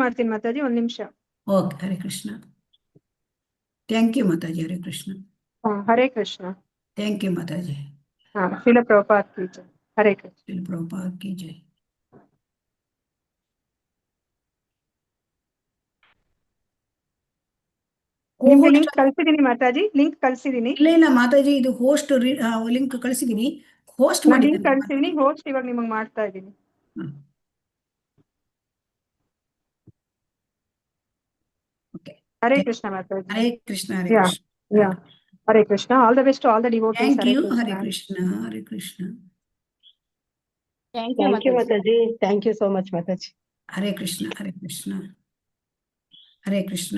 ಮಾಡ್ತೀನಿ ಮಾತಾಜಿ, ಒಂದ್ ನಿಮಿಷ. Okay, Hare Krishna. Thank you mataji. Hare Krishna. Hare Krishna. Thank you mataji. Srila Prabhupada ಕಿ ಜೈ. ಹರೇ ಕೃಷ್ಣ. ಶ್ರೀಲ ಪ್ರಭುಪಾದ ಕಿ ಜೈ. ನಿಮ್ಗೆ ಲಿಂಕ್ ಕಳ್ಸಿದೀನಿ ಮಾತಾಜಿ, ಲಿಂಕ್ ಕಳ್ಸಿದೀನಿ. ಇಲ್ಲ ಮಾತಾಜಿ, ಇದು ಹೋಸ್ಟ್ ಲಿಂಕ್ ಕಳ್ಸಿದೀನಿ. ಹೋಸ್ಟ್ ಲಿಂಕ್ ಕಳ್ಸಿದೀನಿ, ಹೋಸ್ಟ್ ಇವಾಗ ನಿಮಗೆ ಮಾಡ್ತಾ ಇದ್ದೀನಿ. Hare Krishna Mataji. Hare Krishna. Hare Krishna. Hare Krishna. All the best to all the devotees. Thank you. Hare Krishna. Hare Krishna. Thank you, Mataji. Thank you so much, Mataji. Hare Krishna. Hare Krishna. Hare Krishna.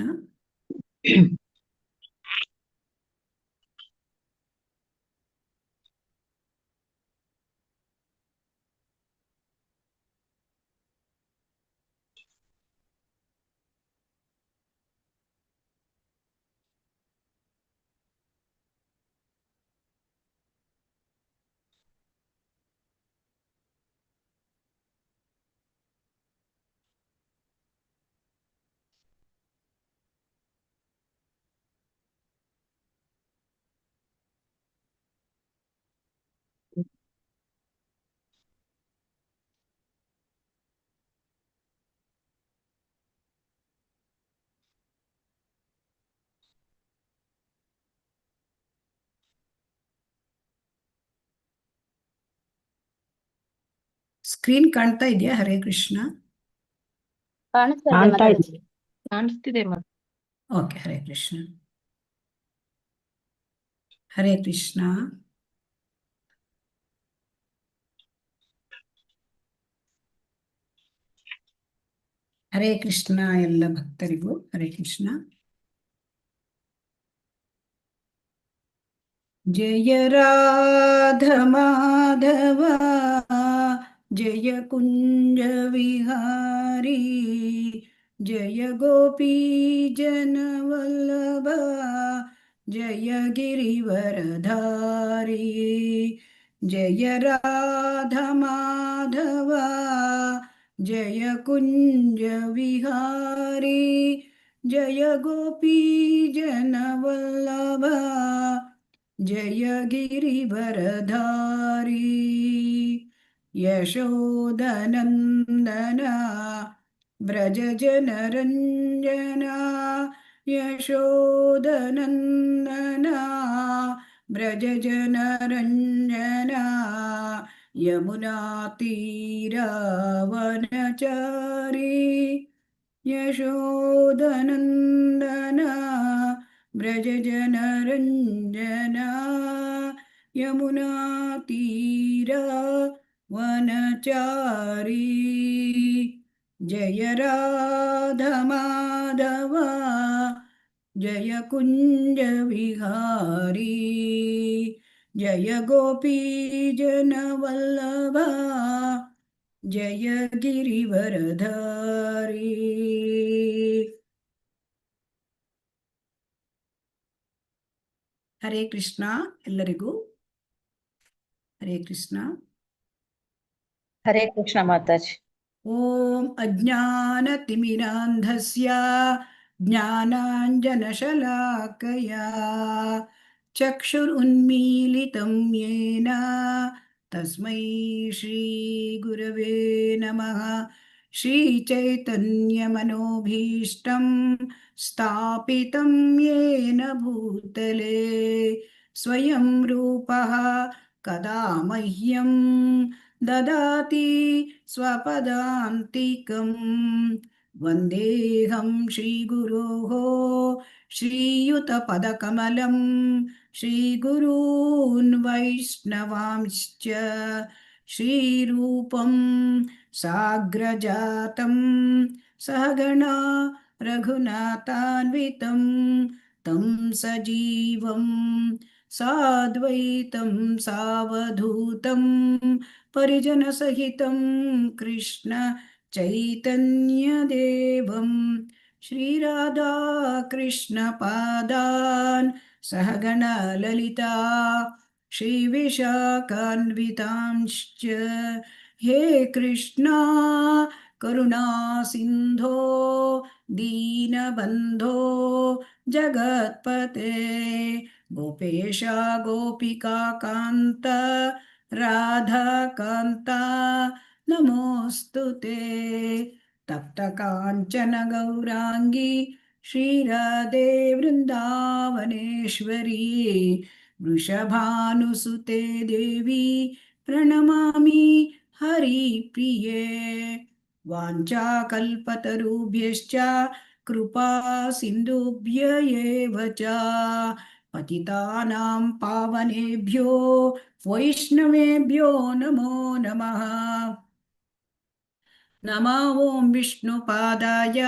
Screen ಕಾಣ್ತಾ ಇದೆಯಾ? ಹರೇ ಕೃಷ್ಣ. ಕಾಣಿಸ್ತಿದೆ. ಓಕೆ, ಹರೇ ಕೃಷ್ಣ. ಹರೇ ಕೃಷ್ಣ. ಹರೇ ಕೃಷ್ಣ ಎಲ್ಲ ಭಕ್ತರಿಗೂ ಹರೇ ಕೃಷ್ಣ. ಜಯ ರಾಧ ಮಾಧವ ಜಯ ಕುಂಜ ವಿಹಾರಿ ಜಯ ಗೋಪೀ ಜನ ವಲ್ಲಭ ಜಯ ಗಿರಿವರಧಾರಿ. ಜಯ ರಾಧ ಮಾಧವ ಜಯ ಕುಂಜ ವಿಹಾರಿ ಜಯ ಗೋಪೀ ಜನ ವಲ್ಲಭ ಜಯ ಗಿರಿವರಧಾರಿ. ಯಶೋದನಂದನ ವ್ರಜ ಜನರಂಜನ ಯಶೋದನಂದನ ವ್ರಜ ಜನರಂಜನ ಯಮುನಾ ತೀರವನಚಾರಿ. ಯಶೋದನಂದನ ವ್ರಜ ಜನರಂಜನ ಯಮುನಾ ತೀರವನಚಾರಿ. ಜಯ ರಾಧ ಮಾಧವ ಜಯ ಕುಂಜ ವಿಹಾರಿ ಜಯ ಗೋಪೀ ಜನ ವಲ್ಲಭ ಜಯ ಗಿರಿವರಧಾರಿ. ಹರೇ ಕೃಷ್ಣ ಎಲ್ಲರಿಗೂ. ಹರೇ ಕೃಷ್ಣ. ಹರೇ ಕೃಷ್ಣ ಮಾತಾಜಿ. ಓಂ ಅಜ್ಞಾನತಿಮಿರಾಂಧಸ್ಯ ಜ್ಞಾನಾಂಜನಶಲಾಕಯಾ ಚಕ್ಷುರುನ್ಮೀಲಿತಂ ಯೇನ ತಸ್ಮೈ ಶ್ರೀ ಗುರವೇ ನಮಃ. ಶ್ರೀಚೈತನ್ಯಮನೋಭೀಷ್ಟಂ ಸ್ಥಾಪಿತಂ ಯೇನ ಭೂತಲೆ ಸ್ವಯಂ ರೂಪಃ ಕದಾ ಮಹ್ಯಂ ದದಾತಿ ಸ್ವಪದಾಂತಿಕಂ. ವಂದೇಹಂ ಶ್ರೀಗುರೋಃ ಶ್ರೀಯುತಪದಕಮಲಂ ಶ್ರೀಗುರೂನ್ ವೈಷ್ಣವಾಂಶ್ಚ ಶ್ರೀರೂಪಂ ಸಾಗ್ರಜಾತಂ ಸಹಗಣಾ ರಘುನಾಥಾನ್ವಿತಂ ತಂ ಸಜೀವಂ ಸಾದ್ವೈತಂ ಸಾವಧೂತಂ ಪರಿಜನಸಹಿತಂ ಕೃಷ್ಣ ಚೈತನ್ಯದೇವಂ ಶ್ರೀರಾಧಾ ಕೃಷ್ಣ ಪಾದಾನ್ ಸಹಗಣ ಲಲಿತಾ ಶ್ರೀವಿಶಾಖಾನ್ವಿತಾಂಶ್ಚ. ಹೇ ಕೃಷ್ಣ ಕರುಣಾ ಸಿಂಧೋ ದೀನಬಂಧೋ ಜಗತ್ಪತೆ ಗೋಪೇಶ ಗೋಪಿಕಾ ಕಾಂತ ರಾಧಾಕಾಂತ ನಮೋಸ್ತುತೆ ತಪ್ತ ಕಾಂಚನ ಗೌರಾಂಗಿ ಶ್ರೀರಾಧೆ ವೃಂದಾವನೇಶ್ವರಿ ವೃಷಭಾನುಸುತೆ ದೇವಿ ಪ್ರಣಮಾಮಿ ಹರಿಪ್ರಿಯೆ ವಾಂಛಾಕಲ್ಪತರುಭ್ಯಶ್ಚ ಕೃಪಾ ಸಿಂಧುಭ್ಯ ಏವ ಚ ಪತಿತಾನಾಂ ಪಾವನೇಭ್ಯೋ ವೈಷ್ಣವೇಭ್ಯೋ ನಮೋ ನಮಃ ನಮೋ ಓಂ ವಿಷ್ಣುಪಾದಾಯ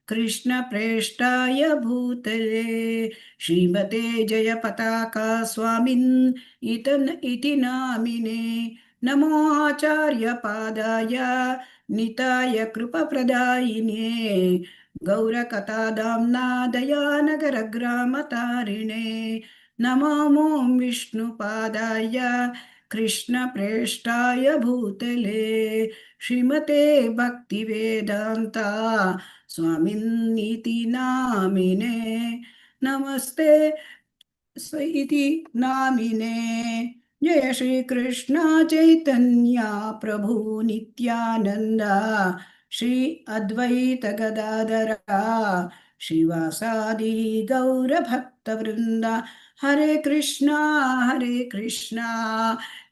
ಕೃಷ್ಣಪ್ರೇಷ್ಠಾಯ ಭೂತಲೆ ಶ್ರೀಮತೆ ಜಯ ಪತಾಕಾ ಸ್ವಾಮಿನ್ ಇತಿ ನಾಮಿನೆ ನಮೋ ಆಚಾರ್ಯ ಪಾದಾಯ ನಿತಾಯ ಕೃಪಪ್ರದಾಯಿನೇ ಗೌರಕಥಾಧಾಮ್ನಾ ದಯಾನಗರ ಗ್ರಾಮ ತಾರಿಣೆ ನಮೋ ಓಂ ವಿಷ್ಣುಪಾದಾಯ ಕೃಷ್ಣ ಪ್ರೇಷ್ಠಾಯ ಭೂತಲೆ ಶ್ರೀಮತೆ ಭಕ್ತಿ ವೇದಾಂತ ಸ್ವಾಮಿನ್ನೀತಿ ನಾಮಿನೆ ನಮಸ್ತೆ ಇತಿ ನಾಮಿನೆ ಜಯ ಶ್ರೀ ಕೃಷ್ಣ ಚೈತನ್ಯ ಪ್ರಭು ನಿತ್ಯಾನಂದ ಶ್ರೀ ಅದ್ವೈತ ಗದಾಧರ ಶ್ರೀವಾಸಾದಿ ಗೌರ ಭಕ್ತ ವೃಂದ ಹರೇ ಕೃಷ್ಣ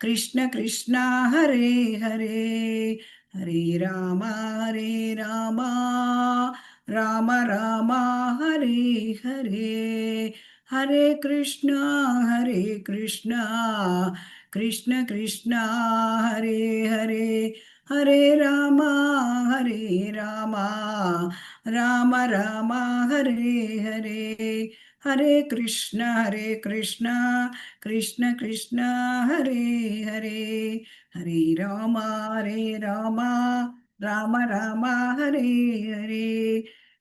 ಕೃಷ್ಣ ಕೃಷ್ಣ ಹರೇ ಹರೇ ಹರೇ ರಾಮ ರಾಮ ರಾಮ ಹರೇ ಹರೇ ಹರೇ ಕೃಷ್ಣ ಕೃಷ್ಣ ಕೃಷ್ಣ ಹರೇ ಹರೇ ಹರೇ ರಾಮ ರಾಮ ರಾಮ ಹರೇ ಹರೇ ಹರೇ ಕೃಷ್ಣ ಕೃಷ್ಣ ಕೃಷ್ಣ ಹರೇ ಹರೇ ಹರೇ ರಾಮ ರಾಮ ರಾಮ ಹರೇ ಹರೇ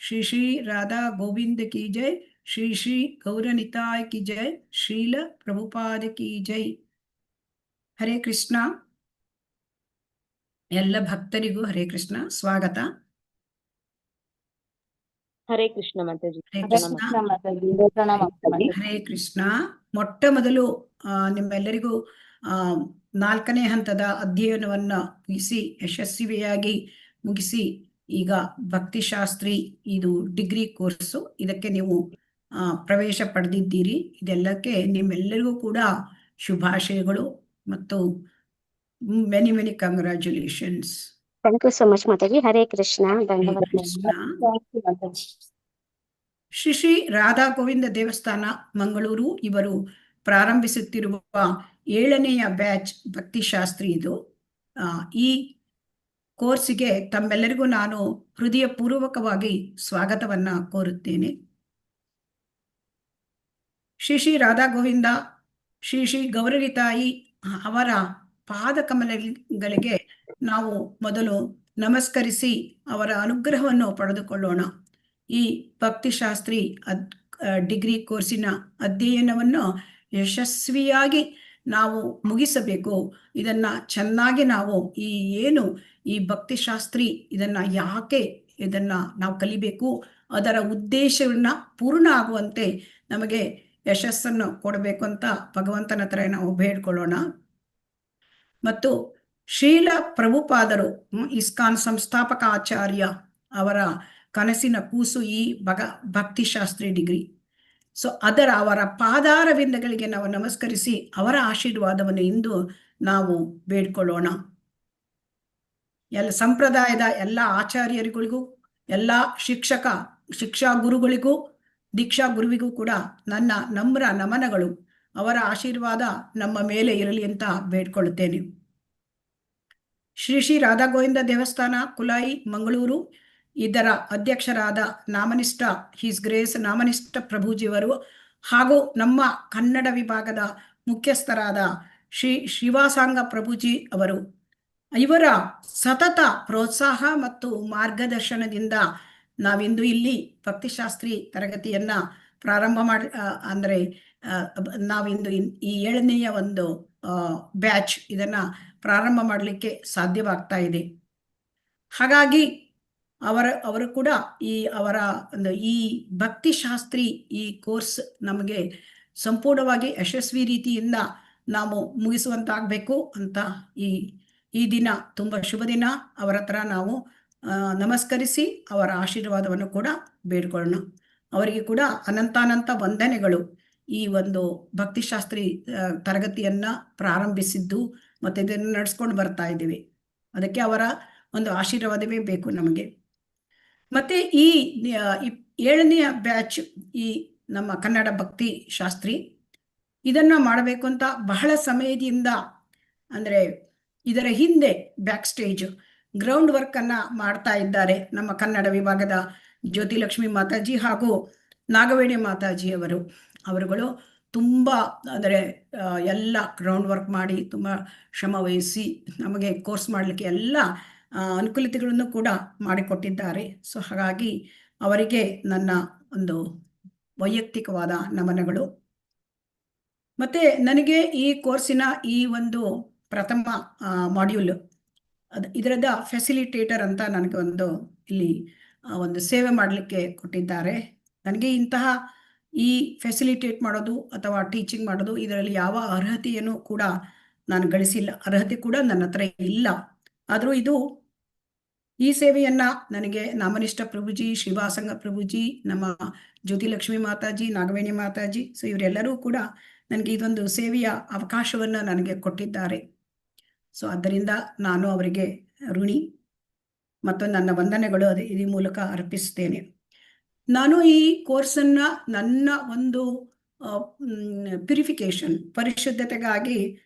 ಶ್ರೀ ಶ್ರೀ ರಾಧಾ ಗೋವಿಂದ ಕಿ ಜೈ ಶ್ರೀ ಶ್ರೀ ಗೌರನಿತಾಯ್ ಕಿ ಜೈ ಶ್ರೀಲ ಪ್ರಭುಪಾದ ಕಿ ಜೈ. ಹರೇ ಕೃಷ್ಣ. ಎಲ್ಲ ಭಕ್ತರಿಗೂ ಹರೇ ಕೃಷ್ಣ ಸ್ವಾಗತ. ಹರೇ ಕೃಷ್ಣ ಮಾತಾಜಿ. ಹರೇ ಕೃಷ್ಣ. ಹರೇ ಕೃಷ್ಣ. ಮೊಟ್ಟ ಮೊದಲು ನಿಮ್ಮೆಲ್ಲರಿಗೂ 4ನೇ ಹಂತದ ಅಧ್ಯಯನವನ್ನ ಮುಗಿಸಿ ಯಶಸ್ವಿಯಾಗಿ ಮುಗಿಸಿ ಈಗ ಭಕ್ತಿಶಾಸ್ತ್ರಿ ಇದು ಡಿಗ್ರಿ ಕೋರ್ಸು, ಇದಕ್ಕೆ ನೀವು ಪ್ರವೇಶ ಪಡೆದಿದ್ದೀರಿ. ಇದೆಲ್ಲಕ್ಕೆ ನಿಮ್ಮೆಲ್ಲರಿಗೂ ಕೂಡ ಶುಭಾಶಯಗಳು ಮತ್ತು many many congratulations. Thank you so much Mataji. Hare Krishna. Shri Shri Radha Govinda ದೇವಸ್ಥಾನ ಮಂಗಳೂರು ಇವರು ಪ್ರಾರಂಭಿಸುತ್ತಿರುವ 7ನೆಯ ಬ್ಯಾಚ್ ಭಕ್ತಿಶಾಸ್ತ್ರಿ ಇದು. ಈ ಕೋರ್ಸಿಗೆ ತಮ್ಮೆಲ್ಲರಿಗೂ ನಾನು ಹೃದಯ ಪೂರ್ವಕವಾಗಿ ಸ್ವಾಗತವನ್ನ ಕೋರುತ್ತೇನೆ. ಶ್ರೀ ಶ್ರೀ ರಾಧಾ ಗೋವಿಂದ ಶ್ರೀ ಶ್ರೀ ಗೌರನಿತಾಯಿ ಅವರ ಪಾದ ಕಮಲಗಳಿಗೆ ನಾವು ಮೊದಲು ನಮಸ್ಕರಿಸಿ ಅವರ ಅನುಗ್ರಹವನ್ನು ಪಡೆದುಕೊಳ್ಳೋಣ. ಈ ಭಕ್ತಿಶಾಸ್ತ್ರಿ ಡಿಗ್ರಿ ಕೋರ್ಸಿನ ಅಧ್ಯಯನವನ್ನು ಯಶಸ್ವಿಯಾಗಿ ನಾವು ಮುಗಿಸಬೇಕು. ಇದನ್ನ ಚೆನ್ನಾಗಿ ನಾವು ಈ ಭಕ್ತಿಶಾಸ್ತ್ರಿ ಇದನ್ನ ನಾವು ಕಲಿಬೇಕು, ಅದರ ಉದ್ದೇಶವನ್ನ ಪೂರ್ಣ ಆಗುವಂತೆ ನಮಗೆ ಯಶಸ್ಸನ್ನು ಕೊಡಬೇಕು ಅಂತ ಭಗವಂತನ ಹತ್ರ ನಾವು ಬೇಡ್ಕೊಳ್ಳೋಣ. ಮತ್ತು ಶ್ರೀಲ ಪ್ರಭುಪಾದರು ಇಸ್ಕಾನ್ ಸಂಸ್ಥಾಪಕ ಆಚಾರ್ಯ ಅವರ ಕನಸಿನ ಕೂಸು ಈ ಭಕ್ತಿಶಾಸ್ತ್ರಿ ಡಿಗ್ರಿ. ಸೊ ಅವರ ಪಾದಾರವಿಂದಗಳಿಗೆ ನಾವು ನಮಸ್ಕರಿಸಿ ಅವರ ಆಶೀರ್ವಾದವನ್ನು ಇಂದು ನಾವು ಬೇಡ್ಕೊಳ್ಳೋಣ. ಎಲ್ಲ ಸಂಪ್ರದಾಯದ ಎಲ್ಲ ಆಚಾರ್ಯರಿಗಳಿಗೂ, ಎಲ್ಲ ಶಿಕ್ಷಾ ಗುರುಗಳಿಗೂ, ದೀಕ್ಷಾ ಗುರುವಿಗೂ ಕೂಡ ನನ್ನ ನಮ್ರ ನಮನಗಳು. ಅವರ ಆಶೀರ್ವಾದ ನಮ್ಮ ಮೇಲೆ ಇರಲಿ ಅಂತ ಬೇಡ್ಕೊಳ್ಳುತ್ತೇನೆ. ಶ್ರೀ ಶ್ರೀ ರಾಧಾ ಗೋವಿಂದ ದೇವಸ್ಥಾನ ಕುಲಾಯಿ ಮಂಗಳೂರು ಇದರ ಅಧ್ಯಕ್ಷರಾದ ನಾಮನಿಷ್ಠ ಹಿಸ್ ಗ್ರೇಸ್ ನಾಮನಿಷ್ಠ ಪ್ರಭುಜಿಯವರು ಹಾಗೂ ನಮ್ಮ ಕನ್ನಡ ವಿಭಾಗದ ಮುಖ್ಯಸ್ಥರಾದ ಶ್ರೀ ಶಿವಾಸಾಂಗ ಪ್ರಭುಜಿ ಅವರು, ಇವರ ಸತತ ಪ್ರೋತ್ಸಾಹ ಮತ್ತು ಮಾರ್ಗದರ್ಶನದಿಂದ ನಾವಿಂದು ಇಲ್ಲಿ ಭಕ್ತಿಶಾಸ್ತ್ರಿ ತರಗತಿಯನ್ನ ಪ್ರಾರಂಭ ನಾವಿಂದು ಈ 7ನೆಯ ಒಂದು ಬ್ಯಾಚ್ ಇದನ್ನ ಪ್ರಾರಂಭ ಮಾಡಲಿಕ್ಕೆ ಸಾಧ್ಯವಾಗ್ತಾ ಇದೆ. ಹಾಗಾಗಿ ಅವರು ಕೂಡ ಅವರ ಒಂದು ಈ ಭಕ್ತಿಶಾಸ್ತ್ರಿ ಈ ಕೋರ್ಸ್ ನಮಗೆ ಸಂಪೂರ್ಣವಾಗಿ ಯಶಸ್ವಿ ರೀತಿಯಿಂದ ನಾವು ಮುಗಿಸುವಂತಾಗಬೇಕು ಅಂತ ಈ ದಿನ ತುಂಬ ಶುಭ ದಿನ. ಅವರ ಹತ್ರ ನಾವು ನಮಸ್ಕರಿಸಿ ಅವರ ಆಶೀರ್ವಾದವನ್ನು ಕೂಡ ಬೇಡ್ಕೊಳ್ಳೋಣ. ಅವರಿಗೆ ಕೂಡ ಅನಂತಾನಂತ ವಂದನೆಗಳು. ಈ ಒಂದು ಭಕ್ತಿಶಾಸ್ತ್ರಿ ತರಗತಿಯನ್ನ ಪ್ರಾರಂಭಿಸಿದ್ದು ಮತ್ತೆ ಇದನ್ನು ನಡೆಸ್ಕೊಂಡು ಬರ್ತಾ ಇದ್ದೀವಿ. ಅದಕ್ಕೆ ಅವರ ಒಂದು ಆಶೀರ್ವಾದವೇ ಬೇಕು ನಮಗೆ. ಮತ್ತೆ ಈ 7ನೆಯ ಬ್ಯಾಚ್ ಈ ನಮ್ಮ ಕನ್ನಡ ಭಕ್ತಿ ಶಾಸ್ತ್ರಿ ಇದನ್ನ ಮಾಡಬೇಕು ಅಂತ ಬಹಳ ಸಮಯದಿಂದ, ಅಂದ್ರೆ ಇದರ ಹಿಂದೆ ಬ್ಯಾಕ್ ಸ್ಟೇಜ್ ಗ್ರೌಂಡ್ ವರ್ಕ್ ಅನ್ನ ಮಾಡ್ತಾ ಇದ್ದಾರೆ ನಮ್ಮ ಕನ್ನಡ ವಿಭಾಗದ ಜ್ಯೋತಿಲಕ್ಷ್ಮಿ ಮಾತಾಜಿ ಹಾಗೂ ನಾಗವೇಣಿ ಮಾತಾಜಿ ಅವರುಗಳು ತುಂಬಾ ಅಂದರೆ ಎಲ್ಲ ಗ್ರೌಂಡ್ ವರ್ಕ್ ಮಾಡಿ ತುಂಬಾ ಶ್ರಮ ವಹಿಸಿ ನಮಗೆ ಕೋರ್ಸ್ ಮಾಡಲಿಕ್ಕೆ ಎಲ್ಲ ಅನುಕೂಲತೆಗಳನ್ನು ಕೂಡ ಮಾಡಿಕೊಟ್ಟಿದ್ದಾರೆ. ಸೊ ಹಾಗಾಗಿ ಅವರಿಗೆ ನನ್ನ ಒಂದು ವೈಯಕ್ತಿಕವಾದ ನಮನಗಳು. ಮತ್ತೆ ನನಗೆ ಈ ಕೋರ್ಸಿನ ಈ ಒಂದು ಪ್ರಥಮ ಮಾಡ್ಯೂಲ್ ಇದರದ ಫೆಸಿಲಿಟೇಟರ್ ಅಂತ ನನಗೆ ಇಲ್ಲಿ ಒಂದು ಸೇವೆ ಮಾಡಲಿಕ್ಕೆ ಕೊಟ್ಟಿದ್ದಾರೆ. ನನಗೆ ಇಂತಹ ಈ ಫೆಸಿಲಿಟೇಟ್ ಮಾಡೋದು ಅಥವಾ ಟೀಚಿಂಗ್ ಮಾಡೋದು ಇದರಲ್ಲಿ ಯಾವ ಅರ್ಹತೆಯನ್ನು ಕೂಡ ನಾನು ಗಳಿಸಿಲ್ಲ, ಅರ್ಹತೆ ಕೂಡ ನನ್ನ ಹತ್ರ ಇಲ್ಲ. ಆದರೂ ಈ ಸೇವೆಯನ್ನ ನನಗೆ ನಾಮನಿಷ್ಠ ಪ್ರಭುಜಿ, ಶ್ರೀವಾಸಂಗ ಪ್ರಭುಜಿ, ನಮ್ಮ ಜ್ಯೋತಿಲಕ್ಷ್ಮಿ ಮಾತಾಜಿ, ನಾಗವೇಣಿ ಮಾತಾಜಿ, ಸೊ ಇವರೆಲ್ಲರೂ ಕೂಡ ನನಗೆ ಇದೊಂದು ಸೇವೆಯ ಅವಕಾಶವನ್ನು ನನಗೆ ಕೊಟ್ಟಿದ್ದಾರೆ. ಸೊ ಆದ್ದರಿಂದ ನಾನು ಅವರಿಗೆ ಋಣಿ ಮತ್ತು ನನ್ನ ವಂದನೆಗಳು ಈ ಮೂಲಕ ಅರ್ಪಿಸುತ್ತೇನೆ. ನಾನು ಈ ಕೋರ್ಸನ್ನ ನನ್ನ ಒಂದು ಪ್ಯೂರಿಫಿಕೇಶನ್ ಪರಿಶುದ್ಧತೆಗಾಗಿ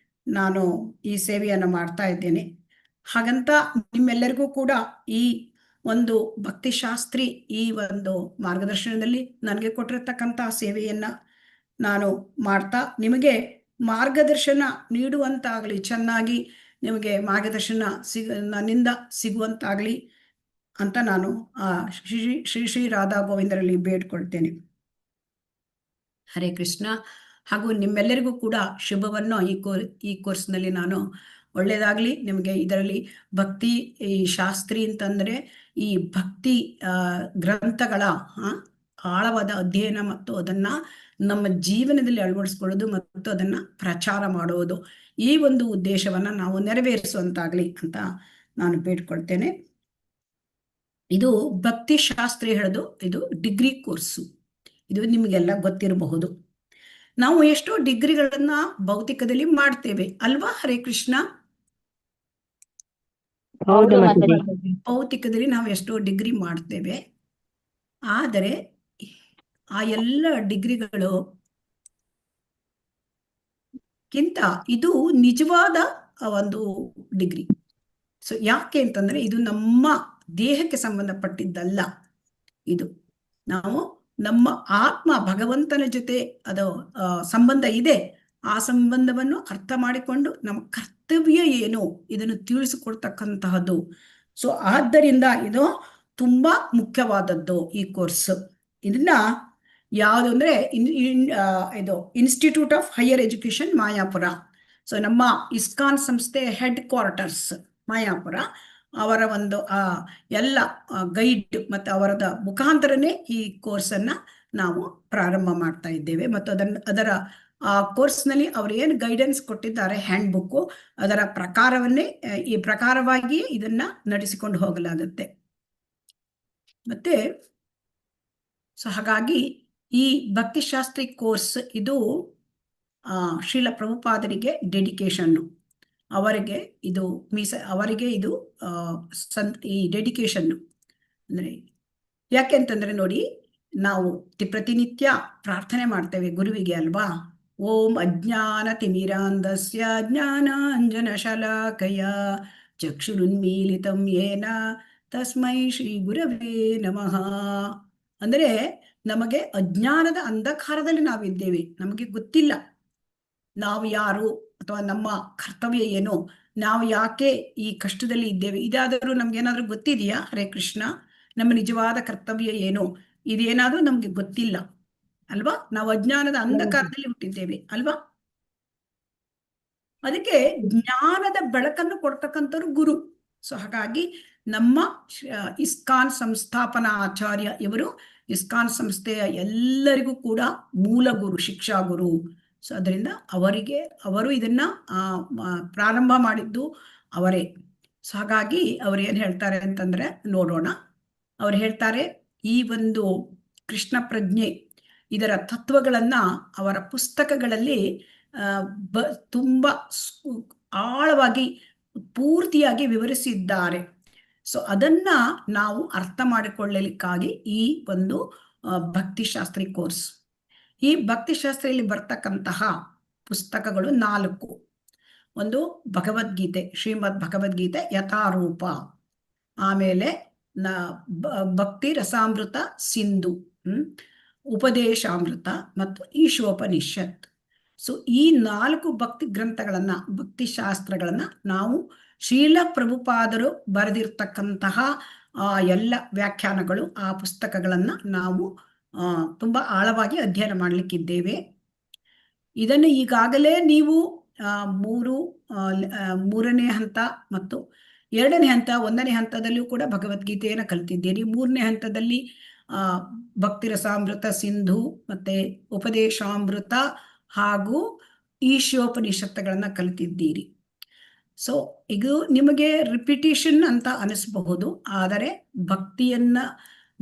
ನಾನು ಈ ಸೇವೆಯನ್ನು ಮಾಡ್ತಾ ಇದ್ದೇನೆ. ಹಾಗಂತ ನಿಮ್ಮೆಲ್ಲರಿಗೂ ಕೂಡ ಈ ಒಂದು ಭಕ್ತಿಶಾಸ್ತ್ರಿ ಈ ಒಂದು ಮಾರ್ಗದರ್ಶನದಲ್ಲಿ ನನಗೆ ಕೊಟ್ಟಿರತಕ್ಕಂಥ ಸೇವೆಯನ್ನ ನಾನು ಮಾಡ್ತಾ ನಿಮಗೆ ಮಾರ್ಗದರ್ಶನ ನೀಡುವಂತಾಗಲಿ, ಚೆನ್ನಾಗಿ ನಿಮಗೆ ಮಾರ್ಗದರ್ಶನ ನನ್ನಿಂದ ಸಿಗುವಂತಾಗಲಿ ಅಂತ ನಾನು ಶ್ರೀ ರಾಧಾ ಗೋವಿಂದರಲ್ಲಿ ಬೇಡ್ಕೊಳ್ತೇನೆ. ಹರೇ ಕೃಷ್ಣ. ಹಾಗೂ ನಿಮ್ಮೆಲ್ಲರಿಗೂ ಕೂಡ ಶುಭವನ್ನು ಈ ಕೋರ್ಸ್ನಲ್ಲಿ ನಾನು ಒಳ್ಳೆಯದಾಗಲಿ. ನಿಮಗೆ ಇದರಲ್ಲಿ ಭಕ್ತಿ ಈ ಶಾಸ್ತ್ರಿ ಅಂತಂದರೆ ಈ ಭಕ್ತಿ ಗ್ರಂಥಗಳ ಆಳವಾದ ಅಧ್ಯಯನ ಮತ್ತು ಅದನ್ನು ನಮ್ಮ ಜೀವನದಲ್ಲಿ ಅಳವಡಿಸ್ಕೊಳ್ಳೋದು ಮತ್ತು ಅದನ್ನು ಪ್ರಚಾರ ಮಾಡುವುದು, ಈ ಒಂದು ಉದ್ದೇಶವನ್ನು ನಾವು ನೆರವೇರಿಸುವಂತಾಗಲಿ ಅಂತ ನಾನು ಬೇಡ್ಕೊಳ್ತೇನೆ. ಇದು ಭಕ್ತಿ ಶಾಸ್ತ್ರಿ ಹೇಳೋದು ಇದು ಡಿಗ್ರಿ ಕೋರ್ಸು. ಇದು ನಿಮಗೆಲ್ಲ ಗೊತ್ತಿರಬಹುದು. ನಾವು ಎಷ್ಟೋ ಡಿಗ್ರಿಗಳನ್ನ ಭೌತಿಕದಲ್ಲಿ ಮಾಡ್ತೇವೆ ಅಲ್ವಾ? ಹರೇ ಕೃಷ್ಣ. ಭೌತಿಕದಲ್ಲಿ ನಾವು ಎಷ್ಟೋ ಡಿಗ್ರಿ ಮಾಡ್ತೇವೆ. ಆದರೆ ಆ ಎಲ್ಲ ಡಿಗ್ರಿಗಳು ಕಿಂತ ಇದು ನಿಜವಾದ ಒಂದು ಡಿಗ್ರಿ. ಸೊ ಯಾಕೆ ಅಂತಂದ್ರೆ ಇದು ನಮ್ಮ ದೇಹಕ್ಕೆ ಸಂಬಂಧಪಟ್ಟಿದ್ದಲ್ಲ. ಇದು ನಾವು ನಮ್ಮ ಆತ್ಮ ಭಗವಂತನ ಜೊತೆ ಅದು ಸಂಬಂಧ ಇದೆ. ಆ ಸಂಬಂಧವನ್ನು ಅರ್ಥ ಮಾಡಿಕೊಂಡು ನಮ್ಮ ಕರ್ತವ್ಯ ಏನು ಇದನ್ನು ತಿಳಿಸಿಕೊಡ್ತಕ್ಕಂತಹದ್ದು. ಸೊ ಆದ್ದರಿಂದ ಇದು ತುಂಬಾ ಮುಖ್ಯವಾದದ್ದು ಈ ಕೋರ್ಸ್. ಇದನ್ನ ಯಾವುದು ಅಂದ್ರೆ ಇದು institute of higher education Mayapur. So ನಮ್ಮ ಇಸ್ಕಾನ್ ಸಂಸ್ಥೆ ಹೆಡ್ ಕ್ವಾರ್ಟರ್ಸ್ ಮಾಯಾಪುರ ಅವರ ಒಂದು ಎಲ್ಲ ಗೈಡ್ ಮತ್ತು ಅವರದ ಮುಖಾಂತರನೇ ಈ ಕೋರ್ಸನ್ನು ನಾವು ಪ್ರಾರಂಭ ಮಾಡ್ತಾ ಇದ್ದೇವೆ. ಮತ್ತು ಅದರ ಆ ಕೋರ್ಸ್ನಲ್ಲಿ ಅವರು ಏನು ಗೈಡೆನ್ಸ್ ಕೊಟ್ಟಿದ್ದಾರೆ ಹ್ಯಾಂಡ್ ಬುಕ್ಕು, ಅದರ ಪ್ರಕಾರವನ್ನೇ ಈ ಪ್ರಕಾರವಾಗಿ ಇದನ್ನ ನಡೆಸಿಕೊಂಡು ಹೋಗಲಾಗುತ್ತೆ. ಮತ್ತೆ ಸೊ ಹಾಗಾಗಿ ಈ ಭಕ್ತಿಶಾಸ್ತ್ರಿ ಕೋರ್ಸ್ ಇದು ಶ್ರೀಲ ಪ್ರಭುಪಾದರಿಗೆ ಡೆಡಿಕೇಶನ್ನು. ಅವರಿಗೆ ಇದು ಈ ಡೆಡಿಕೇಶನ್ನು ಅಂದರೆ ಯಾಕೆ ಅಂತಂದ್ರೆ ನೋಡಿ, ನಾವು ಪ್ರತಿನಿತ್ಯ ಪ್ರಾರ್ಥನೆ ಮಾಡ್ತೇವೆ ಗುರುವಿಗೆ ಅಲ್ವಾ. ಓಂ ಅಜ್ಞಾನ ತಿಮಿರಾಂಧಸ್ಯ ಜ್ಞಾನಾಂಜನ ಶಲಾಕಯ ಚಕ್ಷುರುನ್ಮೀಲಿತಂ ಯೇನ ತಸ್ಮೈ ಶ್ರೀ ಗುರವೇ ನಮಃ. ಅಂದರೆ ನಮಗೆ ಅಜ್ಞಾನದ ಅಂಧಕಾರದಲ್ಲಿ ನಾವಿದ್ದೇವೆ, ನಮಗೆ ಗೊತ್ತಿಲ್ಲ ನಾವು ಯಾರು ಅಥವಾ ನಮ್ಮ ಕರ್ತವ್ಯ ಏನು, ನಾವು ಯಾಕೆ ಈ ಕಷ್ಟದಲ್ಲಿ ಇದ್ದೇವೆ, ಇದಾದರೂ ನಮ್ಗೇನಾದ್ರೂ ಗೊತ್ತಿದೆಯಾ? ಹರೇ ಕೃಷ್ಣ. ನಮ್ಮ ನಿಜವಾದ ಕರ್ತವ್ಯ ಏನು ಇದೇನಾದ್ರೂ ನಮ್ಗೆ ಗೊತ್ತಿಲ್ಲ ಅಲ್ವಾ? ನಾವು ಅಜ್ಞಾನದ ಅಂಧಕಾರದಲ್ಲಿ ಹುಟ್ಟಿದ್ದೇವೆ ಅಲ್ವಾ? ಅದಕ್ಕೆ ಜ್ಞಾನದ ಬೆಳಕನ್ನು ಕೊಡ್ತಕ್ಕಂಥವ್ರು ಗುರು. ಸೊ ಹಾಗಾಗಿ ನಮ್ಮ ಇಸ್ಕಾನ್ ಸಂಸ್ಥಾಪನಾ ಆಚಾರ್ಯ ಇವರು ಇಸ್ಕಾನ್ ಸಂಸ್ಥೆಯ ಎಲ್ಲರಿಗೂ ಕೂಡ ಮೂಲ ಗುರು, ಶಿಕ್ಷಾ ಗುರು. ಸೊ ಅದರಿಂದ ಅವರು ಇದನ್ನ ಪ್ರಾರಂಭ ಮಾಡಿದ್ದು ಅವರೇ. ಸೊ ಹಾಗಾಗಿ ಅವ್ರು ಏನ್ ಹೇಳ್ತಾರೆ ಅಂತಂದ್ರೆ ನೋಡೋಣ. ಅವ್ರು ಹೇಳ್ತಾರೆ, ಈ ಒಂದು ಕೃಷ್ಣ ಪ್ರಜ್ಞೆ ಇದರ ತತ್ವಗಳನ್ನ ಅವರ ಪುಸ್ತಕಗಳಲ್ಲಿ ತುಂಬಾ ಆಳವಾಗಿ ಪೂರ್ತಿಯಾಗಿ ವಿವರಿಸಿದ್ದಾರೆ. ಸೊ ಅದನ್ನ ನಾವು ಅರ್ಥ ಮಾಡಿಕೊಳ್ಳಲಿಕ್ಕಾಗಿ ಈ ಒಂದು ಭಕ್ತಿಶಾಸ್ತ್ರಿ ಕೋರ್ಸ್. ಈ ಭಕ್ತಿಶಾಸ್ತ್ರಿಯಲ್ಲಿ ಬರ್ತಕ್ಕಂತಹ ಪುಸ್ತಕಗಳು 4. ಒಂದು ಭಗವದ್ಗೀತೆ, ಶ್ರೀಮದ್ ಭಗವದ್ಗೀತೆ ಯಥಾರೂಪ, ಆಮೇಲೆ ಭಕ್ತಿ ರಸಾಮೃತ ಸಿಂಧು, ಉಪದೇಶಾಮೃತ ಮತ್ತು ಈಶೋಪನಿಷತ್. ಸೊ ಈ 4 ಭಕ್ತಿ ಗ್ರಂಥಗಳನ್ನ, ಭಕ್ತಿಶಾಸ್ತ್ರಗಳನ್ನ ನಾವು ಶ್ರೀಲ ಪ್ರಭುಪಾದರು ಬರೆದಿರ್ತಕ್ಕಂತಹ ಎಲ್ಲ ವ್ಯಾಖ್ಯಾನಗಳು, ಆ ಪುಸ್ತಕಗಳನ್ನ ನಾವು ತುಂಬಾ ಆಳವಾಗಿ ಅಧ್ಯಯನ ಮಾಡಲಿಕ್ಕಿದ್ದೇವೆ. ಇದನ್ನು ಈಗಾಗಲೇ ನೀವು 3ನೇ ಹಂತ ಮತ್ತು 2ನೇ ಹಂತ, 1ನೇ ಹಂತದಲ್ಲಿಯೂ ಕೂಡ ಭಗವದ್ಗೀತೆಯನ್ನು ಕಲಿತಿದ್ದೀರಿ. 3ನೇ ಹಂತದಲ್ಲಿ ಭಕ್ತಿ ರಸಾಮೃತ ಸಿಂಧು ಮತ್ತೆ ಉಪದೇಶಾಮೃತ ಹಾಗೂ ಈಶೋಪನಿಷತ್ತುಗಳನ್ನ ಕಲಿತಿದ್ದೀರಿ. ಸೊ ಇದು ನಿಮಗೆ ರಿಪಿಟೇಷನ್ ಅಂತ ಅನಿಸಬಹುದು, ಆದರೆ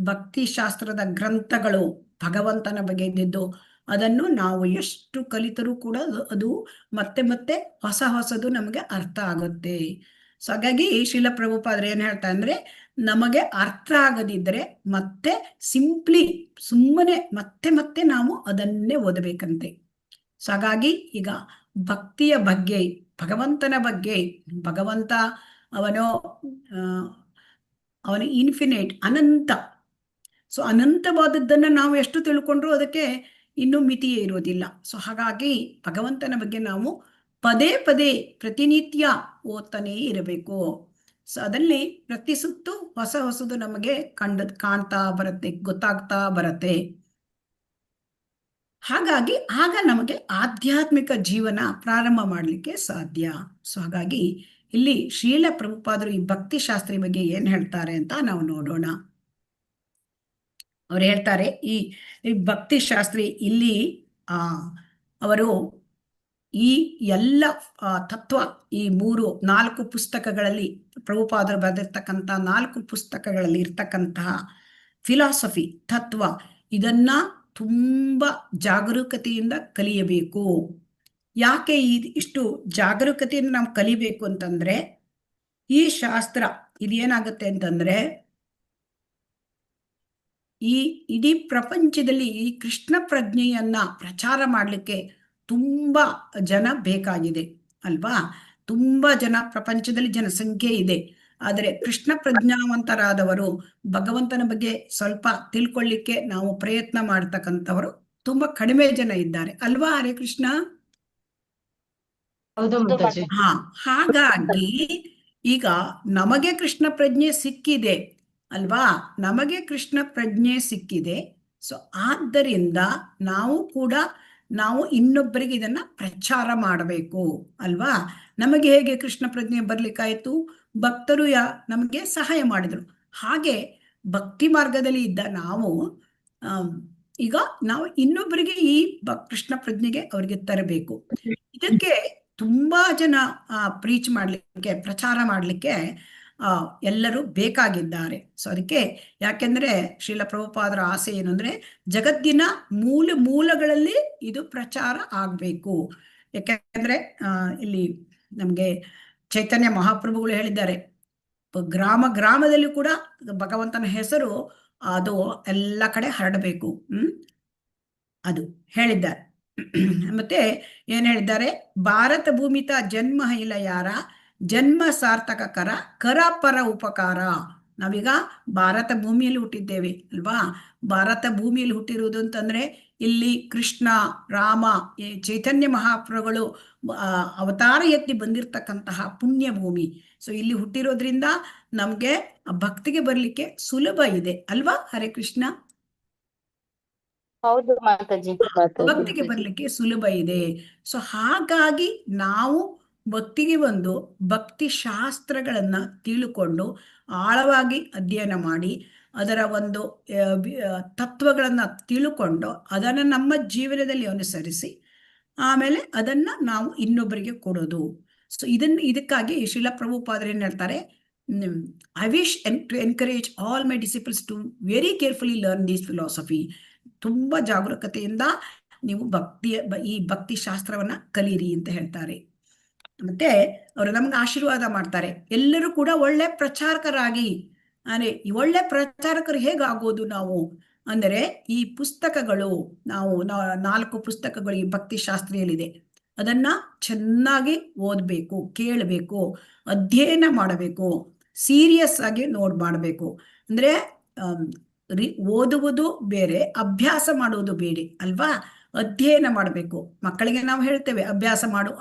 ಭಕ್ತಿಶಾಸ್ತ್ರದ ಗ್ರಂಥಗಳು ಭಗವಂತನ ಬಗ್ಗೆ ಇದ್ದಿದ್ದು, ಅದನ್ನು ನಾವು ಎಷ್ಟು ಕಲಿತರೂ ಕೂಡ ಅದು ಮತ್ತೆ ಮತ್ತೆ ಹೊಸದು ನಮಗೆ ಅರ್ಥ ಆಗುತ್ತೆ. ಸೊ ಹಾಗಾಗಿ ಶ್ರೀಲ ಪ್ರಭುಪಾದರು ಏನ್ ಹೇಳ್ತಾ ಅಂದ್ರೆ, ನಮಗೆ ಅರ್ಥ ಆಗದಿದ್ರೆ ಮತ್ತೆ ಸುಮ್ಮನೆ ಮತ್ತೆ ನಾವು ಅದನ್ನೇ ಓದಬೇಕಂತೆ. ಸೊ ಹಾಗಾಗಿ ಈಗ ಭಕ್ತಿಯ ಬಗ್ಗೆ, ಭಗವಂತನ ಬಗ್ಗೆ, ಭಗವಂತ ಅವನು ಇನ್ಫಿನೈಟ್, ಅನಂತ. ಸೊ ಅನಂತವಾದದ್ದನ್ನು ನಾವು ಎಷ್ಟು ತಿಳ್ಕೊಂಡ್ರೂ ಅದಕ್ಕೆ ಇನ್ನೂ ಮಿತಿಯೇ ಇರೋದಿಲ್ಲ. ಸೊ ಹಾಗಾಗಿ ಭಗವಂತನ ಬಗ್ಗೆ ನಾವು ಪದೇ ಪ್ರತಿನಿತ್ಯ ಓದ್ತಾನೇ ಇರಬೇಕು. ಸೊ ಅದಲ್ಲಿ ಪ್ರತಿ ಸುತ್ತು ಹೊಸದು ನಮಗೆ ಕಾಣ್ತಾ ಬರುತ್ತೆ, ಗೊತ್ತಾಗ್ತಾ ಬರುತ್ತೆ. ಹಾಗಾಗಿ ಆಗ ನಮಗೆ ಆಧ್ಯಾತ್ಮಿಕ ಜೀವನ ಪ್ರಾರಂಭ ಮಾಡಲಿಕ್ಕೆ ಸಾಧ್ಯ. ಸೊ ಹಾಗಾಗಿ ಇಲ್ಲಿ ಶ್ರೀಲ ಪ್ರಭುಪಾದರು ಈ ಭಕ್ತಿಶಾಸ್ತ್ರಿ ಬಗ್ಗೆ ಏನ್ ಹೇಳ್ತಾರೆ ಅಂತ ನಾವು ನೋಡೋಣ. ಅವ್ರು ಹೇಳ್ತಾರೆ, ಈ ಭಕ್ತಿಶಾಸ್ತ್ರಿ ಇಲ್ಲಿ ಅವರು ಈ ಎಲ್ಲ ತತ್ವ, ಈ 4 ಪುಸ್ತಕಗಳಲ್ಲಿ, ಪ್ರಭುಪಾದರು ಬರೆದಿರ್ತಕ್ಕಂಥ 4 ಪುಸ್ತಕಗಳಲ್ಲಿ ಇರ್ತಕ್ಕಂತಹ ಫಿಲಾಸಫಿ, ತತ್ವ, ಇದನ್ನ ತುಂಬಾ ಜಾಗರೂಕತೆಯಿಂದ ಕಲಿಯಬೇಕು. ಯಾಕೆ ಇಷ್ಟು ಜಾಗರೂಕತೆಯಿಂದ ನಾವು ಕಲಿಬೇಕು ಅಂತಂದ್ರೆ, ಈ ಶಾಸ್ತ್ರ ಇದೇನಾಗುತ್ತೆ ಅಂತಂದ್ರೆ, ಈ ಇಡೀ ಪ್ರಪಂಚದಲ್ಲಿ ಈ ಕೃಷ್ಣ ಪ್ರಜ್ಞೆಯನ್ನ ಪ್ರಚಾರ ಮಾಡಲಿಕ್ಕೆ ತುಂಬಾ ಜನ ಬೇಕಾಗಿದೆ ಅಲ್ವಾ? ತುಂಬಾ ಜನ, ಪ್ರಪಂಚದಲ್ಲಿ ಜನಸಂಖ್ಯೆ ಇದೆ. ಆದರೆ ಕೃಷ್ಣ ಪ್ರಜ್ಞಾವಂತರಾದವರು, ಭಗವಂತನ ಬಗ್ಗೆ ಸ್ವಲ್ಪ ತಿಳ್ಕೊಳ್ಳಿಕ್ಕೆ ನಾವು ಪ್ರಯತ್ನ ಮಾಡ್ತಕ್ಕಂಥವರು ತುಂಬಾ ಕಡಿಮೆ ಜನ ಇದ್ದಾರೆ ಅಲ್ವಾ? ಹರೇ ಕೃಷ್ಣ. ಹಾಗಾಗಿ ಈಗ ನಮಗೆ ಕೃಷ್ಣ ಪ್ರಜ್ಞೆ ಸಿಕ್ಕಿದೆ ಅಲ್ವಾ? ನಮಗೆ ಕೃಷ್ಣ ಪ್ರಜ್ಞೆ ಸಿಕ್ಕಿದೆ. ಸೊ ಆದ್ದರಿಂದ ನಾವು ಇನ್ನೊಬ್ಬರಿಗೆ ಇದನ್ನ ಪ್ರಚಾರ ಮಾಡಬೇಕು ಅಲ್ವಾ? ನಮಗೆ ಹೇಗೆ ಕೃಷ್ಣ ಪ್ರಜ್ಞೆ ಬರ್ಲಿಕ್ಕಾಯ್ತು? ಭಕ್ತರು ನಮಗೆ ಸಹಾಯ ಮಾಡಿದ್ರು. ಹಾಗೆ ಭಕ್ತಿ ಮಾರ್ಗದಲ್ಲಿ ಇದ್ದ ಈಗ ನಾವು ಇನ್ನೊಬ್ಬರಿಗೆ ಈ ಕೃಷ್ಣ ಪ್ರಜ್ಞೆಗೆ ಅವರಿಗೆ ತರಬೇಕು. ಇದಕ್ಕೆ ತುಂಬಾ ಜನ ಪ್ರೀಚ್ ಮಾಡ್ಲಿಕ್ಕೆ, ಪ್ರಚಾರ ಮಾಡ್ಲಿಕ್ಕೆ ಎಲ್ಲರೂ ಬೇಕಾಗಿದ್ದಾರೆ. ಸೊ ಅದಕ್ಕೆ, ಯಾಕೆಂದ್ರೆ ಶ್ರೀಲ ಪ್ರಭುಪಾದರ ಆಸೆ ಏನು ಅಂದ್ರೆ, ಜಗತ್ತಿನ ಮೂಲಗಳಲ್ಲಿ ಇದು ಪ್ರಚಾರ ಆಗ್ಬೇಕು. ಯಾಕೆಂದ್ರೆ ಇಲ್ಲಿ ನಮ್ಗೆ ಚೈತನ್ಯ ಮಹಾಪ್ರಭುಗಳು ಹೇಳಿದ್ದಾರೆ, ಗ್ರಾಮದಲ್ಲಿ ಕೂಡ ಭಗವಂತನ ಹೆಸರು ಅದು ಎಲ್ಲ ಕಡೆ ಹರಡಬೇಕು. ಅದು ಹೇಳಿದ್ದಾರೆ. ಮತ್ತೆ ಏನ್ ಹೇಳಿದ್ದಾರೆ, ಭಾರತ ಭೂಮಿತ ಜನ್ಮ ಇಲ್ಲ ಯಾರ, ಜನ್ಮ ಸಾರ್ಥಕ ಕರ ಪರ ಉಪಕಾರ. ನಾವೀಗ ಭಾರತ ಭೂಮಿಯಲ್ಲಿ ಹುಟ್ಟಿದ್ದೇವೆ ಅಲ್ವಾ? ಭಾರತ ಭೂಮಿಯಲ್ಲಿ ಹುಟ್ಟಿರುವುದು ಅಂತಂದ್ರೆ, ಇಲ್ಲಿ ಕೃಷ್ಣ, ರಾಮ, ಚೈತನ್ಯ ಮಹಾಪ್ರಭುಗಳು ಅವತಾರ ಎತ್ತಿ ಬಂದಿರತಕ್ಕಂತಹ ಪುಣ್ಯ ಭೂಮಿ. ಸೊ ಇಲ್ಲಿ ಹುಟ್ಟಿರೋದ್ರಿಂದ ನಮ್ಗೆ ಭಕ್ತಿಗೆ ಬರ್ಲಿಕ್ಕೆ ಸುಲಭ ಇದೆ ಅಲ್ವಾ? ಹರೇ ಕೃಷ್ಣ. ಹೌದು ಮಾತಾಜಿ, ಭಕ್ತಿಗೆ ಬರ್ಲಿಕ್ಕೆ ಸುಲಭ ಇದೆ. ಸೊ ಹಾಗಾಗಿ ನಾವು ಭಕ್ತಿಗೆ ಬಂದು ಭಕ್ತಿ ಶಾಸ್ತ್ರಗಳನ್ನ ತಿಳ್ಕೊಂಡು ಆಳವಾಗಿ ಅಧ್ಯಯನ ಮಾಡಿ ಅದರ ಒಂದು ತತ್ವಗಳನ್ನ ತಿಳ್ಕೊಂಡು ಅದನ್ನು ನಮ್ಮ ಜೀವನದಲ್ಲಿ ಅನುಸರಿಸಿ ಆಮೇಲೆ ಅದನ್ನ ನಾವು ಇನ್ನೊಬ್ಬರಿಗೆ ಕೊಡೋದು. ಸೊ ಇದಕ್ಕಾಗಿ ಶ್ರೀಲ ಪ್ರಭುಪಾದರು ಏನ್ ಹೇಳ್ತಾರೆ, I wish to encourage all my disciples to very carefully learn this philosophy. ತುಂಬಾ ಜಾಗರೂಕತೆಯಿಂದ ನೀವು ಈ ಭಕ್ತಿ ಶಾಸ್ತ್ರವನ್ನ ಕಲೀರಿ ಅಂತ ಹೇಳ್ತಾರೆ. ಮತ್ತೆ ಅವರು ನಮ್ಗೆ ಆಶೀರ್ವಾದ ಮಾಡ್ತಾರೆ, ಎಲ್ಲರೂ ಕೂಡ ಒಳ್ಳೆ ಪ್ರಚಾರಕರಾಗಿ. ಅಂದ್ರೆ ಈ ಒಳ್ಳೆ ಪ್ರಚಾರಕರು ಹೇಗಾಗೋದು ನಾವು ಅಂದರೆ, ಈ ಪುಸ್ತಕಗಳು ನಾವು 4 ಪುಸ್ತಕಗಳು ಈ ಭಕ್ತಿ ಶಾಸ್ತ್ರಿಯಲ್ಲಿದೆ, ಅದನ್ನ ಚೆನ್ನಾಗಿ ಓದ್ಬೇಕು, ಕೇಳಬೇಕು, ಅಧ್ಯಯನ ಮಾಡಬೇಕು, ಸೀರಿಯಸ್ ಆಗಿ ಮಾಡಬೇಕು. ಅಂದ್ರೆ ಓದುವುದು ಬೇರೆ, ಅಭ್ಯಾಸ ಮಾಡುವುದು ಬೇರೆ ಅಲ್ವಾ. ಅಧ್ಯಯನ ಮಾಡಬೇಕು. ಮಕ್ಕಳಿಗೆ ನಾವು ಹೇಳ್ತೇವೆ ಅಭ್ಯಾಸ ಮಾಡು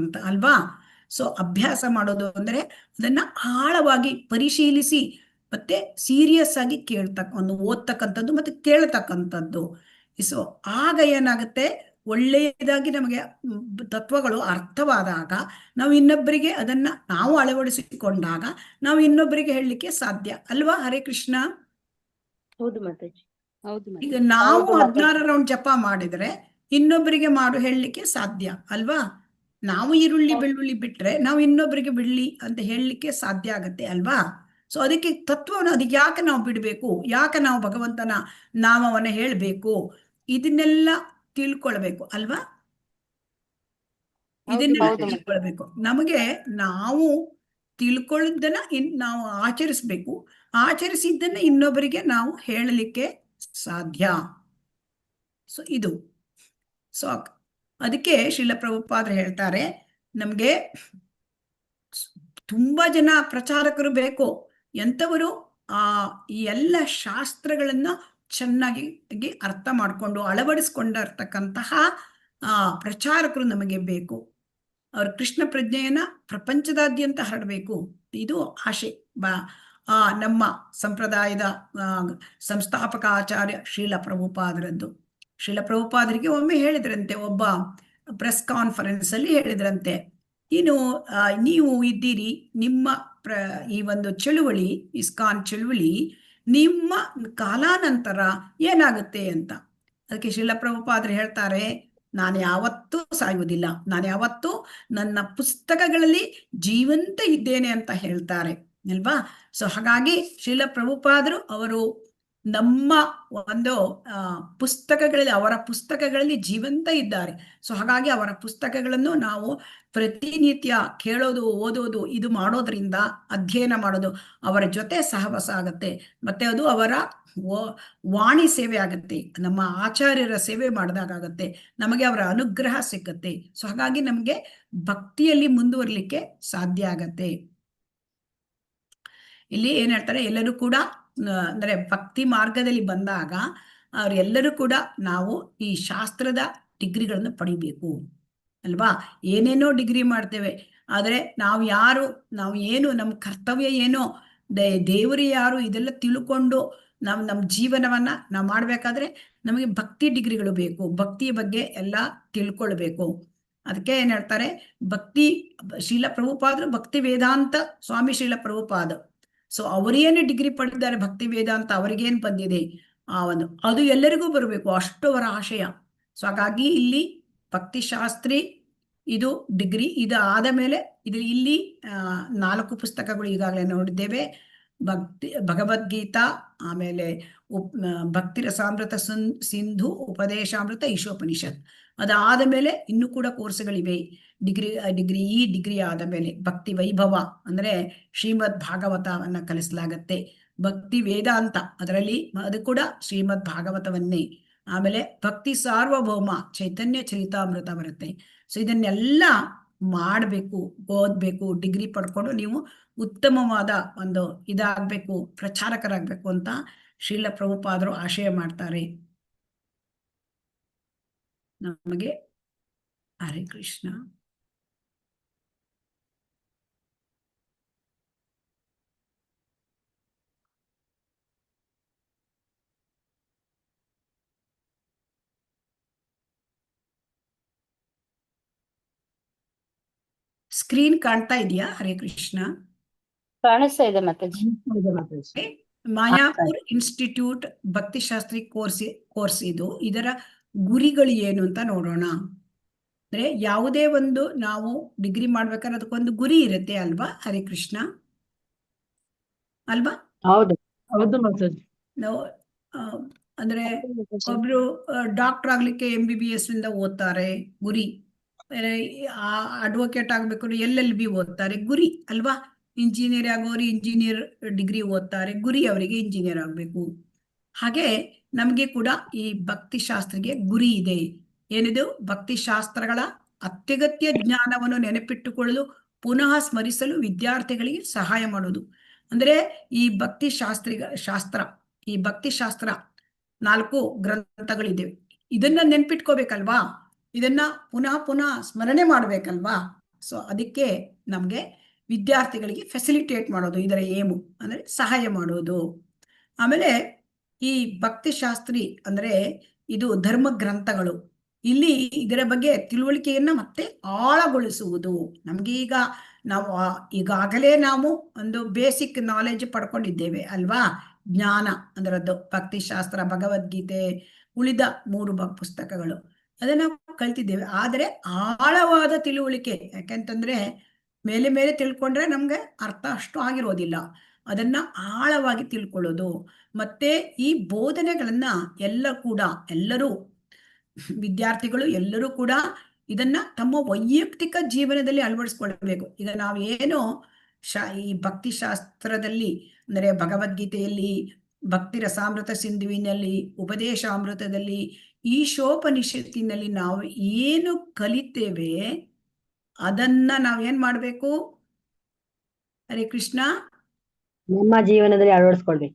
ಅಂತ ಅಲ್ವಾ. ಸೊ ಅಭ್ಯಾಸ ಮಾಡೋದು ಅಂದ್ರೆ ಅದನ್ನ ಆಳವಾಗಿ ಪರಿಶೀಲಿಸಿ ಮತ್ತೆ ಸೀರಿಯಸ್ ಆಗಿ ಓದ್ತಕ್ಕಂಥದ್ದು ಮತ್ತೆ ಕೇಳ್ತಕ್ಕಂಥದ್ದು. ಸೊ ಆಗ ಏನಾಗುತ್ತೆ, ಒಳ್ಳೆಯದಾಗಿ ನಮಗೆ ತತ್ವಗಳು ಅರ್ಥವಾದಾಗ ನಾವು ಇನ್ನೊಬ್ಬರಿಗೆ ಅದನ್ನ ನಾವು ಅಳವಡಿಸಿಕೊಂಡಾಗ ನಾವು ಇನ್ನೊಬ್ಬರಿಗೆ ಹೇಳಲಿಕ್ಕೆ ಸಾಧ್ಯ ಅಲ್ವಾ. ಹರೇ ಕೃಷ್ಣ. ಹೌದು ಮಾತಾಜಿ. ಈಗ ನಾವು 16 ರೌಂಡ್ ಜಪ ಮಾಡಿದ್ರೆ ಇನ್ನೊಬ್ಬರಿಗೆ ಹೇಳಲಿಕ್ಕೆ ಸಾಧ್ಯ ಅಲ್ವಾ. ನಾವು ಈರುಳ್ಳಿ ಬೆಳ್ಳುಳ್ಳಿ ಬಿಟ್ರೆ ನಾವು ಇನ್ನೊಬ್ಬರಿಗೆ ಬಿಡ್ಲಿ ಅಂತ ಹೇಳಲಿಕ್ಕೆ ಸಾಧ್ಯ ಆಗತ್ತೆ ಅಲ್ವಾ. ಸೊ ಅದಕ್ಕೆ ತತ್ವವನ್ನು ಅದಕ್ಕೆ ಯಾಕೆ ನಾವು ಬಿಡಬೇಕು, ಯಾಕೆ ನಾವು ಭಗವಂತನ ನಾಮವನ್ನ ಹೇಳಬೇಕು, ಇದನ್ನೆಲ್ಲ ತಿಳ್ಕೊಳ್ಬೇಕು ಅಲ್ವಾ. ಇದನ್ನೆಲ್ಲ ತಿಳ್ಕೊಳ್ಬೇಕು. ನಮಗೆ ನಾವು ತಿಳ್ಕೊಳ್ಳೋದನ್ನ ನಾವು ಆಚರಿಸ್ಬೇಕು, ಆಚರಿಸಿದ್ದನ್ನ ಇನ್ನೊಬ್ಬರಿಗೆ ನಾವು ಹೇಳಲಿಕ್ಕೆ ಸಾಧ್ಯ. ಸೊ ಇದು ಸೊ ಅದಕ್ಕೆ ಶ್ರೀಲ ಪ್ರಭುಪಾದರು ಹೇಳ್ತಾರೆ, ನಮ್ಗೆ ತುಂಬಾ ಜನ ಪ್ರಚಾರಕರು ಬೇಕು. ಎಂಥವರು ಈ ಎಲ್ಲ ಶಾಸ್ತ್ರಗಳನ್ನ ಚೆನ್ನಾಗಿ ಅರ್ಥ ಮಾಡಿಕೊಂಡು ಅಳವಡಿಸ್ಕೊಂಡಿರ್ತಕ್ಕಂತಹ ಪ್ರಚಾರಕರು ನಮಗೆ ಬೇಕು. ಅವ್ರ ಕೃಷ್ಣ ಪ್ರಜ್ಞೆಯನ್ನ ಪ್ರಪಂಚದಾದ್ಯಂತ ಹರಡಬೇಕು, ಇದು ಆಶೆ. ನಮ್ಮ ಸಂಪ್ರದಾಯದ ಸಂಸ್ಥಾಪಕ ಆಚಾರ್ಯ ಶ್ರೀಲ ಪ್ರಭುಪಾದರದ್ದು. ಶ್ರೀಲ ಪ್ರಭುಪಾದರಿಗೆ ಒಮ್ಮೆ ಹೇಳಿದ್ರಂತೆ, ಒಬ್ಬ ಪ್ರೆಸ್ ಕಾನ್ಫರೆನ್ಸ್ ಅಲ್ಲಿ ಹೇಳಿದ್ರಂತೆ, ನೀವು ಇದ್ದೀರಿ, ನಿಮ್ಮ ಈ ಒಂದು ಚಳುವಳಿ ಇಸ್ಕಾನ್ ಚಳುವಳಿ ನಿಮ್ಮ ಕಾಲಾನಂತರ ಏನಾಗುತ್ತೆ ಅಂತ. ಅದಕ್ಕೆ ಶ್ರೀಲ ಪ್ರಭುಪಾದರು ಹೇಳ್ತಾರೆ, ನಾನು ಯಾವತ್ತೂ ಸಾಯುವುದಿಲ್ಲ, ನಾನು ಯಾವತ್ತೂ ನನ್ನ ಪುಸ್ತಕಗಳಲ್ಲಿ ಜೀವಂತ ಇದ್ದೇನೆ ಅಂತ ಹೇಳ್ತಾರೆ ಅಲ್ವಾ. ಸೊ ಹಾಗಾಗಿ ಶ್ರೀಲ ಪ್ರಭುಪಾದರು ಅವರು ನಮ್ಮ ಒಂದು ಅವರ ಪುಸ್ತಕಗಳಲ್ಲಿ ಜೀವಂತ ಇದ್ದಾರೆ. ಸೊ ಹಾಗಾಗಿ ಅವರ ಪುಸ್ತಕಗಳನ್ನು ನಾವು ಪ್ರತಿನಿತ್ಯ ಕೇಳೋದು, ಓದೋದು, ಇದು ಮಾಡೋದ್ರಿಂದ, ಅಧ್ಯಯನ ಮಾಡೋದು ಅವರ ಜೊತೆ ಸಹವಾಸ ಆಗತ್ತೆ. ಮತ್ತೆ ಅದು ಅವರ ವಾಣಿ ಸೇವೆ ಆಗತ್ತೆ, ನಮ್ಮ ಆಚಾರ್ಯರ ಸೇವೆ ಮಾಡಿದಾಗತ್ತೆ, ನಮಗೆ ಅವರ ಅನುಗ್ರಹ ಸಿಕ್ಕತ್ತೆ. ಸೊ ಹಾಗಾಗಿ ನಮಗೆ ಭಕ್ತಿಯಲ್ಲಿ ಮುಂದುವರಿಲಿಕ್ಕೆ ಸಾಧ್ಯ ಆಗತ್ತೆ. ಇಲ್ಲಿ ಏನ್ ಹೇಳ್ತಾರೆ, ಎಲ್ಲರೂ ಕೂಡ ಅಂದ್ರೆ ಭಕ್ತಿ ಮಾರ್ಗದಲ್ಲಿ ಬಂದಾಗ ಅವರೆಲ್ಲರೂ ಕೂಡ ನಾವು ಈ ಶಾಸ್ತ್ರದ ಡಿಗ್ರಿಗಳನ್ನು ಪಡಿಬೇಕು ಅಲ್ವಾ. ಏನೇನೋ ಡಿಗ್ರಿ ಮಾಡ್ತೇವೆ, ಆದ್ರೆ ನಾವು ಏನು ನಮ್ಮ ಕರ್ತವ್ಯ ಏನೋ, ದೇವರು ಯಾರು, ಇದೆಲ್ಲ ತಿಳ್ಕೊಂಡು ನಮ್ಮ ಜೀವನವನ್ನ ನಾವು ಮಾಡ್ಬೇಕಾದ್ರೆ ನಮಗೆ ಭಕ್ತಿ ಡಿಗ್ರಿಗಳು ಬೇಕು, ಭಕ್ತಿಯ ಬಗ್ಗೆ ಎಲ್ಲ ತಿಳ್ಕೊಳ್ಬೇಕು. ಅದಕ್ಕೆ ಏನ್ ಹೇಳ್ತಾರೆ, ಶ್ರೀಲ ಪ್ರಭುಪಾದರು ಭಕ್ತಿ ವೇದಾಂತ ಸ್ವಾಮಿ ಶ್ರೀಲ ಪ್ರಭುಪಾದ. ಸೊ ಅವರೇನು ಡಿಗ್ರಿ ಪಡೆದಿದ್ದಾರೆ ಭಕ್ತಿ ವೇದಾಂತ, ಅವರಿಗೇನು ಬಂದಿದೆ ಅದು ಎಲ್ಲರಿಗೂ ಬರಬೇಕು, ಅಷ್ಟು ಅವರ ಆಶಯ. ಸೊ ಹಾಗಾಗಿ ಇಲ್ಲಿ ಭಕ್ತಿ ಶಾಸ್ತ್ರಿ ಇದು ಡಿಗ್ರಿ, ಇದು ಆದ ಮೇಲೆ ಇಲ್ಲಿ 4 ಪುಸ್ತಕಗಳು ಈಗಾಗಲೇ ನೋಡಿದ್ದೇವೆ. ಭಗವದ್ಗೀತಾ, ಆಮೇಲೆ ಭಕ್ತಿ ರಸಾಮೃತ ಸಿಂಧು, ಉಪದೇಶಾಮೃತ, ಈಶೋಪನಿಷತ್. ಅದಾದ ಮೇಲೆ ಇನ್ನೂ ಕೂಡ ಕೋರ್ಸ್ಗಳಿವೆ. ಡಿಗ್ರಿ ಆದ ಮೇಲೆ ಭಕ್ತಿ ವೈಭವ ಅಂದ್ರೆ ಶ್ರೀಮದ್ ಭಾಗವತವನ್ನ ಕಲಿಸಲಾಗತ್ತೆ. ಭಕ್ತಿ ವೇದಾಂತ ಅದರಲ್ಲಿ ಅದು ಕೂಡ ಶ್ರೀಮದ್ ಭಾಗವತವನ್ನೇ. ಆಮೇಲೆ ಭಕ್ತಿ ಸಾರ್ವಭೌಮ ಚೈತನ್ಯ ಚರಿತಾಮೃತ ಬರುತ್ತೆ. ಸೊ ಇದನ್ನೆಲ್ಲ ಮಾಡಬೇಕು, ಓದ್ಬೇಕು, ಡಿಗ್ರಿ ಪಡ್ಕೊಂಡು ನೀವು ಉತ್ತಮವಾದ ಒಂದು ಇದಾಗಬೇಕು, ಪ್ರಚಾರಕರಾಗಬೇಕು ಅಂತ ಶ್ರೀಲ ಪ್ರಭುಪಾದರು ಆಶಯ ಮಾಡ್ತಾರೆ ನಮಗೆ. ಹರೇ ಕೃಷ್ಣ. ಸ್ಕ್ರೀನ್ ಕಾಣ್ತಾ ಇದೆಯಾ? ಹರೇ ಕೃಷ್ಣ. ಕಾಣಿಸ್ತಾ ಇದೆ ಮಾತಾಜಿ. ಮಾಯಾಪುರ್ ಇನ್ಸ್ಟಿಟ್ಯೂಟ್ ಭಕ್ತಿಶಾಸ್ತ್ರಿ ಕೋರ್ಸ್ ಇದು. ಇದರ ಗುರಿಗಳು ಏನು ಅಂತ ನೋಡೋಣ. ಅಂದ್ರೆ ಯಾವುದೇ ಒಂದು ನಾವು ಡಿಗ್ರಿ ಮಾಡ್ಬೇಕಾದ್ರೆ ಅದಕ್ಕೊಂದು ಗುರಿ ಇರುತ್ತೆ ಅಲ್ವಾ? ಹರೇ ಕೃಷ್ಣ ಅಲ್ವಾ? ಹೌದು ಹೌದು ಮಾತಾಜಿ. ನಾವು ಅಂದ್ರೆ ಒಬ್ರು ಡಾಕ್ಟರ್ ಆಗ್ಲಿಕ್ಕೆ MBBS ಇಂದ ಓದ್ತಾರೆ, ಗುರಿ. ಅಡ್ವೊಕೇಟ್ ಆಗ್ಬೇಕು LLB ಓದ್ತಾರೆ, ಗುರಿ ಅಲ್ವಾ? ಇಂಜಿನಿಯರ್ ಆಗೋರು ಇಂಜಿನಿಯರ್ ಡಿಗ್ರಿ ಓದ್ತಾರೆ, ಗುರಿ ಅವರಿಗೆ ಇಂಜಿನಿಯರ್ ಆಗ್ಬೇಕು. ಹಾಗೆ ನಮಗೆ ಕೂಡ ಈ ಭಕ್ತಿ ಶಾಸ್ತ್ರಿಗೆ ಗುರಿ ಇದೆ. ಏನಿದು? ಭಕ್ತಿ ಶಾಸ್ತ್ರಗಳ ಅತ್ಯಗತ್ಯ ಜ್ಞಾನವನ್ನು ನೆನಪಿಟ್ಟುಕೊಳ್ಳಲು ಪುನಃ ಸ್ಮರಿಸಲು ವಿದ್ಯಾರ್ಥಿಗಳಿಗೆ ಸಹಾಯ ಮಾಡೋದು. ಅಂದ್ರೆ ಈ ಭಕ್ತಿ ಶಾಸ್ತ್ರ 4 ಗ್ರಂಥಗಳಿದ್ದೇವೆ. ಇದನ್ನ ನೆನ್ಪಿಟ್ಕೋಬೇಕಲ್ವಾ? ಇದನ್ನ ಪುನಃ ಸ್ಮರಣೆ ಮಾಡ್ಬೇಕಲ್ವಾ? ಸೊ ಅದಕ್ಕೆ ನಮ್ಗೆ ವಿದ್ಯಾರ್ಥಿಗಳಿಗೆ ಫೆಸಿಲಿಟೇಟ್ ಮಾಡೋದು ಇದರ ಏಮು, ಅಂದ್ರೆ ಸಹಾಯ ಮಾಡೋದು. ಆಮೇಲೆ ಈ ಭಕ್ತಿ ಶಾಸ್ತ್ರಿ ಅಂದ್ರೆ ಇದು ಧರ್ಮ ಗ್ರಂಥಗಳು. ಇಲ್ಲಿ ಇದರ ಬಗ್ಗೆ ತಿಳುವಳಿಕೆಯನ್ನ ಮತ್ತೆ ಆಳಗೊಳಿಸುವುದು. ನಮ್ಗೆ ನಾವು ಈಗಾಗಲೇ ನಾವು ಒಂದು ಬೇಸಿಕ್ ನಾಲೆಜ್ ಪಡ್ಕೊಂಡಿದ್ದೇವೆ ಅಲ್ವಾ? ಜ್ಞಾನ ಅದರದ್ದು ಭಕ್ತಿಶಾಸ್ತ್ರ, ಭಗವದ್ಗೀತೆ, ಉಳಿದ 3 ಪುಸ್ತಕಗಳು ಅದನ್ನ ನಾವು ಕಲ್ತಿದ್ದೇವೆ. ಆದರೆ ಆಳವಾದ ತಿಳುವಳಿಕೆ, ಯಾಕೆಂತಂದ್ರೆ ಮೇಲೆ ತಿಳ್ಕೊಂಡ್ರೆ ನಮ್ಗೆ ಅರ್ಥ ಅಷ್ಟು ಆಗಿರೋದಿಲ್ಲ. ಅದನ್ನ ಆಳವಾಗಿ ತಿಳ್ಕೊಳ್ಳೋದು. ಮತ್ತೆ ಈ ಬೋಧನೆಗಳನ್ನ ಎಲ್ಲರೂ ವಿದ್ಯಾರ್ಥಿಗಳು ಎಲ್ಲರೂ ಕೂಡ ಇದನ್ನ ತಮ್ಮ ವೈಯಕ್ತಿಕ ಜೀವನದಲ್ಲಿ ಅಳವಡಿಸ್ಕೊಳ್ಬೇಕು. ಈಗ ನಾವೇನೋ ಈ ಭಕ್ತಿ ಶಾಸ್ತ್ರದಲ್ಲಿ ಅಂದರೆ ಭಗವದ್ಗೀತೆಯಲ್ಲಿ, ಭಕ್ತಿ ರಸಾಮೃತ ಸಿಂಧುವಿನಲ್ಲಿ, ಉಪದೇಶಾಮೃತದಲ್ಲಿ, ಈಶೋಪನಿಷತ್ತಿನಲ್ಲಿ ನಾವು ಏನು ಕಲಿತೇವೆ ಅದನ್ನ ನಾವೇನ್ ಮಾಡ್ಬೇಕು? ಹರೇ ಕೃಷ್ಣ, ನಮ್ಮ ಜೀವನದಲ್ಲಿ ಅಳವಡಿಸ್ಕೊಳ್ಬೇಕು.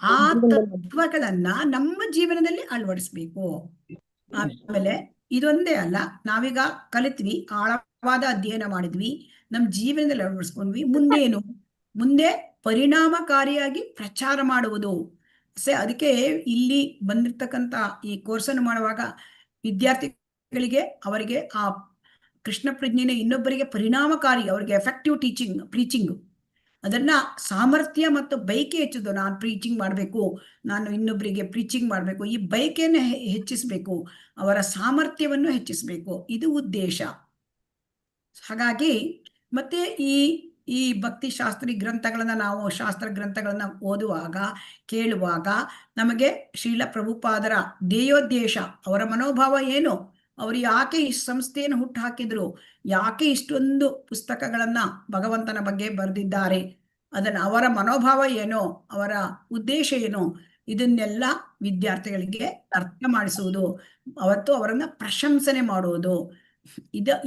ಆ ತತ್ವಗಳನ್ನ ನಮ್ಮ ಜೀವನದಲ್ಲಿ ಅಳವಡಿಸ್ಬೇಕು. ಆಮೇಲೆ ಇದೊಂದೇ ಅಲ್ಲ, ನಾವೀಗ ಕಲಿತ್ವಿ, ಆಳವಾದ ಅಧ್ಯಯನ ಮಾಡಿದ್ವಿ, ನಮ್ಮ ಜೀವನದಲ್ಲಿ ಅಳವಡಿಸ್ಕೊಂಡ್ವಿ. ಮುಂದೆ ಪರಿಣಾಮಕಾರಿಯಾಗಿ ಪ್ರಚಾರ ಮಾಡುವುದು. ಅದಕ್ಕೆ ಇಲ್ಲಿ ಬಂದಿರ್ತಕ್ಕಂಥ ಈ ಕೋರ್ಸನ್ನು ಮಾಡುವಾಗ ವಿದ್ಯಾರ್ಥಿಗಳಿಗೆ ಅವರಿಗೆ ಆ ಕೃಷ್ಣ ಪ್ರಜ್ಞೆನ ಇನ್ನೊಬ್ಬರಿಗೆ ಪರಿಣಾಮಕಾರಿ, ಅವರಿಗೆ ಎಫೆಕ್ಟಿವ್ ಪ್ರೀಚಿಂಗ್ ಅದನ್ನ ಸಾಮರ್ಥ್ಯ ಮತ್ತು ಬಯಕೆ ಹೆಚ್ಚಿದ್ದು. ನಾನು ಪ್ರೀಚಿಂಗ್ ಮಾಡಬೇಕು, ನಾನು ಇನ್ನೊಬ್ಬರಿಗೆ ಪ್ರೀಚಿಂಗ್ ಮಾಡಬೇಕು, ಈ ಬಯಕೆಯನ್ನು ಹೆಚ್ಚಿಸಬೇಕು, ಅವರ ಸಾಮರ್ಥ್ಯವನ್ನು ಹೆಚ್ಚಿಸಬೇಕು, ಇದು ಉದ್ದೇಶ. ಹಾಗಾಗಿ ಮತ್ತೆ ಈ ಭಕ್ತಿ ಶಾಸ್ತ್ರಿ ಗ್ರಂಥಗಳನ್ನ ನಾವು ಶಾಸ್ತ್ರ ಗ್ರಂಥಗಳನ್ನ ಓದುವಾಗ, ಕೇಳುವಾಗ ನಮಗೆ ಶ್ರೀಲ ಪ್ರಭುಪಾದರ ಧ್ಯೇಯೋದ್ದೇಶ, ಅವರ ಮನೋಭಾವ ಏನು, ಅವರು ಯಾಕೆ ಈ ಸಂಸ್ಥೆಯನ್ನು ಹುಟ್ಟು ಹಾಕಿದ್ರು, ಯಾಕೆ ಇಷ್ಟೊಂದು ಪುಸ್ತಕಗಳನ್ನ ಭಗವಂತನ ಬಗ್ಗೆ ಬರೆದಿದ್ದಾರೆ, ಅದನ್ನ ಅವರ ಮನೋಭಾವ ಏನೋ, ಅವರ ಉದ್ದೇಶ ಏನೋ, ಇದನ್ನೆಲ್ಲ ವಿದ್ಯಾರ್ಥಿಗಳಿಗೆ ಅರ್ಥ ಮಾಡಿಸುವುದು, ಅವರನ್ನ ಪ್ರಶಂಸನೆ ಮಾಡುವುದು,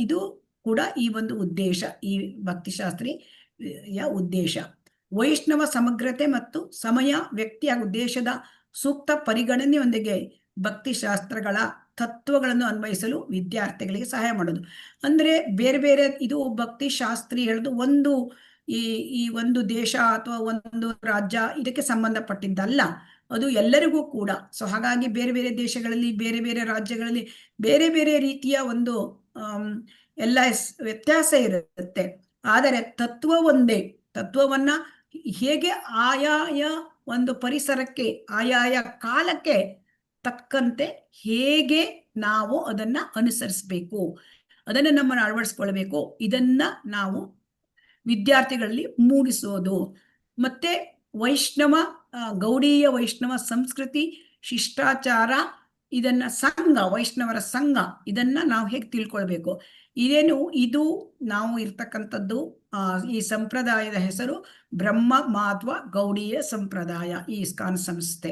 ಇದು ಕೂಡ ಈ ಒಂದು ಉದ್ದೇಶ, ಈ ಭಕ್ತಿಶಾಸ್ತ್ರಿಯ ಉದ್ದೇಶ. ವೈಷ್ಣವ ಸಮಗ್ರತೆ ಮತ್ತು ಸಮಯ, ವ್ಯಕ್ತಿ ಹಾಗೂ ಉದ್ದೇಶದ ಸೂಕ್ತ ಪರಿಗಣನೆಯೊಂದಿಗೆ ಭಕ್ತಿಶಾಸ್ತ್ರಗಳ ತತ್ವಗಳನ್ನು ಅನ್ವಯಿಸಲು ವಿದ್ಯಾರ್ಥಿಗಳಿಗೆ ಸಹಾಯ ಮಾಡೋದು. ಅಂದ್ರೆ ಬೇರೆ ಇದು ಭಕ್ತಿಶಾಸ್ತ್ರಿ ಹೇಳೋದು ಈ ಒಂದು ದೇಶ ಅಥವಾ ಒಂದು ರಾಜ್ಯ ಇದಕ್ಕೆ ಸಂಬಂಧಪಟ್ಟಿದ್ದಲ್ಲ, ಅದು ಎಲ್ಲರಿಗೂ ಕೂಡ. ಸೊ ಹಾಗಾಗಿ ಬೇರೆ ದೇಶಗಳಲ್ಲಿ, ಬೇರೆ ರಾಜ್ಯಗಳಲ್ಲಿ ಬೇರೆ ರೀತಿಯ ಒಂದು ಎಲ್ಲ ವ್ಯತ್ಯಾಸ ಇರುತ್ತೆ. ಆದರೆ ತತ್ವ ಒಂದೇ. ತತ್ವವನ್ನ ಹೇಗೆ ಆಯಾಯ ಒಂದು ಪರಿಸರಕ್ಕೆ, ಆಯಾಯ ಕಾಲಕ್ಕೆ ತಕ್ಕಂತೆ ಹೇಗೆ ನಾವು ಅದನ್ನ ಅನುಸರಿಸಬೇಕು, ಅದನ್ನ ನಮ್ಮನ್ನು ಅಳವಡಿಸ್ಕೊಳ್ಬೇಕು, ಇದನ್ನ ನಾವು ವಿದ್ಯಾರ್ಥಿಗಳಲ್ಲಿ ಮೂಡಿಸೋದು. ಮತ್ತೆ ಗೌಡೀಯ ವೈಷ್ಣವ ಸಂಸ್ಕೃತಿ, ಶಿಷ್ಟಾಚಾರ, ಇದನ್ನ ವೈಷ್ಣವರ ಸಂಘ, ಇದನ್ನ ನಾವು ಹೇಗೆ ತಿಳ್ಕೊಳ್ಬೇಕು, ಇದು ನಾವು ಇರ್ತಕ್ಕಂಥದ್ದು. ಈ ಸಂಪ್ರದಾಯದ ಹೆಸರು ಬ್ರಹ್ಮ ಮಾಧ್ವ ಗೌಡೀಯ ಸಂಪ್ರದಾಯ, ಈ ಇಸ್ಕಾನ್ ಸಂಸ್ಥೆ.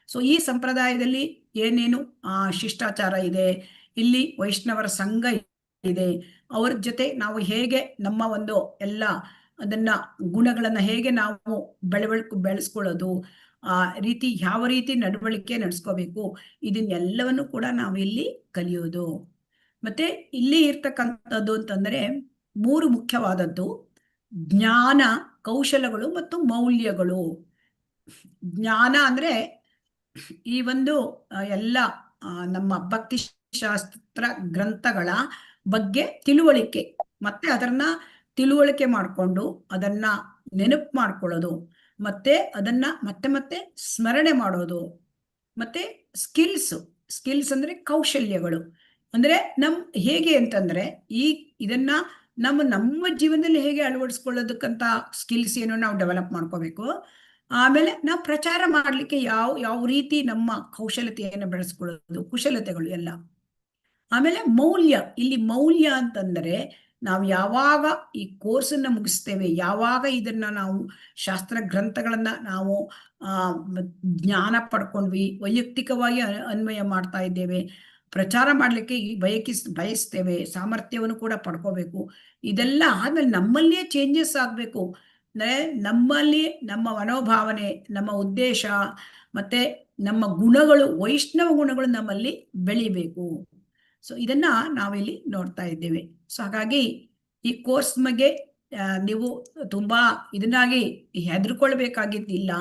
ಸೊ ಈ ಸಂಪ್ರದಾಯದಲ್ಲಿ ಏನೇನು ಶಿಷ್ಟಾಚಾರ ಇದೆ, ಇಲ್ಲಿ ವೈಷ್ಣವರ ಸಂಘ ಇದೆ, ಅವ್ರ ಜೊತೆ ನಾವು ಹೇಗೆ ನಮ್ಮ ಒಂದು ಎಲ್ಲ ಅದನ್ನ ಗುಣಗಳನ್ನ ಹೇಗೆ ನಾವು ಬೆಳೆಸ್ಕೊಳ್ಳೋದು, ಯಾವ ರೀತಿ ನಡವಳಿಕೆ ನಡೆಸ್ಕೋಬೇಕು, ಇದನ್ನೆಲ್ಲವನ್ನು ಕೂಡ ನಾವು ಇಲ್ಲಿ ಕಲಿಯೋದು. ಮತ್ತೆ ಇಲ್ಲಿ ಇರ್ತಕ್ಕಂಥದ್ದು ಅಂತಂದ್ರೆ 3 ಮುಖ್ಯವಾದದ್ದು: ಜ್ಞಾನ, ಕೌಶಲಗಳು ಮತ್ತು ಮೌಲ್ಯಗಳು. ಜ್ಞಾನ ಅಂದ್ರೆ ಈ ಒಂದು ಎಲ್ಲ ನಮ್ಮ ಭಕ್ತಿ ಶಾಸ್ತ್ರ ಗ್ರಂಥಗಳ ಬಗ್ಗೆ ತಿಳುವಳಿಕೆ, ಮತ್ತೆ ಅದನ್ನ ತಿಳುವಳಿಕೆ ಮಾಡಿಕೊಂಡು ಅದನ್ನ ನೆನಪು ಮಾಡ್ಕೊಳ್ಳೋದು, ಮತ್ತೆ ಅದನ್ನ ಮತ್ತೆ ಮತ್ತೆ ಸ್ಮರಣೆ ಮಾಡೋದು, ಮತ್ತೆ ಸ್ಕಿಲ್ಸ್ ಅಂದ್ರೆ ಕೌಶಲ್ಯಗಳು. ಅಂದ್ರೆ ಹೇಗೆ ಅಂತಂದ್ರೆ ಇದನ್ನ ನಮ್ಮ ಜೀವನದಲ್ಲಿ ಹೇಗೆ ಅಳವಡಿಸ್ಕೊಳ್ಳೋದಕ್ಕಂತ ಸ್ಕಿಲ್ಸ್ ಏನೋ ನಾವು ಡೆವಲಪ್ ಮಾಡ್ಕೋಬೇಕು. ಆಮೇಲೆ ನಾವು ಪ್ರಚಾರ ಮಾಡ್ಲಿಕ್ಕೆ ಯಾವ ರೀತಿ ನಮ್ಮ ಕೌಶಲ್ಯತೆಯನ್ನು ಬೆಳೆಸ್ಕೊಳ್ಳೋದು, ಕುಶಲತೆಗಳು ಎಲ್ಲ. ಆಮೇಲೆ ಇಲ್ಲಿ ಮೌಲ್ಯ ಅಂತಂದರೆ ನಾವು ಯಾವಾಗ ಈ ಕೋರ್ಸನ್ನ ಮುಗಿಸ್ತೇವೆ, ಯಾವಾಗ ಇದನ್ನ ನಾವು ಶಾಸ್ತ್ರ ಗ್ರಂಥಗಳನ್ನ ನಾವು ಜ್ಞಾನ ಪಡ್ಕೊಂಡ್ವಿ, ವೈಯಕ್ತಿಕವಾಗಿ ಅನ್ವಯ ಮಾಡ್ತಾ ಇದ್ದೇವೆ, ಪ್ರಚಾರ ಮಾಡ್ಲಿಕ್ಕೆ ಬಯಸ್ತೇವೆ, ಸಾಮರ್ಥ್ಯವನ್ನು ಕೂಡ ಪಡ್ಕೋಬೇಕು. ಇದೆಲ್ಲ ಆದ್ಮೇಲೆ ನಮ್ಮಲ್ಲಿಯೇ ಚೇಂಜಸ್ ಆಗ್ಬೇಕು. ಅಂದ್ರೆ ನಮ್ಮಲ್ಲಿ ನಮ್ಮ ಮನೋಭಾವನೆ, ನಮ್ಮ ಉದ್ದೇಶ, ಮತ್ತೆ ನಮ್ಮ ಗುಣಗಳು, ವೈಷ್ಣವ ಗುಣಗಳು ನಮ್ಮಲ್ಲಿ ಬೆಳಿಬೇಕು. ಸೊ ಇದನ್ನ ನಾವಿಲ್ಲಿ ನೋಡ್ತಾ ಇದ್ದೇವೆ. ಸೊ ಹಾಗಾಗಿ ಈ ಕೋರ್ಸ್ ಬಗ್ಗೆ ನೀವು ತುಂಬಾ ಇದನ್ನಾಗಿ ಹೆದರ್ಕೊಳ್ಬೇಕಾಗಿದ್ದಿಲ್ಲ.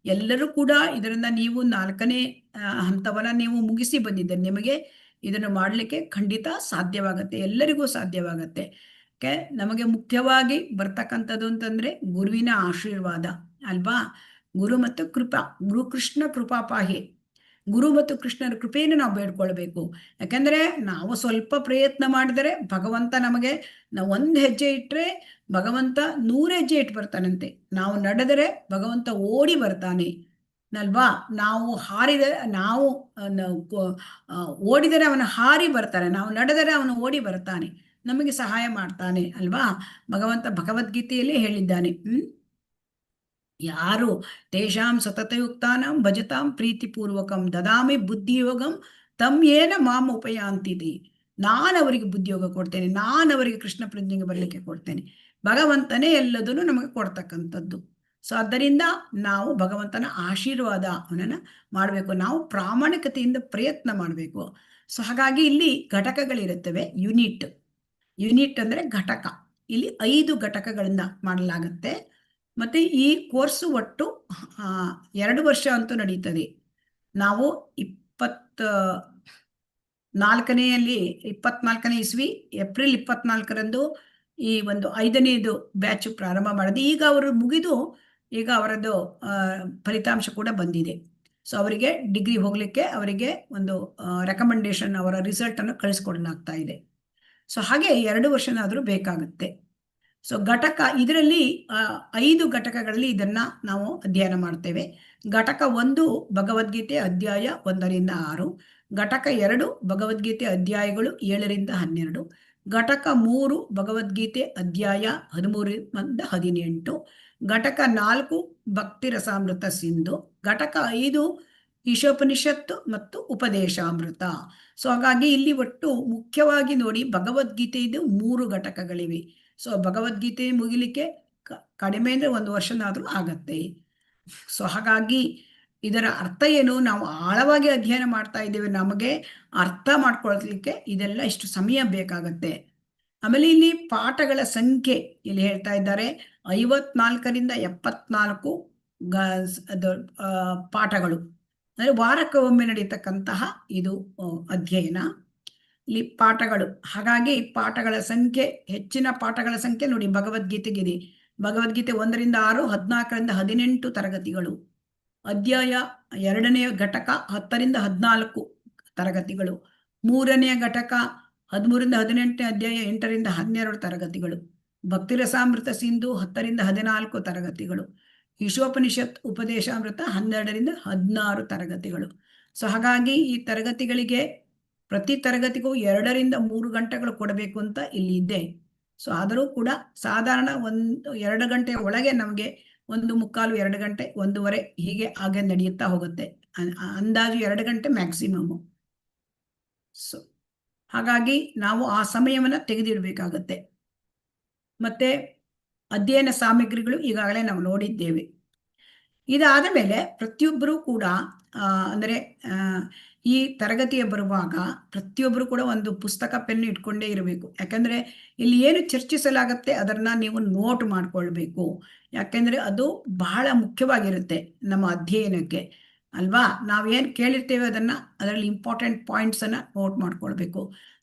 ಎಲ್ಲರೂ ಕೂಡ ಇದರಿಂದ ನೀವು 4ನೇ ಹಂತವನ್ನ ನೀವು ಮುಗಿಸಿ ಬಂದಿದ್ದೀರಿ. ನಿಮಗೆ ಇದನ್ನು ಮಾಡಲಿಕ್ಕೆ ಖಂಡಿತ ಸಾಧ್ಯವಾಗತ್ತೆ, ಎಲ್ಲರಿಗೂ ಸಾಧ್ಯವಾಗತ್ತೆ. ನಮಗೆ ಮುಖ್ಯವಾಗಿ ಬರ್ತಕ್ಕಂಥದ್ದು ಅಂತಂದ್ರೆ ಗುರುವಿನ ಆಶೀರ್ವಾದ ಅಲ್ವಾ. ಗುರು ಮತ್ತು ಗುರು ಕೃಷ್ಣ ಕೃಪಾಪಾಹಿ, ಗುರು ಮತ್ತು ಕೃಷ್ಣರ ಕೃಪೆಯನ್ನು ನಾವು ಬೇಡ್ಕೊಳ್ಬೇಕು. ಯಾಕಂದ್ರೆ ನಾವು ಸ್ವಲ್ಪ ಪ್ರಯತ್ನ ಮಾಡಿದರೆ ಭಗವಂತ ನಮಗೆ, ನಾವು 1 ಹೆಜ್ಜೆ ಇಟ್ಟರೆ ಭಗವಂತ 100 ಹೆಜ್ಜೆ ಇಟ್ಟು ಬರ್ತಾನಂತೆ. ನಾವು ನಡೆದರೆ ಭಗವಂತ ಓಡಿ ಬರ್ತಾನೆ ಅಲ್ವಾ. ನಾವು ಓಡಿದರೆ ಅವನು ಹಾರಿ ಬರ್ತಾನೆ, ನಾವು ನಡೆದರೆ ಅವನು ಓಡಿ ಬರ್ತಾನೆ, ನಮಗೆ ಸಹಾಯ ಮಾಡ್ತಾನೆ ಅಲ್ವಾ. ಭಗವಂತ ಭಗವದ್ಗೀತೆಯಲ್ಲಿ ಹೇಳಿದ್ದಾನೆ, ಯಾರು ತೇಷಾಂ ಸತತಯುಕ್ತಾನಾಂ ಭಜತಾಂ ಪ್ರೀತಿಪೂರ್ವಕಂ ದದಾಮಿ ಬುದ್ಧಿಯೋಗಂ ತಮ್ ಏನ ಮಾಂ ಉಪಯಾಂತಿತಿ. ನಾನು ಅವರಿಗೆ ಬುದ್ಧಿಯೋಗ ಕೊಡ್ತೇನೆ, ನಾನು ಅವರಿಗೆ ಕೃಷ್ಣ ಪ್ರಜ್ಞೆಗೆ ಬರಲಿಕ್ಕೆ ಕೊಡ್ತೇನೆ. ಭಗವಂತನೇ ಎಲ್ಲದನ್ನು ನಮಗೆ ಕೊಡ್ತಕ್ಕಂಥದ್ದು. ಸೊ ಆದ್ದರಿಂದ ನಾವು ಭಗವಂತನ ಆಶೀರ್ವಾದ ಅವನನ್ನ ಮಾಡಬೇಕು, ನಾವು ಪ್ರಾಮಾಣಿಕತೆಯಿಂದ ಪ್ರಯತ್ನ ಮಾಡಬೇಕು. ಸೊ ಹಾಗಾಗಿ ಇಲ್ಲಿ ಘಟಕಗಳಿರುತ್ತವೆ. ಯೂನಿಟ್ ಅಂದ್ರೆ ಘಟಕ. ಇಲ್ಲಿ 5 ಘಟಕಗಳಿಂದ ಮಾಡಲಾಗುತ್ತೆ. ಮತ್ತೆ ಈ ಕೋರ್ಸು ಒಟ್ಟು 2 ವರ್ಷ ಅಂತೂ ನಡೀತದೆ. ನಾವು 24ನೇ ಇಸ್ವಿ ಏಪ್ರಿಲ್ 24ರಂದು ಈ ಒಂದು 5ನೇದು ಬ್ಯಾಚ್ ಪ್ರಾರಂಭ ಮಾಡಿದೆ. ಈಗ ಅವರು ಮುಗಿದು ಈಗ ಅವರದ್ದು ಫಲಿತಾಂಶ ಕೂಡ ಬಂದಿದೆ. ಸೊ ಅವರಿಗೆ ಡಿಗ್ರಿ ಹೋಗ್ಲಿಕ್ಕೆ ಅವರಿಗೆ ಒಂದು ರೆಕಮೆಂಡೇಶನ್, ಅವರ ರಿಸಲ್ಟ್ ಅನ್ನು ಕಳಿಸ್ಕೊಡ್ಲಾಗ್ತಾ ಇದೆ. ಸೊ ಹಾಗೆ 2 ವರ್ಷನಾದರೂ ಬೇಕಾಗುತ್ತೆ. ಸೊ ಇದರಲ್ಲಿ 5 ಘಟಕಗಳಲ್ಲಿ ಇದನ್ನ ನಾವು ಅಧ್ಯಯನ ಮಾಡ್ತೇವೆ. ಘಟಕ 1 ಭಗವದ್ಗೀತೆ ಅಧ್ಯಾಯ 1ರಿಂದ 6, ಘಟಕ 2 ಭಗವದ್ಗೀತೆ ಅಧ್ಯಾಯಗಳು 7ರಿಂದ 12, ಘಟಕ 3 ಭಗವದ್ಗೀತೆ ಅಧ್ಯಾಯ 13ರಿಂದ 18, ಘಟಕ 4 ಭಕ್ತಿ ರಸಾಮೃತ ಸಿಂಧು, ಘಟಕ 5 ಈಶೋಪನಿಷತ್ತು ಮತ್ತು ಉಪದೇಶಾಮೃತ. ಸೊ ಹಾಗಾಗಿ ಇಲ್ಲಿ ಒಟ್ಟು ಮುಖ್ಯವಾಗಿ ನೋಡಿ ಭಗವದ್ಗೀತೆ 3 ಘಟಕಗಳಿವೆ. ಸೊ ಭಗವದ್ಗೀತೆ ಮುಗಿಲಿಕ್ಕೆ ಕಡಿಮೆ ಅಂದ್ರೆ 1 ವರ್ಷನಾದ್ರೂ ಆಗತ್ತೆ. ಸೊ ಹಾಗಾಗಿ ಇದರ ಅರ್ಥ ಏನು, ನಾವು ಆಳವಾಗಿ ಅಧ್ಯಯನ ಮಾಡ್ತಾ ಇದ್ದೇವೆ, ನಮಗೆ ಅರ್ಥ ಮಾಡ್ಕೊಳ್ಲಿಕ್ಕೆ ಇದೆಲ್ಲ ಇಷ್ಟು ಸಮಯ ಬೇಕಾಗತ್ತೆ. ಆಮೇಲೆ ಇಲ್ಲಿ ಪಾಠಗಳ ಸಂಖ್ಯೆ ಇಲ್ಲಿ ಹೇಳ್ತಾ ಇದ್ದಾರೆ 54ರಿಂದ 74 ಪಾಠಗಳು, ಅಂದ್ರೆ ವಾರಕ್ಕೆ ಒಮ್ಮೆ ನಡೀತಕ್ಕಂತಹ ಇದು ಅಧ್ಯಯನ. ಇಲ್ಲಿ ಪಾಠಗಳು, ಹಾಗಾಗಿ ಪಾಠಗಳ ಸಂಖ್ಯೆ, ಹೆಚ್ಚಿನ ಪಾಠಗಳ ಸಂಖ್ಯೆ ನೋಡಿ ಭಗವದ್ಗೀತೆಗಿದೆ. ಭಗವದ್ಗೀತೆ 1ರಿಂದ 6, 14ರಿಂದ 18 ತರಗತಿಗಳು. ಅಧ್ಯಾಯ 2ನೇ ಘಟಕ 10ರಿಂದ 14 ತರಗತಿಗಳು. 3ನೇ ಘಟಕ 13ರಿಂದ 18ನೇ ಅಧ್ಯಾಯ 8ರಿಂದ 12 ತರಗತಿಗಳು. ಭಕ್ತಿ ರಸಾಮೃತ ಸಿಂಧು 10ರಿಂದ 14 ತರಗತಿಗಳು. ಈಶೋಪನಿಷತ್ ಉಪದೇಶಾಮೃತ 12ರಿಂದ 16 ತರಗತಿಗಳು. ಸೊ ಹಾಗಾಗಿ ಈ ತರಗತಿಗಳಿಗೆ ಪ್ರತಿ ತರಗತಿಗೂ 2ರಿಂದ 3 ಗಂಟೆಗಳು ಕೊಡಬೇಕು ಅಂತ ಇಲ್ಲಿ ಇದೆ. ಸೊ ಆದರೂ ಕೂಡ ಸಾಧಾರಣ 2 ಗಂಟೆಯ ಒಳಗೆ ನಮಗೆ 1:45, 2 ಗಂಟೆ, 1:15 ಹೀಗೆ ಹಾಗೆ ನಡೆಯುತ್ತಾ ಹೋಗುತ್ತೆ. ಅಂದಾಜು 2 ಗಂಟೆ ಮ್ಯಾಕ್ಸಿಮಮ್. ಸೊ ಹಾಗಾಗಿ ನಾವು ಆ ಸಮಯವನ್ನ ತೆಗೆದಿಡಬೇಕಾಗತ್ತೆ. ಮತ್ತೆ ಅಧ್ಯಯನ ಸಾಮಗ್ರಿಗಳು ಈಗಾಗಲೇ ನಾವು ನೋಡಿದ್ದೇವೆ. ಇದಾದ ಮೇಲೆ ಪ್ರತಿಯೊಬ್ಬರೂ ಕೂಡ ಅಂದರೆ ಈ ತರಗತಿಯ ಬರುವಾಗ ಪ್ರತಿಯೊಬ್ಬರು ಕೂಡ ಒಂದು ಪುಸ್ತಕ ಪೆನ್ನು ಇಟ್ಕೊಂಡೇ ಇರಬೇಕು. ಯಾಕಂದ್ರೆ ಇಲ್ಲಿ ಏನು ಚರ್ಚಿಸಲಾಗತ್ತೆ ಅದನ್ನ ನೀವು ನೋಟ್ ಮಾಡ್ಕೊಳ್ಬೇಕು. ಯಾಕೆಂದ್ರೆ ಅದು ಬಹಳ ಮುಖ್ಯವಾಗಿರುತ್ತೆ ನಮ್ಮ ಅಧ್ಯಯನಕ್ಕೆ. ಅಲ್ವಾ? ನಾವೇನು ಕೇಳಿರ್ತೇವೆ ಅದರಲ್ಲಿ ಇಂಪಾರ್ಟೆಂಟ್ ಪಾಯಿಂಟ್ಸನ್ನು ನೋಟ್ ಮಾಡ್ಕೊಳ್ಬೇಕು.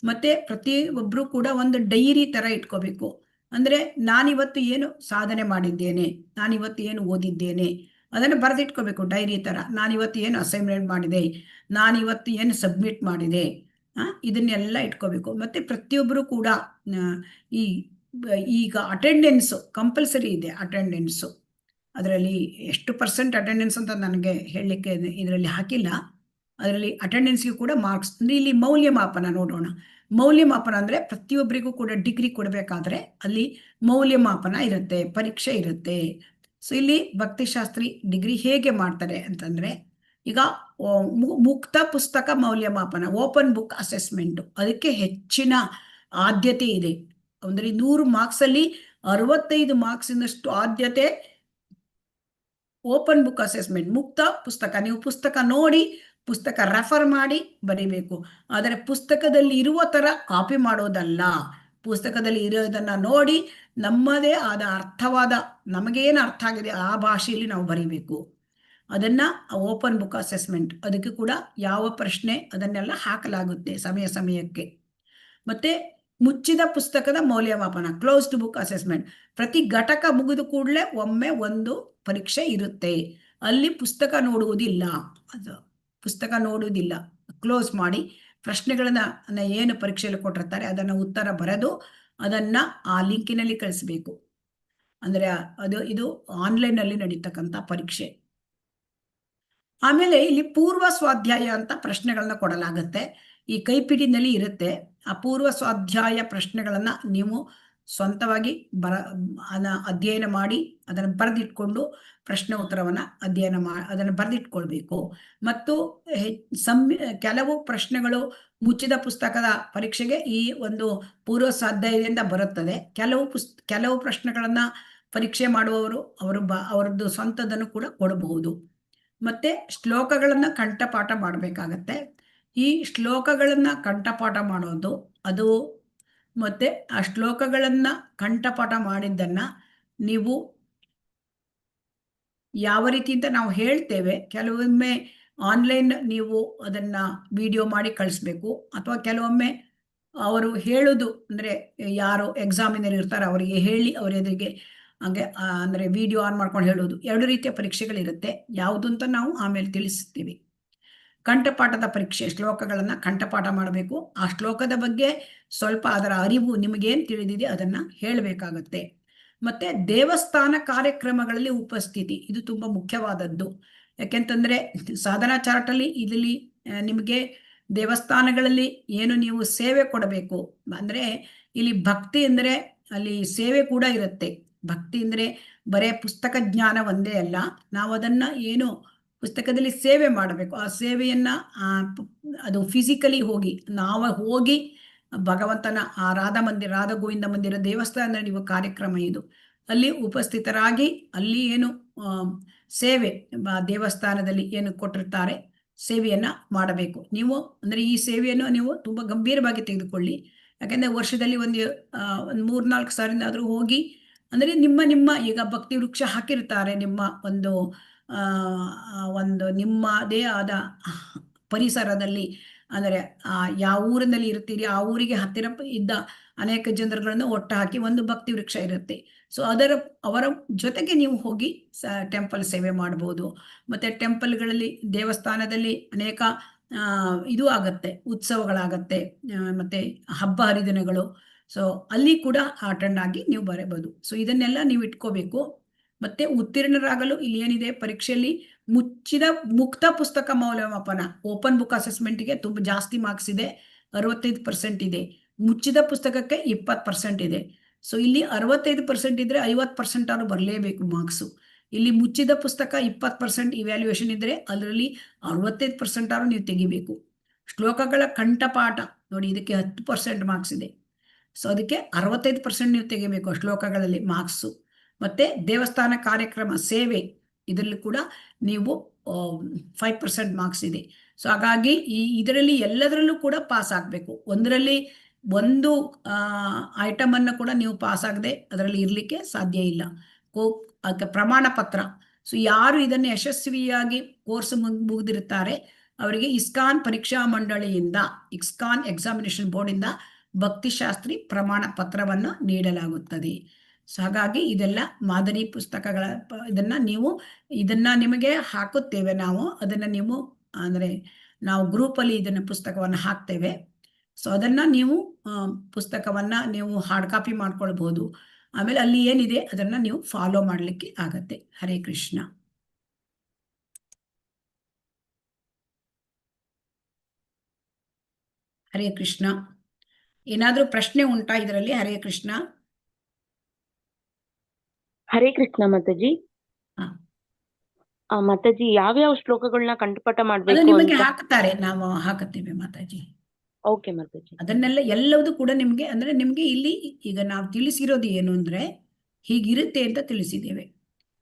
ಮತ್ತು ಪ್ರತಿಯೊಬ್ಬರು ಕೂಡ ಒಂದು ಡೈರಿ ಥರ ಇಟ್ಕೋಬೇಕು. ಅಂದರೆ ನಾನಿವತ್ತು ಏನು ಸಾಧನೆ ಮಾಡಿದ್ದೇನೆ, ನಾನಿವತ್ತು ಏನು ಓದಿದ್ದೇನೆ ಅದನ್ನು ಬರೆದಿಟ್ಕೋಬೇಕು ಡೈರಿ ಥರ. ನಾನಿವತ್ತು ಏನು ಅಸೈನ್ಮೆಂಟ್ ಮಾಡಿದೆ, ನಾನಿವತ್ತು ಏನು ಸಬ್ಮಿಟ್ ಮಾಡಿದೆ, ಇದನ್ನೆಲ್ಲ ಇಟ್ಕೋಬೇಕು. ಮತ್ತು ಪ್ರತಿಯೊಬ್ಬರು ಕೂಡ ಈಗ ಅಟೆಂಡೆನ್ಸು ಕಂಪಲ್ಸರಿ ಇದೆ. ಅಟೆಂಡೆನ್ಸು ಅದರಲ್ಲಿ ಎಷ್ಟು ಪರ್ಸೆಂಟ್ ಅಟೆಂಡೆನ್ಸ್ ಅಂತ ನನಗೆ ಹೇಳಲಿಕ್ಕೆ ಇದರಲ್ಲಿ ಹಾಕಿಲ್ಲ. ಅದರಲ್ಲಿ ಅಟೆಂಡೆನ್ಸ್ಗೆ ಕೂಡ ಮಾರ್ಕ್ಸ್. ಅಂದರೆ ಇಲ್ಲಿ ಮೌಲ್ಯಮಾಪನ ನೋಡೋಣ. ಮೌಲ್ಯಮಾಪನ ಅಂದರೆ ಪ್ರತಿಯೊಬ್ಬರಿಗೂ ಕೂಡ ಡಿಗ್ರಿ ಕೊಡಬೇಕಾದ್ರೆ ಅಲ್ಲಿ ಮೌಲ್ಯಮಾಪನ ಇರುತ್ತೆ, ಪರೀಕ್ಷೆ ಇರುತ್ತೆ. ಸೊ ಇಲ್ಲಿ ಭಕ್ತಿಶಾಸ್ತ್ರಿ ಡಿಗ್ರಿ ಹೇಗೆ ಮಾಡ್ತಾರೆ ಅಂತಂದರೆ, ಈಗ ಮುಕ್ತ ಪುಸ್ತಕ ಮೌಲ್ಯಮಾಪನ, ಓಪನ್ ಬುಕ್ ಅಸೆಸ್ಮೆಂಟು, ಅದಕ್ಕೆ ಹೆಚ್ಚಿನ ಆದ್ಯತೆ ಇದೆ. ಅಂದರೆ 100 ಮಾರ್ಕ್ಸಲ್ಲಿ 65 ಮಾರ್ಕ್ಸಿನಷ್ಟು ಆದ್ಯತೆ ಓಪನ್ ಬುಕ್ ಅಸೆಸ್ಮೆಂಟ್, ಮುಕ್ತ ಪುಸ್ತಕ. ನೀವು ಪುಸ್ತಕ ನೋಡಿ, ಪುಸ್ತಕ ರೆಫರ್ ಮಾಡಿ ಬರೀಬೇಕು. ಆದರೆ ಪುಸ್ತಕದಲ್ಲಿ ಇರುವ ಥರ ಕಾಪಿ ಮಾಡೋದಲ್ಲ. ಪುಸ್ತಕದಲ್ಲಿ ಇರೋದನ್ನು ನೋಡಿ ನಮ್ಮದೇ ಆದ ಅರ್ಥವಾದ, ನಮಗೇನು ಅರ್ಥ ಆಗಿದೆ ಆ ಭಾಷೆಯಲ್ಲಿ ನಾವು ಬರೀಬೇಕು. ಅದನ್ನು ಓಪನ್ ಬುಕ್ ಅಸೆಸ್ಮೆಂಟ್, ಅದಕ್ಕೆ ಕೂಡ ಯಾವ ಪ್ರಶ್ನೆ ಅದನ್ನೆಲ್ಲ ಹಾಕಲಾಗುತ್ತೆ ಸಮಯ ಸಮಯಕ್ಕೆ. ಮತ್ತು ಮುಚ್ಚಿದ ಪುಸ್ತಕದ ಮೌಲ್ಯಮಾಪನ, ಕ್ಲೋಸ್ಡ್ ಬುಕ್ ಅಸೆಸ್ಮೆಂಟ್, ಪ್ರತಿ ಘಟಕ ಮುಗಿದ ಕೂಡಲೇ ಒಮ್ಮೆ ಒಂದು ಪರೀಕ್ಷೆ ಇರುತ್ತೆ. ಅಲ್ಲಿ ಪುಸ್ತಕ ನೋಡುವುದಿಲ್ಲ, ಅದು ಪುಸ್ತಕ ನೋಡುವುದಿಲ್ಲ. ಕ್ಲೋಸ್ ಮಾಡಿ ಪ್ರಶ್ನೆಗಳನ್ನು ಏನು ಪರೀಕ್ಷೆಯಲ್ಲಿ ಕೊಟ್ಟಿರ್ತಾರೆ ಅದನ್ನು ಉತ್ತರ ಬರೆದು ಅದನ್ನು ಆ ಲಿಂಕಿನಲ್ಲಿ ಕಳಿಸ್ಬೇಕು. ಅಂದರೆ ಇದು ಆನ್ಲೈನಲ್ಲಿ ನಡೀತಕ್ಕಂಥ ಪರೀಕ್ಷೆ. ಆಮೇಲೆ ಇಲ್ಲಿ ಪೂರ್ವ ಸ್ವಾಧ್ಯಾಯ ಅಂತ ಪ್ರಶ್ನೆಗಳನ್ನ ಕೊಡಲಾಗುತ್ತೆ. ಈ ಕೈಪಿಡಿನಲ್ಲಿ ಇರುತ್ತೆ. ಆ ಪೂರ್ವ ಸ್ವಾಧ್ಯಾಯ ಪ್ರಶ್ನೆಗಳನ್ನು ನೀವು ಸ್ವಂತವಾಗಿ ಅಧ್ಯಯನ ಮಾಡಿ ಅದನ್ನು ಬರೆದಿಟ್ಕೊಂಡು ಪ್ರಶ್ನೆ ಉತ್ತರವನ್ನು ಅದನ್ನು ಬರೆದಿಟ್ಕೊಳ್ಬೇಕು. ಮತ್ತು ಕೆಲವು ಪ್ರಶ್ನೆಗಳು ಮುಚ್ಚಿದ ಪುಸ್ತಕದ ಪರೀಕ್ಷೆಗೆ ಈ ಒಂದು ಪೂರ್ವ ಸ್ವಾಧ್ಯಾಯದಿಂದ ಬರುತ್ತದೆ. ಕೆಲವು ಪ್ರಶ್ನೆಗಳನ್ನು ಪರೀಕ್ಷೆ ಮಾಡುವವರು ಅವರದ್ದು ಸ್ವಂತದನ್ನು ಕೂಡ ಕೊಡಬಹುದು. ಮತ್ತು ಶ್ಲೋಕಗಳನ್ನು ಕಂಠಪಾಠ ಮಾಡಬೇಕಾಗತ್ತೆ. ಈ ಶ್ಲೋಕಗಳನ್ನು ಕಂಠಪಾಠ ಮಾಡೋದು ಅದು, ಮತ್ತು ಆ ಶ್ಲೋಕಗಳನ್ನು ಕಂಠಪಾಠ ಮಾಡಿದ್ದನ್ನು ನೀವು ಯಾವ ರೀತಿ ಅಂತ ನಾವು ಹೇಳ್ತೇವೆ. ಕೆಲವೊಮ್ಮೆ ಆನ್ಲೈನ್ ನೀವು ಅದನ್ನು ವಿಡಿಯೋ ಮಾಡಿ ಕಳಿಸ್ಬೇಕು, ಅಥವಾ ಕೆಲವೊಮ್ಮೆ ಅವರು ಹೇಳೋದು ಅಂದರೆ ಯಾರು ಎಕ್ಸಾಮಿನರ್ ಇರ್ತಾರೆ ಅವರಿಗೆ ಹೇಳಿ ಅವರ ಎದುರಿಗೆ ಹಾಗೆ ಅಂದರೆ ವಿಡಿಯೋ ಆನ್ ಮಾಡ್ಕೊಂಡು ಹೇಳೋದು. 2 ರೀತಿಯ ಪರೀಕ್ಷೆಗಳಿರುತ್ತೆ. ಯಾವುದು ಅಂತ ನಾವು ಆಮೇಲೆ ತಿಳಿಸ್ತೀವಿ. ಕಂಠಪಾಠದ ಪರೀಕ್ಷೆ, ಶ್ಲೋಕಗಳನ್ನು ಕಂಠಪಾಠ ಮಾಡಬೇಕು. ಆ ಶ್ಲೋಕದ ಬಗ್ಗೆ ಸ್ವಲ್ಪ ಅದರ ಅರಿವು ನಿಮಗೇನು ತಿಳಿದಿದೆ ಅದನ್ನು ಹೇಳಬೇಕಾಗತ್ತೆ. ಮತ್ತು ದೇವಸ್ಥಾನ ಕಾರ್ಯಕ್ರಮಗಳಲ್ಲಿ ಉಪಸ್ಥಿತಿ, ಇದು ತುಂಬ ಮುಖ್ಯವಾದದ್ದು. ಯಾಕೆಂತಂದರೆ ಸಾಧನಾ ಚಾರ್ಟಲ್ಲಿ ಇದರಲ್ಲಿ ನಿಮಗೆ ದೇವಸ್ಥಾನಗಳಲ್ಲಿ ಏನು ನೀವು ಸೇವೆ ಕೊಡಬೇಕು ಅಂದರೆ, ಇಲ್ಲಿ ಭಕ್ತಿ ಅಂದರೆ ಅಲ್ಲಿ ಸೇವೆ ಕೂಡ ಇರುತ್ತೆ. ಭಕ್ತಿ ಅಂದರೆ ಬರೇ ಪುಸ್ತಕ ಜ್ಞಾನ ಒಂದೇ ಅಲ್ಲ, ನಾವು ಅದನ್ನು ಏನು ಪುಸ್ತಕದಲ್ಲಿ ಸೇವೆ ಮಾಡಬೇಕು. ಆ ಸೇವೆಯನ್ನು ಅದು ಫಿಸಿಕಲಿ ನಾವು ಹೋಗಿ ಭಗವಂತನ ಆ ರಾಧಾ ಗೋವಿಂದ ಮಂದಿರ ದೇವಸ್ಥಾನ ನಡೆಯುವ ಕಾರ್ಯಕ್ರಮ ಇದು. ಅಲ್ಲಿ ಉಪಸ್ಥಿತರಾಗಿ ಅಲ್ಲಿ ಏನು ಸೇವೆ ದೇವಸ್ಥಾನದಲ್ಲಿ ಏನು ಕೊಟ್ಟಿರ್ತಾರೆ ಸೇವೆಯನ್ನು ಮಾಡಬೇಕು. ನೀವು ಅಂದರೆ ಈ ಸೇವೆಯನ್ನು ನೀವು ತುಂಬ ಗಂಭೀರವಾಗಿ ತೆಗೆದುಕೊಳ್ಳಿ. ಯಾಕೆಂದರೆ ವರ್ಷದಲ್ಲಿ ಒಂದು 3-4 ಸಾರಿನಾದರೂ ಹೋಗಿ, ಅಂದರೆ ನಿಮ್ಮ ಈಗ ಭಕ್ತಿ ವೃಕ್ಷ ಹಾಕಿರ್ತಾರೆ ನಿಮ್ಮ ಒಂದು ನಿಮ್ಮದೇ ಆದ ಪರಿಸರದಲ್ಲಿ. ಅಂದರೆ ಯಾವ ಊರಿನಲ್ಲಿ ಇರ್ತೀರಿ ಆ ಊರಿಗೆ ಹತ್ತಿರ ಇದ್ದ ಅನೇಕ ಜನರುಗಳನ್ನು ಒಟ್ಟು ಹಾಕಿ ಒಂದು ಭಕ್ತಿ ವೃಕ್ಷ ಇರುತ್ತೆ. ಸೊ ಅವರ ಜೊತೆಗೆ ನೀವು ಹೋಗಿ ಟೆಂಪಲ್ ಸೇವೆ ಮಾಡ್ಬೋದು. ಮತ್ತು ಟೆಂಪಲ್ಗಳಲ್ಲಿ ದೇವಸ್ಥಾನದಲ್ಲಿ ಅನೇಕ ಇದು ಆಗತ್ತೆ, ಉತ್ಸವಗಳಾಗತ್ತೆ, ಮತ್ತು ಹಬ್ಬ ಹರಿದಿನಗಳು. ಸೊ ಅಲ್ಲಿ ಕೂಡ ಅಟೆಂಡ್ ಆಗಿ ನೀವು ಬರಬಹುದು. ಸೊ ಇದನ್ನೆಲ್ಲ ನೀವು ಇಟ್ಕೋಬೇಕು. ಮತ್ತು ಉತ್ತೀರ್ಣರಾಗಲು ಇಲ್ಲಿ ಏನಿದೆ ಪರೀಕ್ಷೆಯಲ್ಲಿ ಮುಕ್ತ ಪುಸ್ತಕ ಮೌಲ್ಯಮಾಪನ, ಓಪನ್ ಬುಕ್ ಅಸೆಸ್ಮೆಂಟ್ಗೆ ತುಂಬ ಜಾಸ್ತಿ ಮಾರ್ಕ್ಸ್ ಇದೆ, 65% ಇದೆ. ಮುಚ್ಚಿದ ಪುಸ್ತಕಕ್ಕೆ 20% ಇದೆ. ಸೊ ಇಲ್ಲಿ 65% ಇದ್ರೆ 50% ಆದ್ರೂ ಬರಲೇಬೇಕು ಮಾರ್ಕ್ಸು. ಇಲ್ಲಿ ಮುಚ್ಚಿದ ಪುಸ್ತಕ 20% ಇವ್ಯಾಲ್ಯೂಯೇಷನ್ ಇದ್ರೆ ಅದರಲ್ಲಿ 65% ಆದ್ರೂ ನೀವು ತೆಗಿಬೇಕು. ಶ್ಲೋಕಗಳ ಕಂಠಪಾಠ ನೋಡಿ, ಇದಕ್ಕೆ 10% ಮಾರ್ಕ್ಸ್ ಇದೆ. ಸೊ ಅದಕ್ಕೆ 65% ನೀವು ತೆಗಿಬೇಕು ಶ್ಲೋಕಗಳಲ್ಲಿ ಮಾರ್ಕ್ಸು. ಮತ್ತು ದೇವಸ್ಥಾನ ಕಾರ್ಯಕ್ರಮ ಸೇವೆ ಇದರಲ್ಲಿ ಕೂಡ ನೀವು 5% ಮಾರ್ಕ್ಸ್ ಇದೆ. ಸೊ ಹಾಗಾಗಿ ಇದರಲ್ಲಿ ಎಲ್ಲದರಲ್ಲೂ ಕೂಡ ಪಾಸ್ ಆಗಬೇಕು. ಒಂದರಲ್ಲಿ ಒಂದು ಐಟಮನ್ನು ಕೂಡ ನೀವು ಪಾಸ್ ಆಗದೆ ಅದರಲ್ಲಿ ಇರಲಿಕ್ಕೆ ಸಾಧ್ಯ ಇಲ್ಲ. ಅದಕ್ಕೆ ಪ್ರಮಾಣ ಪತ್ರ ಸೊ ಯಾರು ಇದನ್ನು ಯಶಸ್ವಿಯಾಗಿ ಕೋರ್ಸ್ ಮುಗಿದಿರುತ್ತಾರೆ ಅವರಿಗೆ ಇಸ್ಕಾನ್ ಪರೀಕ್ಷಾ ಮಂಡಳಿಯಿಂದ, ಇಸ್ಕಾನ್ ಎಕ್ಸಾಮಿನೇಷನ್ ಬೋರ್ಡಿಂದ ಭಕ್ತಿಶಾಸ್ತ್ರಿ ಪ್ರಮಾಣ ಪತ್ರವನ್ನು ನೀಡಲಾಗುತ್ತದೆ. ಸೊ ಹಾಗಾಗಿ ಇದೆಲ್ಲ ಮಾದರಿ ಪುಸ್ತಕಗಳ ಇದನ್ನ ನಿಮಗೆ ಹಾಕುತ್ತೇವೆ ನಾವು. ಅದನ್ನ ನೀವು ಅಂದ್ರೆ ನಾವು ಗ್ರೂಪಲ್ಲಿ ಇದನ್ನ ಪುಸ್ತಕವನ್ನು ಹಾಕ್ತೇವೆ. ಸೊ ಅದನ್ನ ನೀವು ಪುಸ್ತಕವನ್ನ ನೀವು ಹಾರ್ಡ್ ಕಾಪಿ ಮಾಡ್ಕೊಳ್ಬಹುದು. ಆಮೇಲೆ ಅಲ್ಲಿ ಏನಿದೆ ಅದನ್ನ ನೀವು ಫಾಲೋ ಮಾಡ್ಲಿಕ್ಕೆ ಆಗತ್ತೆ. ಹರೇ ಕೃಷ್ಣ. ಹರೇ ಕೃಷ್ಣ. ಏನಾದ್ರೂ ಪ್ರಶ್ನೆ ಉಂಟಾ ಇದರಲ್ಲಿ? ಹರೇ ಕೃಷ್ಣ. ಹರೇ ಕೃಷ್ಣ ಮಾತಾಜಿ. ಹಾ. ಮಾತಾಜಿ ಯಾವ್ಯಾವ ಶ್ಲೋಕಗಳನ್ನ ಕಂಠಪಾಠ ಅದು ಮಾಡ್ಬೇಕು ನಿಮಗೆ ಅಂತ? ಹಾಕ್ತಾರೆ, ನಾವು ಹಾಕುತ್ತೇವೆ ಮಾತಾಜಿ. ಓಕೆ ಮಾತಾಜಿ. ಅದನ್ನೆಲ್ಲ ಎಲ್ಲವೂ ಕೂಡ ನಿಮ್ಗೆ ಅಂದ್ರೆ ನಿಮ್ಗೆ ಇಲ್ಲಿ ಈಗ ನಾವು ತಿಳಿಸಿರೋದು ಏನು ಅಂದ್ರೆ ಹೀಗಿರುತ್ತೆ ಅಂತ ತಿಳಿಸಿದ್ದೇವೆ.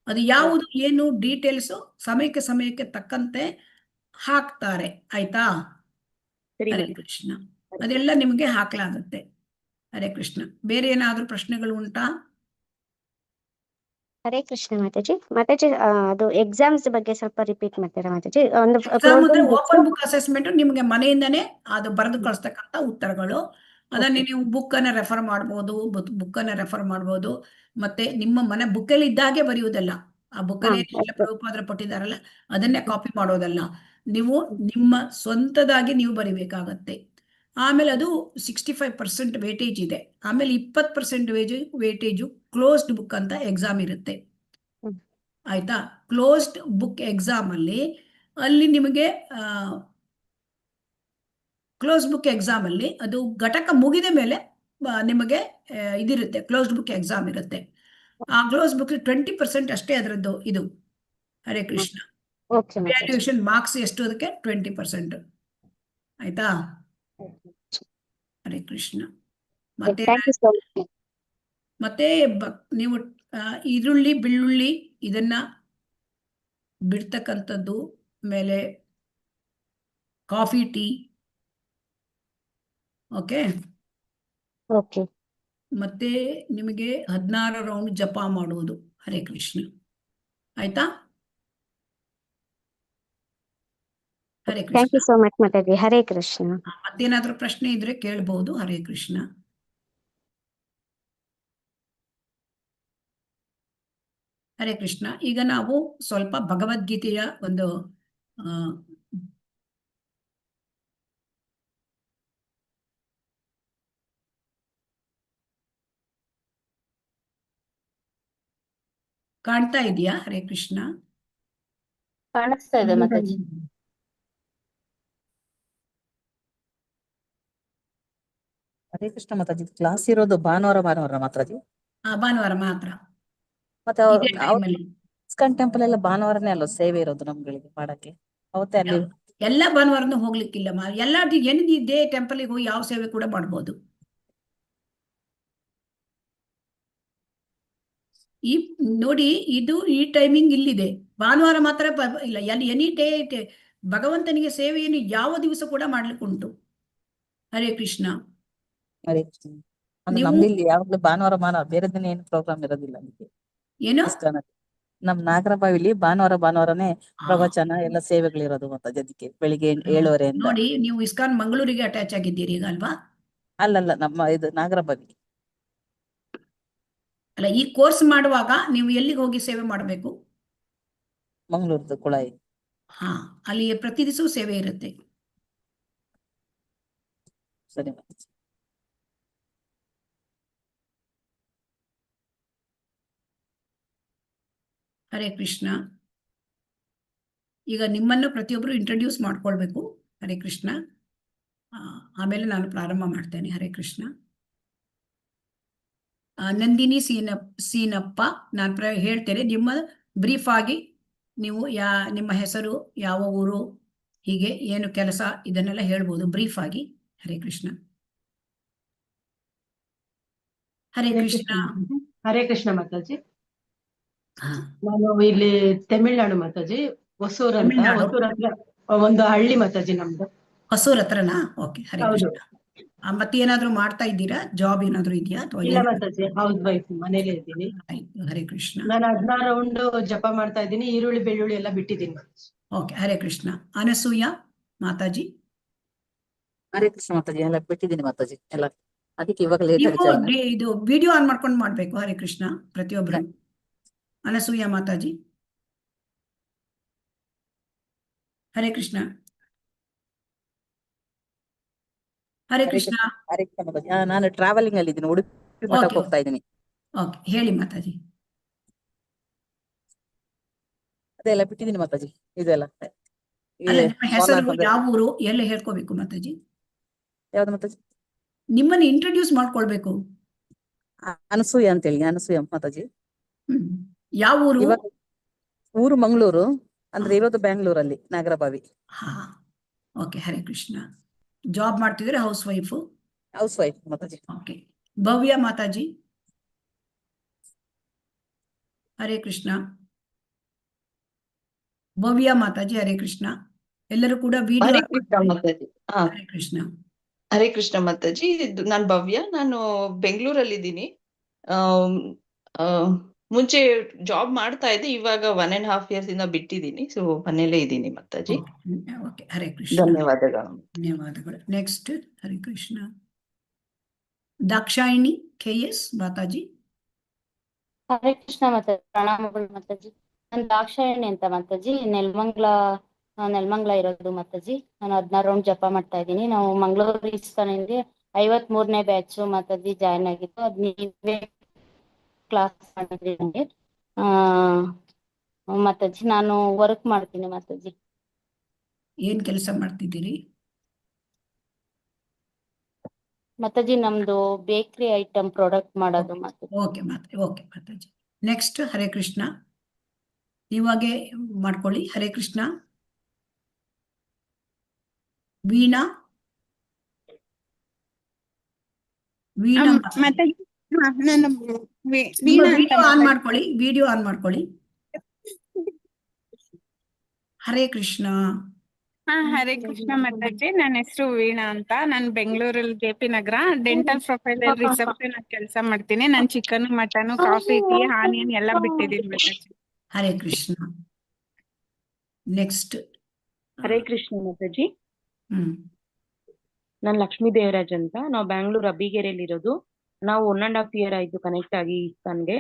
ಅದು ಯಾವುದು ಏನು ಡೀಟೇಲ್ಸ್ ಸಮಯಕ್ಕೆ ತಕ್ಕಂತೆ ಹಾಕ್ತಾರೆ. ಆಯ್ತಾ? ಸರಿ ಹರೇ ಮಾತಾಜಿ. ಕೃಷ್ಣ. ಅದೆಲ್ಲ ನಿಮ್ಗೆ ಹಾಕ್ಲಾಗುತ್ತೆ. ಹರೇ ಕೃಷ್ಣ. ಬೇರೆ ಏನಾದ್ರೂ ಪ್ರಶ್ನೆಗಳು ಉಂಟಾ? ಹರೇ ಕೃಷ್ಣ ಮಾತಾಜಿ. ಮಾತಾಜಿ ಅದು ಎಕ್ಸಾಮ್ಸ್ ಬಗ್ಗೆ ಸ್ವಲ್ಪ ರಿಪೀಟ್ ಮಾಡ್ತೀರಾ ಮಾತಾಜಿ? ಒಂದು ಎಕ್ಸಾಮ್ ಅಂದ್ರೆ ಓಪನ್ ಬುಕ್ ಅಸೆಸ್ಮೆಂಟ್ ನಿಮ್ಗೆ ಮನೆಯಿಂದನೇ ಅದು ಬರೆದು ಕಳಿಸ್ತಕ್ಕಂಥ ಉತ್ತರಗಳು. ಅದನ್ನ ನೀವು ಬುಕ್ ಅನ್ನ ರೆಫರ್ ಮಾಡ್ಬೋದು. ಮತ್ತೆ ನಿಮ್ಮ ಮನೆ ಬುಕ್ಕಲ್ಲಿ ಇದ್ದಾಗೆ ಬರೆಯುವುದಲ್ಲ. ಆ ಬುಕ್ಕಲ್ಲಿ ಪ್ರಭುಪಾದರು ಕೊಟ್ಟಿದ್ದಾರಲ್ಲ ಅದನ್ನೇ ಕಾಪಿ ಮಾಡೋದಲ್ಲ. ನೀವು ನಿಮ್ಮ ಸ್ವಂತದಾಗಿ ನೀವು ಬರಿಬೇಕಾಗತ್ತೆ. ಆಮೇಲೆ ಅದು 65% ವೇಟೇಜ್ ಇದೆ. ಆಮೇಲೆ 20% ವೇಟೇಜು ಕ್ಲೋಸ್ಡ್ ಬುಕ್ ಅಂತ ಎಕ್ಸಾಮ್ ಇರುತ್ತೆ. ಆಯ್ತಾ? ಕ್ಲೋಸ್ಡ್ ಬುಕ್ ಎಕ್ಸಾಮ್ ಅಲ್ಲಿ ನಿಮಗೆ ಕ್ಲೋಸ್ ಬುಕ್ ಎಕ್ಸಾಮ್ ಅಲ್ಲಿ ಅದು ಘಟಕ ಮುಗಿದ ಮೇಲೆ ನಿಮಗೆ ಇದಿರುತ್ತೆ, ಕ್ಲೋಸ್ಡ್ ಬುಕ್ ಎಕ್ಸಾಮ್ ಇರುತ್ತೆ. ಆ ಕ್ಲೋಸ್ ಬುಕ್ 20% ಅಷ್ಟೇ ಅದರದ್ದು ಇದು. ಹರೇ ಕೃಷ್ಣ. ವ್ಯಾಲ್ಯೂಯೇಷನ್ ಮಾರ್ಕ್ಸ್ ಎಷ್ಟು? ಅದಕ್ಕೆ 20%. ಆಯ್ತಾ? ಹರೇ ಕೃಷ್ಣ. ಮತ್ತೆ ನೀವು ಈರುಳ್ಳಿ ಬೆಳ್ಳುಳ್ಳಿ ಇದನ್ನ ಬಿಡ್ತಕ್ಕಂಥದ್ದು, ಮೇಲೆ ಕಾಫಿ ಟೀ, ಓಕೆ. ಮತ್ತೆ ನಿಮಗೆ 16 ರೌಂಡ್ ಜಪ ಮಾಡುವುದು. ಹರೇ ಕೃಷ್ಣ. ಆಯ್ತಾ? Hare Krishna. Thank you so much Mataji. Hare Krishna. ಮತ್ತೇನಾದ್ರೂ ಪ್ರಶ್ನೆ ಇದ್ರೆ ಕೇಳಬಹುದು. ಹರೇ ಕೃಷ್ಣ. ಹರೇ ಕೃಷ್ಣ. ಈಗ ನಾವು ಸ್ವಲ್ಪ ಭಗವದ್ಗೀತೆಯ ಒಂದು ಕಾಣ್ತಾ ಇದೆಯಾ? ಹರೇ ಕೃಷ್ಣ. ಕಾಣಿಸ್ತಾ ಇದೆ ಮಾತಾಜಿ. ಹರೇ ಕೃಷ್ಣ ಮಾತಾಜಿ. ಕ್ಲಾಸ್ ಇರೋದು ಭಾನುವಾರ ಮಾತಾಜಿ? ಭಾನುವಾರ ಮಾತ್ರ. ಮತ್ತೆ ಇದೇ time ಅಲ್ಲಿ. ಇಸ್ಕಾನ್ ಟೆಂಪಲ್ ಎಲ್ಲ ಭಾನುವಾರನೇ ಅಲ್ವ ಸೇವೆ ಇರೋದು ನಮ್ಗಳಿಗೆ ಮಾಡಕ್ಕೆ? ಅವತ್ತೇ ಅಲ್ಲಿ ಎಲ್ಲ ಭಾನುವಾರನೂ ಹೋಗ್ಲಿಕ್ಕಿಲ್ಲ. ಎಲ್ಲ ಏನಿದೆ ಟೆಂಪಲ್ಗೆ ಹೋಗಿ ಯಾವ ಸೇವೆ ಕೂಡ ಮಾಡ್ಬೋದು. ಈ ನೋಡಿ, ಇದು ಈ ಟೈಮಿಂಗ್ ಇಲ್ಲಿದೆ. ಭಾನುವಾರ ಮಾತ್ರ ಇಲ್ಲ. ಎನಿ ಡೇ ಭಗವಂತನಿಗೆ ಸೇವೆಯನ್ನು ಯಾವ ದಿವಸ ಕೂಡ ಮಾಡ್ಲಿಕ್ಕೆ ಉಂಟು. ಹರೇ ಕೃಷ್ಣ. ಹರೇ ಕೃಷ್ಣ. ಅಂದ್ರೆ ನಮ್ದು ಇಲ್ಲಿ ಯಾವಾಗ್ಲೂ ಭಾನುವಾರ ಬೇರೆ ದಿನ ಏನು ಪ್ರೋಗ್ರಾಮ್ ಇರೋದಿಲ್ಲ ಅದಕ್ಕೆ. ಏನು? ನಮ್ ನಾಗರಬಾವಿಲಿ ಭಾನುವಾರನೇ ಪ್ರವಚನ ಎಲ್ಲ ಸೇವೆಗಳಿರೋದು ಮಾತಾಜಿ. ಅದಕ್ಕೆ ಬೆಳಿಗ್ಗೆ 7:30 ನೋಡಿ, ನೀವು ಇಸ್ಕಾನ್ ಮಂಗಳೂರಿಗೆ ಅಟ್ಯಾಚ್ ಆಗಿದ್ದೀರಿ ಈಗ ಅಲ್ವಾ? ಅಲ್ಲಲ್ಲ, ನಮ್ಮ ಇದು ನಾಗರಬಾವಿ. ಅಲ್ಲ, ಈ ಕೋರ್ಸ್ ಮಾಡುವಾಗ ನೀವು ಎಲ್ಲಿಗೆ ಹೋಗಿ ಸೇವೆ ಮಾಡಬೇಕು? ಮಂಗಳೂರ್ದು ಕುಳಾಯಿ. ಅಲ್ಲಿ ಪ್ರತಿ ದಿವಸವೂ ಸೇವೆ ಇರುತ್ತೆ. ಸರಿ ಮಾತಾಜಿ. ಹರೇ ಕೃಷ್ಣ. ಈಗ ನಿಮ್ಮನ್ನು ಪ್ರತಿಯೊಬ್ಬರು ಇಂಟ್ರೊಡ್ಯೂಸ್ ಮಾಡ್ಕೊಳ್ಬೇಕು. ಹರೇ ಕೃಷ್ಣ. ಆಮೇಲೆ ನಾನು ಪ್ರಾರಂಭ ಮಾಡ್ತೇನೆ. ಹರೇ ಕೃಷ್ಣ. ನಂದಿನಿ ಸೀನಪ್ಪ. ನಾನು ಹೇಳ್ತೇನೆ, ನಿಮ್ಮ ಬ್ರೀಫ್ ಆಗಿ ನೀವು ನಿಮ್ಮ ಹೆಸರು, ಯಾವ ಊರು, ಹೀಗೆ ಏನು ಕೆಲಸ, ಇದನ್ನೆಲ್ಲ ಹೇಳ್ಬೋದು ಬ್ರೀಫ್ ಆಗಿ. ಹರೇ ಕೃಷ್ಣ. ಹರೇ ಕೃಷ್ಣ. ಹರೇ ಕೃಷ್ಣ ಮಾತಾಜಿ. ನಾನು ಇಲ್ಲಿ ತಮಿಳ್ನಾಡು ಮಾತಾಜಿ, ಹೊಸೂರ್ ಅಂತ. ಹೊಸೂರ್ ಹತ್ರ ಒಂದು ಹಳ್ಳಿ ಮಾತಾಜಿ ನಮ್ದು. ಹೊಸೂರ್ ಹತ್ರನಾ? ಓಕೆ. ಹರೇ ಕೃಷ್ಣ. ಮತ್ತೆ ಏನಾದ್ರು ಮಾಡ್ತಾ ಇದ್ದೀರಾ? ಜಾಬ್ ಏನಾದ್ರು ಇದೆಯಾ ಅಥವಾ ಇಲ್ಲ ಮಾತಾಜಿ, ಹೌಸ್ ವೈಫ್, ಮನೇಲೇ ಇದ್ದೀನಿ. ಆಯ್ತು, ಹರೇ ಕೃಷ್ಣ. ನಾನು 16 ರೌಂಡ್ ಜಪ ಮಾಡ್ತಾ ಇದ್ದೀನಿ. ಈರುಳ್ಳಿ ಬೆಳ್ಳುಳ್ಳಿ ಎಲ್ಲ ಬಿಟ್ಟಿದ್ದೀನಿ ಮಾತಾಜಿ. ಓಕೆ, ಹರೇ ಕೃಷ್ಣ. ಅನಸೂಯ ಮಾತಾಜಿ, ಹರೇ ಕೃಷ್ಣ ಮಾತಾಜಿ, ಎಲ್ಲ ಬಿಟ್ಟಿದ್ದೀನಿ ಮಾತಾಜಿ ಎಲ್ಲ. ಅದಕ್ಕೆ ಇವಾಗ ಲೇಟ್ ನೀವು ಆಗಿ ಇದು ವಿಡಿಯೋ ಆನ್ ಮಾಡ್ಕೊಂಡು ಮಾಡ್ಬೇಕು. ಹರೇ ಕೃಷ್ಣ ಪ್ರತಿಯೊಬ್ರು. ಅನಸೂಯ ಮಾತಾಜಿ, ಹರೇ ಕೃಷ್ಣ. ಹರೇ ಕೃಷ್ಣ. ಹರೇ ಕೃಷ್ಣ ಮಾತಾಜಿ. ನಾನು ಟ್ರಾವೆಲಿಂಗ್ ಅಲ್ಲಿ ಇದ್ದೀನಿ, ಉಡುಪಿ ಮಠಕ್ಕೆ ಹೋಗ್ತಾ ಇದ್ದೀನಿ. ಓಕೆ, ಹೇಳಿ ಮಾತಾಜಿ. ಅದೆಲ್ಲ ಬಿಟ್ಟಿದ್ದೀನಿ ಮಾತಾಜಿ. ಇದೆಲ್ಲ ಅಲ್ಲ, ನಿಮ್ಮ ಹೆಸರು, ಯಾವ ಊರು, ಎಲ್ಲ ಹೇಳ್ಕೋಬೇಕು ಮಾತಾಜಿ. ಯಾವ್ದು ಮಾತಾಜಿ? ನಿಮ್ಮನ್ನ ಇಂಟ್ರೊಡ್ಯೂಸ್ ಮಾಡ್ಕೊಳ್ಬೇಕು. ಅನಸೂಯ ಅಂತೇಳಿ, ಅನಸೂಯ ಮಾತಾಜಿ. ಯಾವ ಊರು? ಇವಾಗ ಊರು ಮಂಗಳೂರು, ಅಂದ್ರೆ ಇರೋದು ಬ್ಯಾಂಗ್ಳೂರಲ್ಲಿ, ನಾಗರಬಾವಿ. ಹಾ, ಓಕೆ, ಹರೇ ಕೃಷ್ಣ. ಜಾಬ್ ಮಾಡ್ತಿದ್ರೆ housewife? Housewife Mataji. Okay. Bhavya Mataji, Hare Krishna. Bhavya Mataji, Hare Krishna. ಎಲ್ಲರೂ ಕೂಡ ವಿಡಿಯೋ. ಹರೇ ಕೃಷ್ಣ ಮಾತಾಜಿ. ಹರೇ ಕೃಷ್ಣ. ಹರೇ ಕೃಷ್ಣ ಮಾತಾಜಿ. ನಾನು ಭವ್ಯ, ನಾನು ಬೆಂಗಳೂರಲ್ಲಿ ಇದ್ದೀನಿ. ಮುಂಚೆ ಜಾಬ್ ಮಾಡ್ತಾ ಇದ್ದೆ, ಇವಾಗ 1.5 years ಇಂದ ಬಿಟ್ಟಿದ್ದೀನಿ. ಸೊ ಮನೇಲೇ ಇದ್ದೀನಿ ಮಾತಾಜಿ. ಓಕೆ, ಹರೇ ಕೃಷ್ಣ. ಧನ್ಯವಾದಗಳು. ಧನ್ಯವಾದಗಳು. ನೆಕ್ಸ್ಟ್, ಹರೇ ಕೃಷ್ಣ. ದಾಕ್ಷಾಯಿಣಿ KS ಮಾತಾಜಿ. ಹರೇ ಕೃಷ್ಣ ಮಾತಾಜಿ, ಪ್ರಣಾಮಗಳು ಮಾತಾಜಿ. ನಾನು ದಾಕ್ಷಾಯಣಿ ಅಂತ ಮಾತಾಜಿ, ನೆಲಮಂಗ್ಲ ಇರೋದು ಮಾತಾಜಿ. ನಾನು 16 ರೌಂಡ್ ಜಪ ಮಾಡ್ತಾ ಇದ್ದೀನಿ. ನಾವು ಮಂಗಳೂರು ಇಸ್ಕಾನಿಂದ 53ನೇ ಬ್ಯಾಚ್ ಮಾತಾಜಿ ಜಾಯ್ನ್ ಆಗಿದ್ದು. ಅದ್ ನೀವೇ ಕ್ಲಾಸ್ ಮಾಡಿದ್ರಿ ನನಗೆ. ಮಾತಾಜಿ ನಾನು ವರ್ಕ್ ಮಾಡ್ತೀನಿ ಮಾತಾಜಿ. ಏನ್ ಕೆಲಸ ಮಾಡ್ತಿದ್ದೀರಿ? ಮಾತಾಜಿ ನಮ್ದು ಬೇಕರಿ ಐಟಮ್ ಪ್ರಾಡಕ್ಟ್ ಮಾಡೋದು ಮಾತಾಜಿ. ಓಕೆ ಮಾತಾಜಿ. ನೆಕ್ಸ್ಟ್, ಹರೇ ಕೃಷ್ಣ. ಇವಾಗೆ ಮಾಡ್ಕೊಳ್ಳಿ. ಹರೇ ಕೃಷ್ಣ. ವೀಣಾ. ಮಾತಾಜಿ, ನಾನು ವಿಡಿಯೋ ಆನ್ ಮಾಡ್ಕೊಳ್ಳಿ. ವಿಡಿಯೋ ಆನ್ ಮಾಡ್ಕೊಳ್ಳಿ. ಹರೇ ಕೃಷ್ಣ. ಹರೇ ಕೃಷ್ಣ ಮಾತಾಜಿ. ನನ್ನ ಹೆಸರು ವೀಣಾ ಅಂತ. ನಾನು ಬೆಂಗಳೂರಲ್ಲಿ JP ನಗರ ಡೆಂಟಲ್ ಪ್ರೊಫೈಲ್ ರಿಸೆಪ್ಷನ್ ಕೆಲಸ ಮಾಡ್ತೀನಿ. ನಾನು chicken, mutton, coffee, tea, onion ಎಲ್ಲ ಬಿಟ್ಟಿದ್ದೀನಿ ಮಾತಾಜಿ. ಹರೇ ಕೃಷ್ಣ. ನೆಕ್ಸ್ಟ್, ಹರೇ ಕೃಷ್ಣ ಮಾತಾಜಿ. ನಾನು ಲಕ್ಷ್ಮೀ ದೇವರಾಜ್ ಅಂತ. ನಾವು ಬ್ಯಾಂಗ್ಳೂರ್ ಅಬ್ಬಿಗೆರೆಯಲ್ಲಿ ಇರೋದು. ನಾವು 1.5 year ಆಯ್ತು ಕನೆಕ್ಟ್ ಆಗಿ ಇಸ್ಕಾನ್ಗೆ.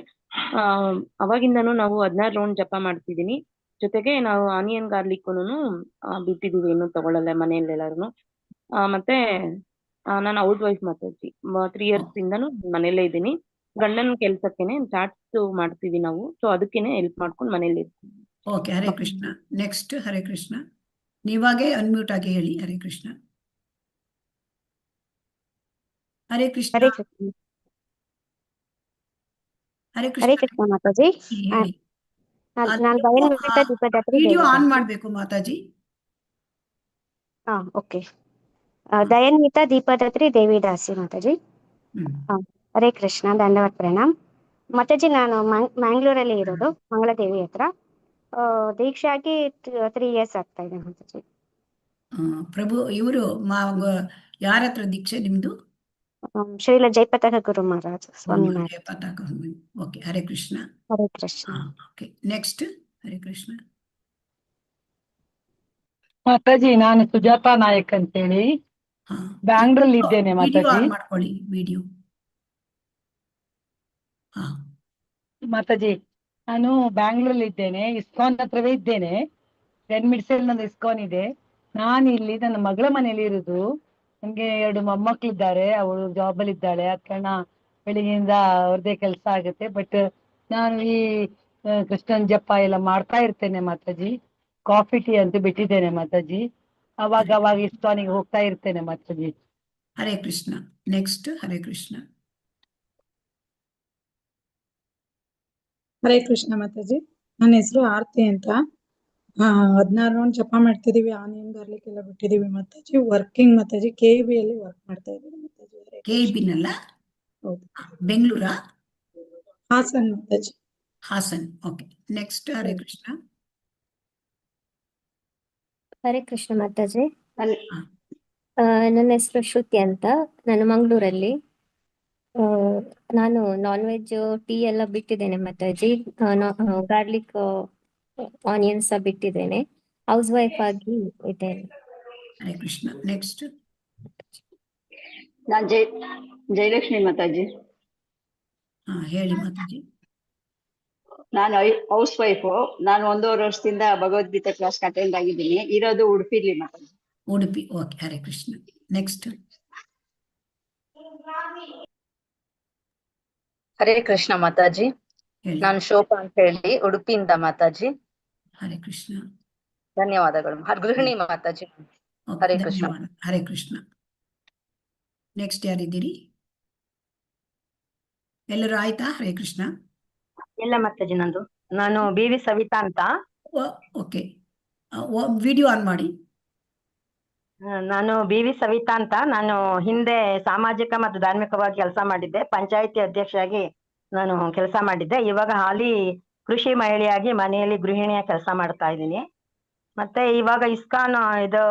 ಅವಾಗಿಂದನೂ ನಾವು 16 ರೌಂಡ್ ಜಪ ಮಾಡ್ತಿದೀನಿ. ಜೊತೆಗೆ ನಾವು ಆನಿಯನ್ ಗಾರ್ಲಿಕ್ನು ಬಿಟ್ಟಿದೀವಿ, ಏನು ತಗೊಳ್ಳಲ್ಲ ಮನೆಯಲ್ಲೆಲ್ಲಾರು. ಮತ್ತೆ ನಾನು ಹೌಸ್ ವೈಫ್ ಮಾತಾಜಿ. 3 years ಇಂದನು ಮನೇಲೇ ಇದ್ದೀನಿ. ಗಂಡನ ಕೆಲ್ಸಕ್ಕೇನೆ ಚಾಟ್ಸ್ ಮಾಡ್ತೀವಿ ನಾವು. ಸೊ ಅದಕ್ಕೇನೆ ಹೆಲ್ಪ್ ಮಾಡ್ಕೊಂಡು ಮನೇಲಿ ಇರ್ತೀವಿ. Okay, Hare Krishna. Next, Hare Krishna. ನೀವಾಗೆ unmute ಆಗಿ ಹೇಳಿ. ಹರೇ ಕೃಷ್ಣ. ಹರೇ ಕೃಷ್ಣ. ಹರೇ ಕೃಷ್ಣ. ಹರೇ ಹರೇ ಕೃಷ್ಣ. ಕೃಷ್ಣ ಮಾತಾಜಿ. ಹೇಳಿ. ನಾನು ದಯನ್ವಿತ ದೀಪದಾತ್ರಿ ವಿಡಿಯೋ ಆನ್ ದೇವಿದಾಸಿ. ಮಾಡ್ಬೇಕು ಮಾತಾಜಿ. ಓಕೆ. ದಯನ್ವಿತ ದೀಪದಾತ್ರಿ ದೇವಿದಾಸಿ ಮಾತಾಜಿ. ಹರೇ ಕೃಷ್ಣ, ಧನ್ಯವಾದ, ಪ್ರಣಾಮ್ ಮಾತಾಜಿ. ನಾನು ಮ್ಯಾಂಗ್ಳೂರಲ್ಲಿ ಇರೋದು, ಮಂಗಳದೇವಿ ಹತ್ರ. ದೀಕ್ಷೆ ಆಗಿ 3 years ಆಗ್ತಾ ಇದೆ ಮಾತಾಜಿ. ಪ್ರಭು, ಇವರು ಯಾರ ಹತ್ರ ದೀಕ್ಷೆ ನಿಮ್ದು? ಶ್ರೀಲ ಜಯಪತಾಕ ಗುರು ಮಹಾರಾಜ್ ಸ್ವಾಮಿ Maharaj. Okay, Hare Krishna. Hare Krishna. Okay, next, ಹರೇ ಕೃಷ್ಣ. ಮಾತಾಜಿ, ನಾನು ಸುಜಾತಾ ನಾಯಕ್ ಅಂತೇಳಿ ಬ್ಯಾಂಗ್ಳೂರಲ್ಲಿ ಇದ್ದೇನೆ ಮಾತಾಜಿ. ಮಾಡ್ಕೊಳ್ಳಿ ವಿಡಿಯೋ. ಮಾತಾಜಿ, ನಾನು ಬ್ಯಾಂಗ್ಳೂರಲ್ಲಿ ಇದ್ದೇನೆ, ಇಸ್ಕಾನ್ ಹತ್ರವೇ ಇದ್ದೇನೆ. 10 minutes ನಂದು ಇಸ್ಕಾನ್ ಇದೆ. ನಾನು ಇಲ್ಲಿ ನನ್ನ ಮಗಳ ಮನೇಲಿ ಇರುದು. ನನ್ಗೆ 2 ಮೊಮ್ಮಕ್ಳಿದ್ದಾರೆ, ಅವಳು ಜಾಬ್ ಅಲ್ಲಿ ಇದ್ದಾಳೆ. ಅದ ಕಾರಣ ಬೆಳಿಗ್ಗೆಯಿಂದ ಅವ್ರದ್ದೇ ಕೆಲಸ ಆಗುತ್ತೆ. ಬಟ್ ನಾನು ಈ ಕೃಷ್ಣನ್ ಜಪ ಎಲ್ಲ ಮಾಡ್ತಾ ಇರ್ತೇನೆ ಮಾತಾಜಿ. ಕಾಫಿ ಟೀ ಅಂತೂ ಬಿಟ್ಟಿದ್ದೇನೆ ಮಾತಾಜಿ. ಅವಾಗ ಇಸ್ಕಾನಿಗೆ ಹೋಗ್ತಾ ಇರ್ತೇನೆ ಮಾತಾಜಿ. ಹರೇ ಕೃಷ್ಣ. ನೆಕ್ಸ್ಟ್, ಹರೇ ಕೃಷ್ಣ. ಹರೇ ಕೃಷ್ಣ ಮಾತಾಜಿ. ನನ್ನ ಹೆಸರು ಆರ್ತಿ ಅಂತ. 16 ರೌಂಡ್ ಜಪ ಮಾಡ್ತಿದೀವಿ. ಆನಿಯನ್ ಗಾರ್ಲಿಕ್ ಎಲ್ಲ ಬಿಟ್ಟಿದೀವಿ ಮಾತಾಜಿ. ವರ್ಕಿಂಗ್ ಮಾತಾಜಿ, KEB ಅಲ್ಲಿ ವರ್ಕ್ ಮಾಡ್ತಾ ಇದ್ದೀವಿ ಮಾತಾಜಿ. KEB ನಲ್ಲ? ಹೌದು. ಬೆಂಗಳೂರಾ? ಹಾಸನ್ ಮಾತಾಜಿ. ಹಾಸನ್. ಓಕೆ, ನೆಕ್ಸ್ಟ್, ಹರೇ ಕೃಷ್ಣ. ಹರೇ ಕೃಷ್ಣ ಮಾತಾಜಿ. ನನ್ನ ಹೆಸರು ಶ್ರುತಿ ಅಂತ, ನಾನು ಮಂಗಳೂರಲ್ಲಿ. ನಾನು ನಾನ್ ವೆಜ್ ಟೀ ಎಲ್ಲ ಬಿಟ್ಟಿದ್ದೇನೆ ಮಾತಾಜಿ. ಗಾರ್ಲಿಕ್ ಆನಿಯನ್ಸ್ ಬಿಟ್ಟಿದ್ದೇನೆ. ಹೌಸ್ ವೈಫ್ ಆಗಿ ಇದ್ದೇನೆ. ಹರೇ ಕೃಷ್ಣ. ನೆಕ್ಸ್ಟ್ ನಾನ್ ಜಯಲಕ್ಷ್ಮಿ ಮಾತಾಜಿ. ಹೇಳಿ ಮಾತಾಜಿ. ನಾನು ಹೌಸ್ ವೈಫು. ನಾನು 1.5 ವರ್ಷದಿಂದ ಭಗವದ್ಗೀತೆ ಕ್ಲಾಸ್ ಅಟೆಂಡ್ ಆಗಿದ್ದೀನಿ. ಇರೋದು ಉಡುಪಿಲಿ ಮಾತಾಜಿ. ಉಡುಪಿ. ಓಕೆ, ಹರೇ ಕೃಷ್ಣ. ನೆಕ್ಸ್ಟ್ ಹರೇ ಕೃಷ್ಣ ಮಾತಾಜಿ. ಹೇಳಿ. ನಾನು ಶೋಭಾ ಅಂತ ಹೇಳಿ ಉಡುಪಿಯಿಂದ ಮಾತಾಜಿ. ಹರೇ ಕೃಷ್ಣ. ಧನ್ಯವಾದಗಳು. ಗೃಹಿಣಿ ಮಾತಾಜಿ. ಓಕೆ, ಹರೇ ಕೃಷ್ಣ. ಧನ್ಯವಾದ. ಹರೇ ಕೃಷ್ಣ. ನೆಕ್ಸ್ಟ್ ಯಾರಿದ್ದೀರಿ? ಎಲ್ಲರೂ ಆಯ್ತಾ? ಹರೇ ಕೃಷ್ಣ. ಇಲ್ಲ ಮಾತಾಜಿ, ನಂದು. ನಾನು BV ಸವಿತಾ ಅಂತ. ಓಕೆ, ವಿಡಿಯೋ ಆನ್ ಮಾಡಿ. ನಾನು BV ಸವಿತಾ ಅಂತ. ನಾನು ಹಿಂದೆ ಸಾಮಾಜಿಕ ಮತ್ತು ಧಾರ್ಮಿಕವಾಗಿ ಕೆಲಸ ಮಾಡಿದ್ದೆ. ಪಂಚಾಯಿತಿ ಅಧ್ಯಕ್ಷರಾಗಿ ನಾನು ಕೆಲಸ ಮಾಡಿದ್ದೆ. ಇವಾಗ ಹಾಲಿ ಕೃಷಿ ಮಹಿಳೆಯಾಗಿ ಮನೆಯಲ್ಲಿ ಗೃಹಿಣಿಯ ಕೆಲಸ ಮಾಡ್ತಾ ಇದ್ದೀನಿ. ಮತ್ತೆ ಇವಾಗ ಇಸ್ಕಾನ್ ಇದು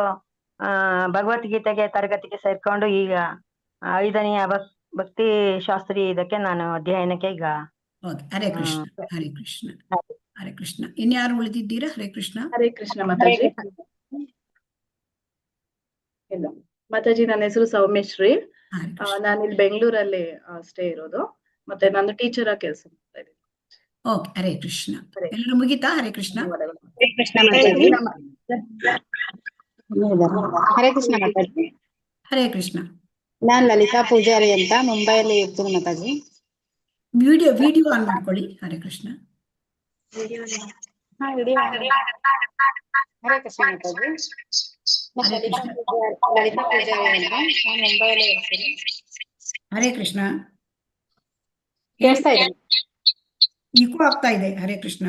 ಭಗವದ್ಗೀತೆಗೆ ತರಗತಿಗೆ ಸೇರ್ಕೊಂಡು ಈಗ 5ನೇ ಭಕ್ತಿ ಶಾಸ್ತ್ರಿ ಇದಕ್ಕೆ ನಾನು ಅಧ್ಯಯನಕ್ಕೆ ಈಗ. ಹರೇ ಕೃಷ್ಣ. ಹರೇ ಕೃಷ್ಣ. ಹರೇ ಕೃಷ್ಣ. ಇನ್ಯಾರು ಉಳಿದಿದ್ದೀರಾ? ಹರೇ ಕೃಷ್ಣ. ಹರೇ ಕೃಷ್ಣ ಮಾತಾಜಿ. ಇಲ್ಲ ಮಾತಾಜಿ, ನನ್ನ ಹೆಸರು ಸೌಮ್ಯಶ್ರೀ. ನಾನು ಇಲ್ಲಿ ಬೆಂಗಳೂರಲ್ಲಿ ಸ್ಟೇ ಇರೋದು. ಮತ್ತೆ ನಾನು ಟೀಚರ್ ಆಗಿ ಕೆಲಸ ಮಾಡ್ತಾ ಇದ್ದೀನಿ. ಓಕೆ, ಹರೇ ಕೃಷ್ಣ. ಎಲ್ಲರೂ ಮುಗಿತಾ? ಹರೇ ಕೃಷ್ಣ. ಹರೇ ಕೃಷ್ಣ ಮಾತಾಜಿ. ಹರೇ ಕೃಷ್ಣ ಮಾತಾಜಿ. ಹರೇ ಕೃಷ್ಣ. ನಾನ್ ಲಲಿತಾ ಪೂಜಾರಿ ಅಂತ ಮುಂಬೈಯಲ್ಲಿ ಇರ್ತೀನಿ ಮಾತಾಜಿ. ವಿಡಿಯೋ ಆನ್ ಮಾಡ್ಕೊಳ್ಳಿ. ಹರೇ ಕೃಷ್ಣ. ಹರೇ ಕೃಷ್ಣ ಮಾತಾಜಿ. ಲಲಿತಾ ಪೂಜಾರಿ ಅಂತ, ನಾನು ಮುಂಬೈಯಲ್ಲಿ ಇರ್ತೀನಿ. ಹರೇ ಕೃಷ್ಣ. ಕೇಳಿಸ್ತಾ ಇದೆ? ಈಕೋ ಆಗ್ತಾ ಇದೆ. ಹರೇ ಕೃಷ್ಣ.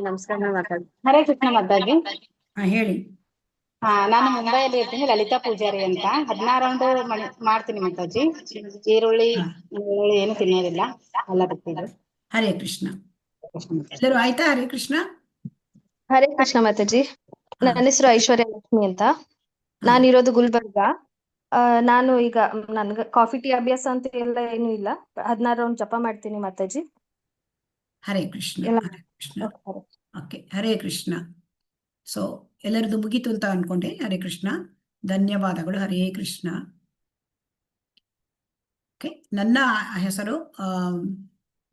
ನಮಸ್ಕಾರ ಮಾತಾಜಿ. ಹರೇ ಕೃಷ್ಣ ಮಾತಾಜಿ. ಹೇಳಿ. ನಾನು ಮುಂಬೈಯಲ್ಲಿ ಇರ್ತೀನಿ. ಲಲಿತಾ ಪೂಜಾರಿ ಅಂತ. 16 ರೌಂಡ್ ಮಾಡ್ತೀನಿ ಮಾತಾಜಿ. ಈರುಳ್ಳಿ ಏನು ತಿನ್ನೋದಿಲ್ಲ, ಎಲ್ಲ ಬಿಟ್ಟಿದೆ. ಹರೇ ಕೃಷ್ಣ. ಎಲ್ಲರೂ ಆಯ್ತಾ? ಹರೇ ಕೃಷ್ಣ. ಹರೇ ಕೃಷ್ಣ ಮಾತಾಜಿ. ನನ್ನ ಹೆಸರು ಐಶ್ವರ್ಯ ಲಕ್ಷ್ಮಿ ಅಂತ. ನಾನಿರೋದು ಗುಲ್ಬರ್ಗ. ನಾನು ಈಗ ನನ್ಗೆ ಕಾಫಿ ಟೀ ಅಭ್ಯಾಸ ಅಂತ ಎಲ್ಲ ಏನು ಇಲ್ಲ. 16 ರೌಂಡ್ ಜಪ ಮಾಡ್ತೀನಿ ಮಾತಾಜಿ. ಹರೇ ಕೃಷ್ಣ. ಹರೇ ಕೃಷ್ಣ. ಓಕೆ, ಹರೇ ಕೃಷ್ಣ. ಸೊ ಎಲ್ಲರದು ಮುಗೀತು ಅಂತ ಅನ್ಕೊಂಡೆ. ಹರೇ ಕೃಷ್ಣ. ಧನ್ಯವಾದಗಳು. ಹರೇ ಕೃಷ್ಣ. ಓಕೆ, ನನ್ನ ಹೆಸರು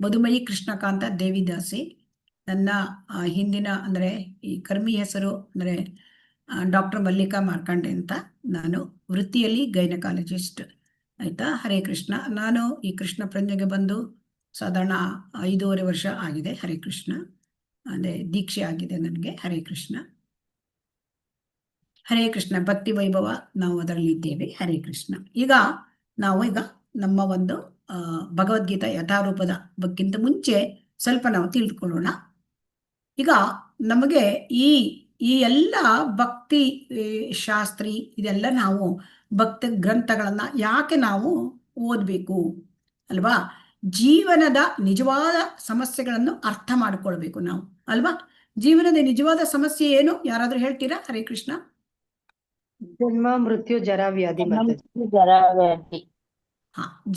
ಮಧುಮಯಿ ಕೃಷ್ಣಕಾಂತ ದೇವಿದಾಸಿ. ನನ್ನ ಹಿಂದಿನ ಅಂದರೆ ಈ ಕರ್ಮಿ ಹೆಸರು ಅಂದರೆ ಡಾಕ್ಟರ್ ಮಲ್ಲಿಕಾ ಮಾರ್ಕಂಡೆ ಅಂತ. ನಾನು ವೃತ್ತಿಯಲ್ಲಿ ಗೈನಕಾಲಜಿಸ್ಟ್. ಆಯ್ತಾ? ಹರೇ ಕೃಷ್ಣ. ನಾನು ಈ ಕೃಷ್ಣ ಪ್ರಜ್ಞೆಗೆ ಬಂದು ಸಾಧಾರಣ 5.5 ವರ್ಷ ಆಗಿದೆ. ಹರೇ ಕೃಷ್ಣ. ಅದೇ ದೀಕ್ಷೆ ಆಗಿದೆ ನನಗೆ. ಹರೇ ಕೃಷ್ಣ. ಹರೇ ಕೃಷ್ಣ. ಭಕ್ತಿ ವೈಭವ ನಾವು ಅದರಲ್ಲಿ ಇದ್ದೇವೆ. ಹರೇ ಕೃಷ್ಣ. ಈಗ ನಮ್ಮ ಒಂದು ಭಗವದ್ಗೀತಾ ಯಥಾರೂಪದ ಬಗ್ಗಿಂತ ಮುಂಚೆ ಸ್ವಲ್ಪ ನಾವು ತಿಳಿದುಕೊಳ್ಳೋಣ. ಈಗ ನಮಗೆ ಈ ಎಲ್ಲ ಭಕ್ತಿ ಶಾಸ್ತ್ರಿ ಇದೆಲ್ಲ ನಾವು ಭಕ್ತಿ ಗ್ರಂಥಗಳನ್ನ ಯಾಕೆ ನಾವು ಓದಬೇಕು ಅಲ್ವಾ? ಜೀವನದ ನಿಜವಾದ ಸಮಸ್ಯೆಗಳನ್ನು ಅರ್ಥ ಮಾಡಿಕೊಳ್ಬೇಕು ನಾವು ಅಲ್ವಾ? ಜೀವನದ ನಿಜವಾದ ಸಮಸ್ಯೆ ಏನು? ಯಾರಾದ್ರೂ ಹೇಳ್ತೀರಾ? ಹರೇ ಕೃಷ್ಣ. ಜನ್ಮ ಮೃತ್ಯು ಜರ ವ್ಯಾಧಿ.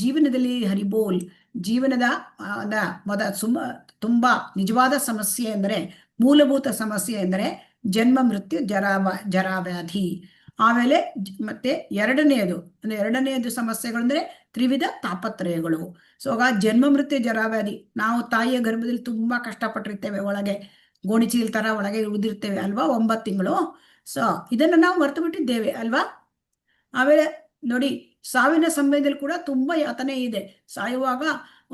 ಜೀವನದಲ್ಲಿ ಹರಿಬೋಲ್ ಜೀವನದ ತುಂಬಾ ನಿಜವಾದ ಸಮಸ್ಯೆ ಎಂದರೆ, ಮೂಲಭೂತ ಸಮಸ್ಯೆ ಎಂದರೆ ಜನ್ಮ ಮೃತ್ಯು ಜರಾವ್ಯಾಧಿ. ಆಮೇಲೆ ಮತ್ತೆ ಎರಡನೆಯದು ಸಮಸ್ಯೆಗಳಂದ್ರೆ ತ್ರಿವಿಧ ತಾಪತ್ರಯಗಳು. ಸೊ ಆಗ ಜನ್ಮ ಮೃತ್ಯು ಜರಾವ್ಯಾಧಿ. ನಾವು ತಾಯಿಯ ಗರ್ಭದಲ್ಲಿ ತುಂಬಾ ಕಷ್ಟಪಟ್ಟಿರ್ತೇವೆ. ಒಳಗೆ ಗೋಣಿಚೀಲ ತರ ಒಳಗೆ ಉಳಿದಿರ್ತೇವೆ ಅಲ್ವಾ? 9 ತಿಂಗಳು. ಸೊ ಇದನ್ನು ನಾವು ಮರೆತು ಬಿಟ್ಟಿದ್ದೇವೆ ಅಲ್ವಾ? ಆಮೇಲೆ ನೋಡಿ, ಸಾವಿನ ಸಮಯದಲ್ಲಿ ಕೂಡ ತುಂಬಾ ಯಾತನೆ ಇದೆ. ಸಾಯುವಾಗ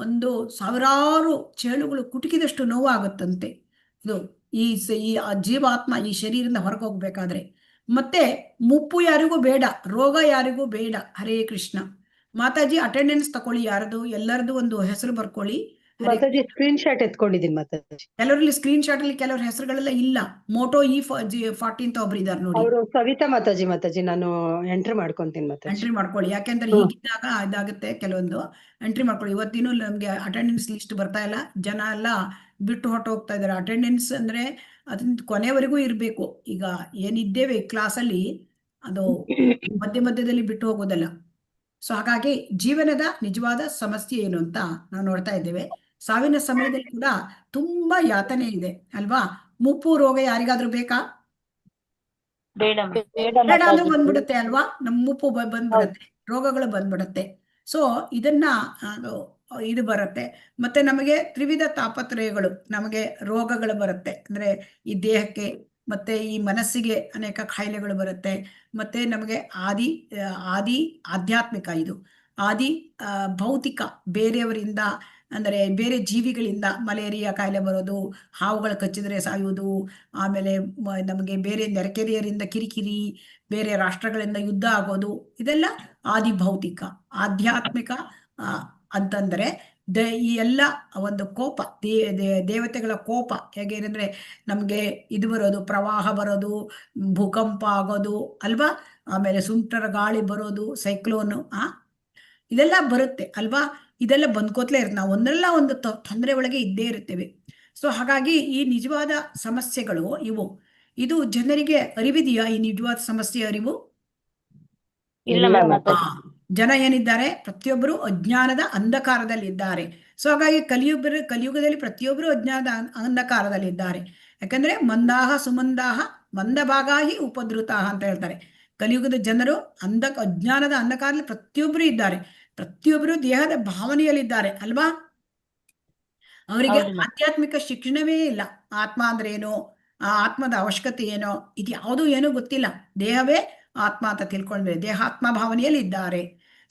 ಒಂದು ಸಾವಿರಾರು ಚೇಳುಗಳು ಕುಟುಕಿದಷ್ಟು ನೋವಾಗುತ್ತಂತೆ. ಇದು ಈ ಜೀವಾತ್ಮ ಈ ಶರೀರದಿಂದ ಹೊರಗೆ ಹೋಗ್ಬೇಕಾದ್ರೆ. ಮತ್ತೆ ಮುಪ್ಪು ಯಾರಿಗೂ ಬೇಡ, ರೋಗ ಯಾರಿಗೂ ಬೇಡ. ಹರೇ ಕೃಷ್ಣ. ಮಾತಾಜಿ ಅಟೆಂಡೆನ್ಸ್ ತಕೊಳ್ಳಿ. ಯಾರದು ಎಲ್ಲರದು ಒಂದು ಹೆಸರು ಬರ್ಕೊಳ್ಳಿ. ಮಾತಾಜಿ ಸ್ಕ್ರೀನ್ ಶಾಟ್ ಎತ್ಕೊಂಡಿದ್ದೀನಿ ಮಾತಾಜಿ. ಕೆಲವರಲ್ಲಿ ಸ್ಕ್ರೀನ್ ಶಾಟ್ ಅಲ್ಲಿ ಕೆಲವ್ರ ಹೆಸರುಗಳೆಲ್ಲ ಇಲ್ಲ. ಮೋಟೋ E14 ಅಂತ ಒಬ್ರು ಇದಾರೆ ನೋಡಿ. ಅವರು ಸವಿತಾ ಮಾತಾಜಿ ನಾನು ಎಂಟ್ರಿ ಮಾಡ್ಕೊಂತೀನಿ ಮಾತಾಜಿ. ಎಂಟ್ರಿ ಮಾಡ್ಕೊಳ್ಳಿ. ಯಾಕೆಂದ್ರೆ ಹೀಗಿದ್ದಾಗ ಇದಾಗುತ್ತೆ. ಕೆಲವೊಂದು ಎಂಟ್ರಿ ಮಾಡ್ಕೊಳ್ಳಿ. ಇವತ್ತಿನೂ ನಮ್ಗೆ ಅಟೆಂಡೆನ್ಸ್ ಲಿಸ್ಟ್ ಬರ್ತಾ ಇಲ್ಲ. ಜನ ಎಲ್ಲ ಬಿಟ್ಟು ಹೋಗ್ತಾ ಇದಾರೆ. ಅಟೆಂಡೆನ್ಸ್ ಅಂದ್ರೆ ಅದನ್ನ ಕೊನೆವರೆಗೂ ಇರ್ಬೇಕು. ಈಗ ಏನಿದ್ದೇವೆ ಕ್ಲಾಸಲ್ಲಿ ಅದು ಮಧ್ಯ ಮಧ್ಯದಲ್ಲಿ ಬಿಟ್ಟು ಹೋಗೋದಲ್ಲ. ಸೊ ಹಾಗಾಗಿ ಜೀವನದ ನಿಜವಾದ ಸಮಸ್ಯೆ ಏನು ಅಂತ ನಾವು ನೋಡ್ತಾ ಇದ್ದೇವೆ. ಸಾವಿನ ಸಮಯದಲ್ಲಿ ಕೂಡ ತುಂಬಾ ಯಾತನೆ ಇದೆ ಅಲ್ವಾ? ಮುಪ್ಪು ರೋಗ ಯಾರಿಗಾದ್ರೂ ಬೇಕಾ? ಬೇಡ ಬೇಡ ಅಂದ್ರೆ ಬಂದ್ಬಿಡುತ್ತೆ ಅಲ್ವಾ? ನಮ್ಮ ಮುಪ್ಪು ಬಂದ್ಬಿಡುತ್ತೆ, ರೋಗಗಳು ಬಂದ್ಬಿಡುತ್ತೆ. ಸೊ ಇದನ್ನ ಇದು ಬರುತ್ತೆ. ಮತ್ತೆ ನಮಗೆ ತ್ರಿವಿಧ ತಾಪತ್ರಯಗಳು, ನಮಗೆ ರೋಗಗಳು ಬರುತ್ತೆ. ಅಂದ್ರೆ ಈ ದೇಹಕ್ಕೆ ಮತ್ತೆ ಈ ಮನಸ್ಸಿಗೆ ಅನೇಕ ಕಾಯಿಲೆಗಳು ಬರುತ್ತೆ. ಮತ್ತೆ ನಮಗೆ ಆದಿ ಆಧ್ಯಾತ್ಮಿಕ, ಇದು ಆದಿ ಭೌತಿಕ, ಬೇರೆಯವರಿಂದ ಅಂದರೆ ಬೇರೆ ಜೀವಿಗಳಿಂದ ಮಲೇರಿಯಾ ಕಾಯಿಲೆ ಬರೋದು, ಹಾವುಗಳು ಕಚ್ಚಿದ್ರೆ ಸಾಯುವುದು, ಆಮೇಲೆ ನಮಗೆ ಬೇರೆ ನೆರೆಕೆರೆಯರಿಂದ ಕಿರಿಕಿರಿ, ಬೇರೆ ರಾಷ್ಟ್ರಗಳಿಂದ ಯುದ್ಧ ಆಗೋದು, ಇದೆಲ್ಲ ಆದಿ ಭೌತಿಕ. ಆಧ್ಯಾತ್ಮಿಕ ಅಂತಂದ್ರೆ ಈ ಎಲ್ಲ ಒಂದು ಕೋಪ, ದೇವತೆಗಳ ಕೋಪ. ಹೇಗೇನಂದ್ರೆ ನಮ್ಗೆ ಇದು ಬರೋದು, ಪ್ರವಾಹ ಬರೋದು, ಭೂಕಂಪ ಆಗೋದು ಅಲ್ವಾ? ಆಮೇಲೆ ಸುಂಟರ ಗಾಳಿ ಬರೋದು, ಸೈಕ್ಲೋನು, ಇದೆಲ್ಲ ಬರುತ್ತೆ ಅಲ್ವಾ? ಇದೆಲ್ಲ ಬಂದ್ಕೋತ್ಲೇ ಇರುತ್ತೆ. ನಾವು ಒಂದಲ್ಲ ಒಂದು ತೊಂದರೆ ಒಳಗೆ ಇದ್ದೇ ಇರ್ತೇವೆ. ಸೊ ಹಾಗಾಗಿ ಈ ನಿಜವಾದ ಸಮಸ್ಯೆಗಳು ಇವು. ಇದು ಜನರಿಗೆ ಅರಿವಿದೆಯಾ? ಈ ನಿಜವಾದ ಸಮಸ್ಯೆ ಅರಿವು ಜನ ಏನಿದ್ದಾರೆ, ಪ್ರತಿಯೊಬ್ಬರು ಅಜ್ಞಾನದ ಅಂಧಕಾರದಲ್ಲಿ ಇದ್ದಾರೆ. ಸೊ ಹಾಗಾಗಿ ಕಲಿಯುಗದಲ್ಲಿ ಪ್ರತಿಯೊಬ್ಬರು ಅಜ್ಞಾನದ ಅಂಧಕಾರದಲ್ಲಿ ಇದ್ದಾರೆ. ಯಾಕಂದ್ರೆ ಮಂದಾಹ ಸುಮಂದಾಹ ಮಂದಭಾಗಾಹಿ ಉಪದ್ರುತಾಹ ಅಂತ ಹೇಳ್ತಾರೆ. ಕಲಿಯುಗದ ಜನರು ಅಜ್ಞಾನದ ಅಂಧಕಾರದಲ್ಲಿ ಪ್ರತಿಯೊಬ್ಬರು ಇದ್ದಾರೆ. ಪ್ರತಿಯೊಬ್ಬರು ದೇಹದ ಭಾವನೆಯಲ್ಲಿದ್ದಾರೆ ಅಲ್ವಾ? ಅವರಿಗೆ ಆಧ್ಯಾತ್ಮಿಕ ಶಿಕ್ಷಣವೇ ಇಲ್ಲ. ಆತ್ಮ ಅಂದ್ರೆ ಏನು, ಆ ಆತ್ಮದ ಅವಶ್ಯಕತೆ ಏನೋ, ಇದು ಯಾವುದೂ ಏನೂ ಗೊತ್ತಿಲ್ಲ. ದೇಹವೇ ಆತ್ಮ ಅಂತ ತಿಳ್ಕೊಂಡ್ರೆ ದೇಹಾತ್ಮ ಭಾವನೆಯಲ್ಲಿ ಇದ್ದಾರೆ.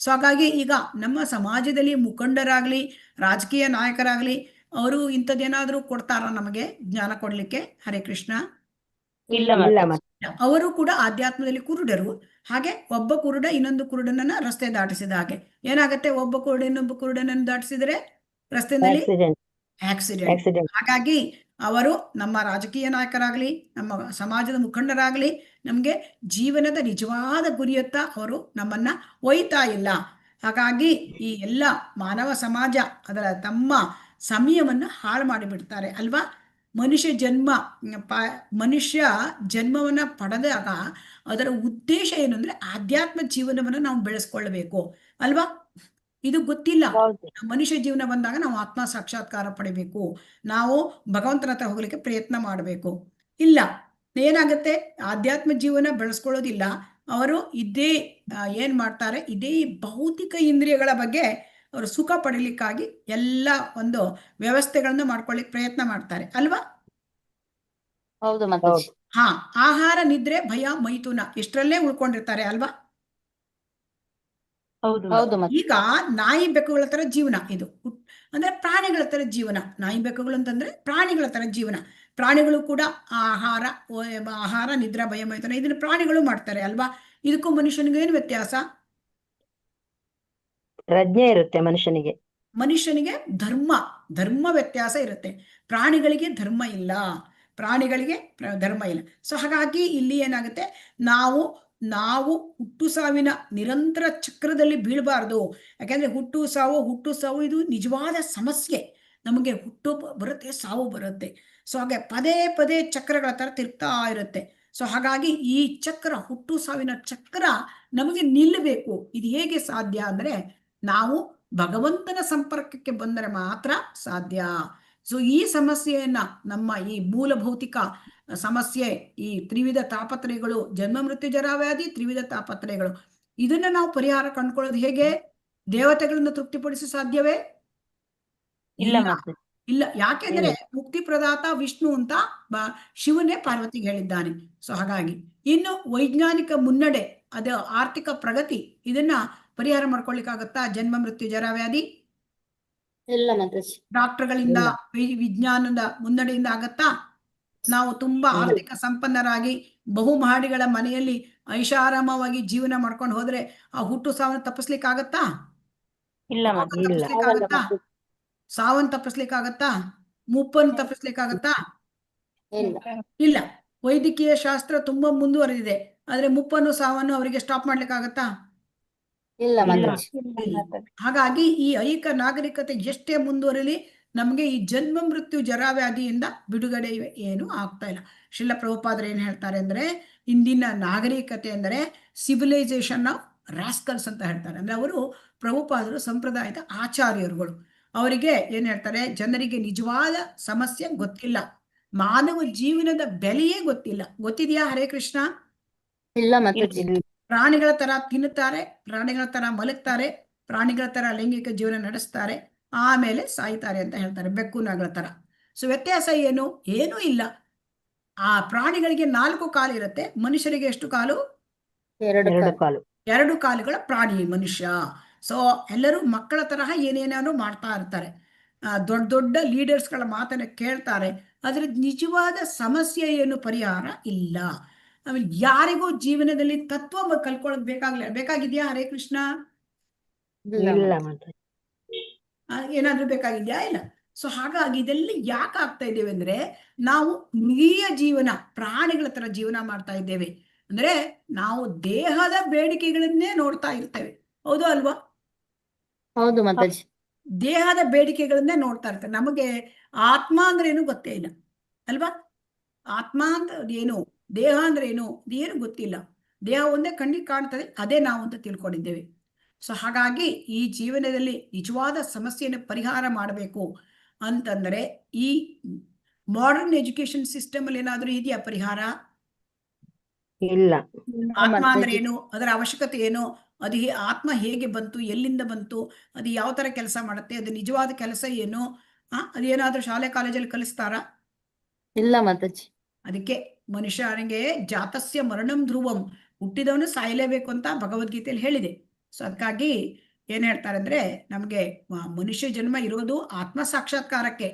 ಸೊ ಹಾಗಾಗಿ ಈಗ ನಮ್ಮ ಸಮಾಜದಲ್ಲಿ ಮುಖಂಡರಾಗ್ಲಿ, ರಾಜಕೀಯ ನಾಯಕರಾಗ್ಲಿ, ಅವರು ಇಂಥದ್ದೇನಾದ್ರೂ ಕೊಡ್ತಾರ ನಮಗೆ ಜ್ಞಾನ ಕೊಡ್ಲಿಕ್ಕೆ? ಹರೇ ಕೃಷ್ಣ. ಅವರು ಕೂಡ ಆಧ್ಯಾತ್ಮದಲ್ಲಿ ಕುರುಡರು. ಹಾಗೆ ಒಬ್ಬ ಕುರುಡ ಇನ್ನೊಂದು ಕುರುಡನನ್ನ ರಸ್ತೆ ದಾಟಿಸಿದ ಹಾಗೆ ಏನಾಗತ್ತೆ? ಒಬ್ಬ ಕುರುಡ ಇನ್ನೊಬ್ಬ ಕುರುಡನನ್ನು ದಾಟಿಸಿದರೆ ರಸ್ತೆಯಲ್ಲಿ ಆಕ್ಸಿಡೆಂಟ್. ಹಾಗಾಗಿ ಅವರು ನಮ್ಮ ರಾಜಕೀಯ ನಾಯಕರಾಗ್ಲಿ, ನಮ್ಮ ಸಮಾಜದ ಮುಖಂಡರಾಗ್ಲಿ, ನಮ್ಗೆ ಜೀವನದ ನಿಜವಾದ ಗುರಿಯತ್ತ ಅವರು ನಮ್ಮನ್ನ ಒಯ್ತಾ ಇಲ್ಲ. ಹಾಗಾಗಿ ಈ ಎಲ್ಲ ಮಾನವ ಸಮಾಜ ಅದರ ತಮ್ಮ ಸಮಯವನ್ನು ಹಾಳು ಮಾಡಿಬಿಡ್ತಾರೆ ಅಲ್ವಾ? ಮನುಷ್ಯ ಜನ್ಮವನ್ನ ಪಡೆದಾಗ ಅದರ ಉದ್ದೇಶ ಏನು ಅಂದ್ರೆ ಆಧ್ಯಾತ್ಮ ಜೀವನವನ್ನ ನಾವು ಬೆಳೆಸ್ಕೊಳ್ಬೇಕು ಅಲ್ವಾ? ಇದು ಗೊತ್ತಿಲ್ಲ. ಮನುಷ್ಯ ಜೀವನ ಬಂದಾಗ ನಾವು ಆತ್ಮ ಸಾಕ್ಷಾತ್ಕಾರ ಪಡಿಬೇಕು, ನಾವು ಭಗವಂತನ ಹತ್ರ ಹೋಗ್ಲಿಕ್ಕೆ ಪ್ರಯತ್ನ ಮಾಡಬೇಕು. ಇಲ್ಲ, ಏನಾಗತ್ತೆ? ಆಧ್ಯಾತ್ಮ ಜೀವನ ಬೆಳೆಸ್ಕೊಳ್ಳೋದಿಲ್ಲ. ಅವರು ಏನ್ ಮಾಡ್ತಾರೆ? ಇದೇ ಭೌತಿಕ ಇಂದ್ರಿಯಗಳ ಬಗ್ಗೆ ಅವರು ಸುಖ ಪಡಿಲಿಕ್ಕಾಗಿ ಎಲ್ಲ ಒಂದು ವ್ಯವಸ್ಥೆಗಳನ್ನ ಮಾಡ್ಕೊಳ್ಳಿಕ್ ಪ್ರಯತ್ನ ಮಾಡ್ತಾರೆ ಅಲ್ವಾ? ಆಹಾರ, ನಿದ್ರೆ, ಭಯ, ಮೈಥುನ ಇಷ್ಟರಲ್ಲೇ ಉಳ್ಕೊಂಡಿರ್ತಾರೆ ಅಲ್ವಾ? ಈಗ ನಾಯಿ ಬೆಕ್ಕುಗಳ ತರ ಜೀವನ ಇದು. ಅಂದ್ರೆ ಪ್ರಾಣಿಗಳ ತರ ಜೀವನ. ನಾಯಿ ಬೆಕ್ಕುಗಳು ಅಂತಂದ್ರೆ ಪ್ರಾಣಿಗಳ ತರ ಜೀವನ. ಪ್ರಾಣಿಗಳು ಕೂಡ ಆಹಾರ, ನಿದ್ರಾ, ಭಯ, ಮೈಥುನ ಇದನ್ನ ಪ್ರಾಣಿಗಳು ಮಾಡ್ತಾರೆ ಅಲ್ವಾ? ಇದಕ್ಕೂ ಮನುಷ್ಯನಿಗೆ ಏನು ವ್ಯತ್ಯಾಸ? ಪ್ರಜ್ಞೆ ಇರುತ್ತೆ ಮನುಷ್ಯನಿಗೆ. ಧರ್ಮ ವ್ಯತ್ಯಾಸ ಇರುತ್ತೆ. ಪ್ರಾಣಿಗಳಿಗೆ ಧರ್ಮ ಇಲ್ಲ. ಸೊ ಹಾಗಾಗಿ ಇಲ್ಲಿ ಏನಾಗುತ್ತೆ? ನಾವು ಹುಟ್ಟು ಸಾವಿನ ನಿರಂತರ ಚಕ್ರದಲ್ಲಿ ಬೀಳಬಾರ್ದು. ಯಾಕಂದ್ರೆ ಹುಟ್ಟು ಸಾವು ಇದು ನಿಜವಾದ ಸಮಸ್ಯೆ. ನಮಗೆ ಹುಟ್ಟು ಬರುತ್ತೆ, ಸಾವು ಬರುತ್ತೆ. ಸೊ ಹಾಗೆ ಪದೇ ಪದೇ ಚಕ್ರಗಳ ತರ ತಿರ್ಗ್ತಾ ಇರುತ್ತೆ. ಸೊ ಹಾಗಾಗಿ ಈ ಚಕ್ರ, ಹುಟ್ಟು ಸಾವಿನ ಚಕ್ರ ನಮಗೆ ನಿಲ್ಲಬೇಕು. ಇದು ಹೇಗೆ ಸಾಧ್ಯ ಅಂದ್ರೆ ನಾವು ಭಗವಂತನ ಸಂಪರ್ಕಕ್ಕೆ ಬಂದರೆ ಮಾತ್ರ ಸಾಧ್ಯ. ಸೊ ಈ ಸಮಸ್ಯೆಯನ್ನ, ನಮ್ಮ ಈ ಮೂಲಭೌತಿಕ ಸಮಸ್ಯೆ, ಈ ತ್ರಿವಿಧ ತಾಪತ್ರಯಗಳು, ಜನ್ಮ ಮೃತ್ಯು ಜರಾವ್ಯಾಧಿ, ತ್ರಿವಿಧ ತಾಪತ್ರಯಗಳು, ಇದನ್ನ ನಾವು ಪರಿಹಾರ ಕಂಡುಕೊಳ್ಳೋದು ಹೇಗೆ? ದೇವತೆಗಳನ್ನ ತೃಪ್ತಿಪಡಿಸಿ ಸಾಧ್ಯವೇ? ಇಲ್ಲ. ಯಾಕೆಂದ್ರೆ ಮುಕ್ತಿ ಪ್ರದಾತ ವಿಷ್ಣು ಅಂತ ಶಿವನೇ ಪಾರ್ವತಿಗೆ ಹೇಳಿದ್ದಾನೆ. ಸೊ ಹಾಗಾಗಿ ಇನ್ನು ವೈಜ್ಞಾನಿಕ ಮುನ್ನಡೆ, ಅದು ಆರ್ಥಿಕ ಪ್ರಗತಿ, ಇದನ್ನ ಪರಿಹಾರ ಮಾಡ್ಕೊಳ್ಳಿಕ್ಕಾಗತ್ತಾ? ಜನ್ಮ ಮೃತ್ಯು ಜರಾವ್ಯಾಧಿ ಡಾಕ್ಟರ್ಗಳಿಂದ, ವಿಜ್ಞಾನದ ಮುನ್ನಡೆಯಿಂದ ಆಗತ್ತಾ? ನಾವು ತುಂಬಾ ಆರ್ಥಿಕ ಸಂಪನ್ನರಾಗಿ ಬಹುಮಹಡಿಗಳ ಮನೆಯಲ್ಲಿ ಐಷಾರಾಮವಾಗಿ ಜೀವನ ಮಾಡ್ಕೊಂಡು ಹೋದ್ರೆ ಆ ಹುಟ್ಟು ಸಾವನ್ನ ತಪ್ಪಿಸ್ಲಿಕ್ಕಾಗತ್ತಾ? ಸಾವನ್ನ ತಪ್ಪಿಸ್ಲಿಕ್ಕಾಗತ್ತಾ? ಮುಪ್ಪನ್ನು ತಪ್ಪಿಸ್ಲಿಕ್ಕಾಗತ್ತಾ? ಇಲ್ಲ. ವೈದ್ಯಕೀಯ ಶಾಸ್ತ್ರ ತುಂಬಾ ಮುಂದುವರೆದಿದೆ, ಆದ್ರೆ ಮುಪ್ಪನ್ನು ಸಾವನ್ನು ಅವರಿಗೆ ಸ್ಟಾಪ್ ಮಾಡ್ಲಿಕ್ಕಾಗತ್ತಾ? ಹಾಗಾಗಿ ಈ ಐಕ ನಾಗರಿಕತೆ ಎಷ್ಟೇ ಮುಂದುವರಿಲಿ, ನಮ್ಗೆ ಈ ಜನ್ಮ ಮೃತ್ಯು ಜರಾವ್ಯಾಧಿಯಿಂದ ಬಿಡುಗಡೆ ಏನು ಆಗ್ತಾ ಇಲ್ಲ. ಶ್ರೀಲ ಪ್ರಭುಪಾದರು ಏನ್ ಹೇಳ್ತಾರೆ ಅಂದ್ರೆ, ಇಂದಿನ ನಾಗರಿಕತೆ ಅಂದರೆ ಸಿವಿಲೈಸೇಷನ್ ಆಫ್ ರಾಸ್ಕಲ್ಸ್ ಅಂತ ಹೇಳ್ತಾರೆ. ಅಂದ್ರೆ ಅವರು ಪ್ರಭುಪಾದರು ಸಂಪ್ರದಾಯದ ಆಚಾರ್ಯರುಗಳು. ಅವರಿಗೆ ಏನ್ ಹೇಳ್ತಾರೆ, ಜನರಿಗೆ ನಿಜವಾದ ಸಮಸ್ಯೆ ಗೊತ್ತಿಲ್ಲ, ಮಾನವ ಜೀವನದ ಬೆಲೆಯೇ ಗೊತ್ತಿಲ್ಲ. ಗೊತ್ತಿದೆಯಾ ಹರೇ ಕೃಷ್ಣ? ಇಲ್ಲ ಮಾತಾಜಿ. ಪ್ರಾಣಿಗಳ ತರ ತಿನ್ನುತ್ತಾರೆ, ಪ್ರಾಣಿಗಳ ತರ ಮಲಗ್ತಾರೆ, ಪ್ರಾಣಿಗಳ ತರ ಲೈಂಗಿಕ ಜೀವನ ನಡೆಸ್ತಾರೆ, ಆಮೇಲೆ ಸಾಯ್ತಾರೆ ಅಂತ ಹೇಳ್ತಾರೆ, ಬೆಕ್ಕು ನಾಗಳ ತರ. ಸೊ ವ್ಯತ್ಯಾಸ ಏನು? ಏನೂ ಇಲ್ಲ. ಆ ಪ್ರಾಣಿಗಳಿಗೆ 4 ಕಾಲು ಇರುತ್ತೆ, ಮನುಷ್ಯರಿಗೆ ಎಷ್ಟು ಕಾಲು? 2 ಕಾಲು. 2 ಕಾಲುಗಳ ಪ್ರಾಣಿ ಮನುಷ್ಯ. ಸೊ ಎಲ್ಲರೂ ಮಕ್ಕಳ ತರಹ ಏನೇನಾದ್ರು ಮಾಡ್ತಾ ಇರ್ತಾರೆ, ದೊಡ್ಡ ದೊಡ್ಡ ಲೀಡರ್ಸ್ಗಳ ಮಾತನ್ನ ಕೇಳ್ತಾರೆ, ಅದ್ರ ನಿಜವಾದ ಸಮಸ್ಯೆ ಏನು, ಪರಿಹಾರ ಇಲ್ಲ. ಆಮೇಲೆ ಯಾರಿಗೂ ಜೀವನದಲ್ಲಿ ತತ್ವ ಕಲ್ಕೊಳ್ಳೋದು ಬೇಕಾಗಿದ್ಯಾ ಹರೇ ಕೃಷ್ಣ? ಇಲ್ಲ ಏನಾದ್ರೂ ಬೇಕಾಗಿದ್ಯಾ? ಇಲ್ಲ. ಸೊ ಹಾಗಾಗಿ ಇದೆಲ್ಲ ಯಾಕೆ ಆಗ್ತಾ ಇದ್ದೇವೆ ಅಂದ್ರೆ, ನಾವು ನಿರೀಯ ಜೀವನ, ಪ್ರಾಣಿಗಳ ತರ ಜೀವನ ಮಾಡ್ತಾ ಇದ್ದೇವೆ. ಅಂದ್ರೆ ನಾವು ದೇಹದ ಬೇಡಿಕೆಗಳನ್ನೇ ನೋಡ್ತಾ ಇರ್ತೇವೆ, ಹೌದು ಅಲ್ವಾ? ಹೌದು ಮಾತಾಜಿ. ದೇಹದ ಬೇಡಿಕೆಗಳನ್ನೇ ನೋಡ್ತಾ ಇರ್ತೇವೆ. ನಮಗೆ ಆತ್ಮ ಅಂದ್ರೆ ಏನು ಗೊತ್ತೇ ಇಲ್ಲ ಅಲ್ವಾ? ಆತ್ಮ ಅಂತ ಏನು, ದೇಹ ಅಂದ್ರೆ ಏನು, ಏನು ಗೊತ್ತಿಲ್ಲ. ದೇಹ ಒಂದೇ ಕಣ್ಣಿಗೆ ಕಾಣ್ತದೆ, ಅದೇ ನಾವು ಅಂತ ತಿಳ್ಕೊಂಡಿದ್ದೇವೆ. ಸೊ ಹಾಗಾಗಿ ಈ ಜೀವನದಲ್ಲಿ ನಿಜವಾದ ಸಮಸ್ಯೆಯನ್ನು ಪರಿಹಾರ ಮಾಡಬೇಕು ಅಂತಂದ್ರೆ ಈ ಮಾಡರ್ನ್ ಎಜುಕೇಶನ್ ಸಿಸ್ಟಮ್ ಅಲ್ಲಿ ಏನಾದ್ರೂ ಇದೆಯಾ ಪರಿಹಾರ? ಇಲ್ಲ. ಆತ್ಮ ಅಂದ್ರೆ ಏನು, ಅದರ ಅವಶ್ಯಕತೆ ಏನು, ಅದು ಆತ್ಮ ಹೇಗೆ ಬಂತು, ಎಲ್ಲಿಂದ ಬಂತು, ಅದು ಯಾವ ತರ ಕೆಲಸ ಮಾಡುತ್ತೆ, ಅದು ನಿಜವಾದ ಕೆಲಸ ಏನು, ಅದೇನಾದ್ರೂ ಶಾಲೆ ಕಾಲೇಜಲ್ಲಿ ಕಲಿಸ್ತಾರಾ? ಇಲ್ಲ ಮಾತಾಜಿ. ಅದಕ್ಕೆ ಮನುಷ್ಯನಿಗೆ ಜಾತಸ್ಯ ಮರಣಂ ಧ್ರುವಂ, ಹುಟ್ಟಿದವನು ಸಾಯಲೇಬೇಕು ಅಂತ ಭಗವದ್ಗೀತೆಯಲ್ಲಿ ಹೇಳಿದೆ. ಸೊ ಅದಕ್ಕಾಗಿ ಏನ್ ಹೇಳ್ತಾರೆ ಅಂದ್ರೆ, ನಮ್ಗೆ ಮನುಷ್ಯ ಜನ್ಮ ಇರೋದು ಆತ್ಮ ಸಾಕ್ಷಾತ್ಕಾರಕ್ಕೆ.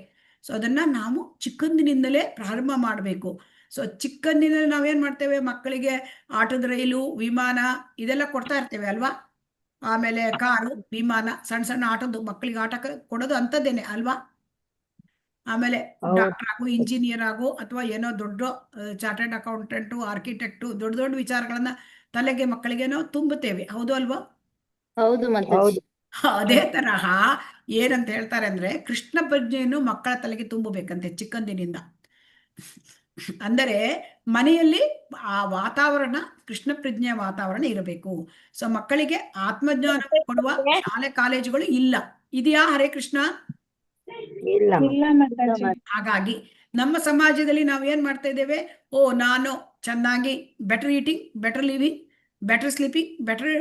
ಸೊ ಅದನ್ನ ನಾವು ಚಿಕ್ಕಂದಿನಿಂದಲೇ ಪ್ರಾರಂಭ ಮಾಡಬೇಕು. ಸೊ ಚಿಕ್ಕಂದಿನಲ್ಲಿ ನಾವೇನ್ ಮಾಡ್ತೇವೆ, ಮಕ್ಕಳಿಗೆ ಆಟದ ರೈಲು, ವಿಮಾನ ಇದೆಲ್ಲ ಕೊಡ್ತಾ ಇರ್ತೇವೆ ಅಲ್ವಾ? ಆಮೇಲೆ ಕಾರು, ವಿಮಾನ, ಸಣ್ಣ ಸಣ್ಣ ಆಟದ್ದು ಮಕ್ಕಳಿಗೆ ಆಟ ಕೊಡೋದು ಅಂಥದ್ದೇನೆ ಅಲ್ವಾ? ಆಮೇಲೆ ಡಾಕ್ಟರ್ ಆಗು, ಇಂಜಿನಿಯರ್ ಆಗು, ಅಥವಾ ಏನೋ ದೊಡ್ಡ ಚಾರ್ಟರ್ಡ್ ಅಕೌಂಟೆಂಟು, ಆರ್ಕಿಟೆಕ್ಟು, ದೊಡ್ಡ ದೊಡ್ಡ ವಿಚಾರಗಳನ್ನ ತಲೆಗೆ ಮಕ್ಕಳಿಗೇನೋ ತುಂಬುತ್ತೇವೆ, ಹೌದು ಅಲ್ವಾ? ಹೌದು ಮಾತಾಜಿ. ಅದೇ ತರಹ ಏನಂತ ಹೇಳ್ತಾರೆ ಅಂದ್ರೆ, ಕೃಷ್ಣ ಪ್ರಜ್ಞೆಯನ್ನು ಮಕ್ಕಳ ತಲೆಗೆ ತುಂಬಬೇಕಂತೆ ಚಿಕ್ಕಂದಿನಿಂದ. ಅಂದರೆ ಮನೆಯಲ್ಲಿ ಆ ವಾತಾವರಣ ಕೃಷ್ಣ ಪ್ರಜ್ಞೆಯ ವಾತಾವರಣ ಇರಬೇಕು. ಸೊ ಮಕ್ಕಳಿಗೆ ಆತ್ಮಜ್ಞಾನ ಕೊಡುವ ಶಾಲೆ ಕಾಲೇಜುಗಳು ಇಲ್ಲ. ಇದೆಯಾ ಹರೇ ಕೃಷ್ಣ? ಹಾಗಾಗಿ ನಮ್ಮ ಸಮಾಜದಲ್ಲಿ ನಾವು ಏನ್ ಮಾಡ್ತಾ ಇದ್ದೇವೆ, ನಾನು ಚೆನ್ನಾಗಿ better eating, better living, better sleeping, better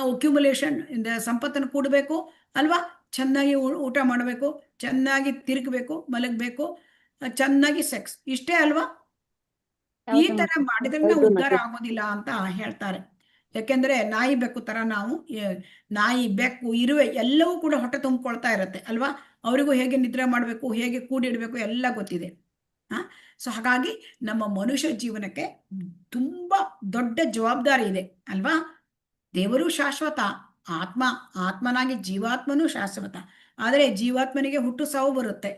accumulation ಇಂದ ಸಂಪತ್ತನ್ನು ಕೂಡಬೇಕು ಅಲ್ವಾ? ಚೆನ್ನಾಗಿ ಊಟ ಮಾಡಬೇಕು, ಚೆನ್ನಾಗಿ ತಿರುಗಬೇಕು, ಮಲಗಬೇಕು, ಚೆನ್ನಾಗಿ ಸೆಕ್ಸ್, ಇಷ್ಟೇ ಅಲ್ವಾ? ಈ ತರ ಮಾಡಿದ್ರೆ ನಾವು ಉದ್ಧಾರ ಆಗೋದಿಲ್ಲ ಅಂತ ಹೇಳ್ತಾರೆ. ಯಾಕೆಂದ್ರೆ ನಾಯಿ ಬೆಕ್ಕು ತರ ನಾವು, ನಾಯಿ ಬೆಕ್ಕು ಇರುವೆ ಎಲ್ಲವೂ ಕೂಡ ಹೊಟ್ಟೆ ತುಂಬಿಕೊಳ್ತಾ ಇರತ್ತೆ ಅಲ್ವಾ? ಅವರಿಗೂ ಹೇಗೆ ನಿದ್ರೆ ಮಾಡಬೇಕು, ಹೇಗೆ ಕೂಡಿಡ್ಬೇಕು ಎಲ್ಲ ಗೊತ್ತಿದೆ. ಸೊ ಹಾಗಾಗಿ ನಮ್ಮ ಮನುಷ್ಯ ಜೀವನಕ್ಕೆ ತುಂಬಾ ದೊಡ್ಡ ಜವಾಬ್ದಾರಿ ಇದೆ ಅಲ್ವಾ? ದೇವರು ಶಾಶ್ವತ, ಆತ್ಮನಾಗಿ ಜೀವಾತ್ಮನೂ ಶಾಶ್ವತ. ಆದರೆ ಜೀವಾತ್ಮನಿಗೆ ಹುಟ್ಟು ಸಾವು ಬರುತ್ತೆ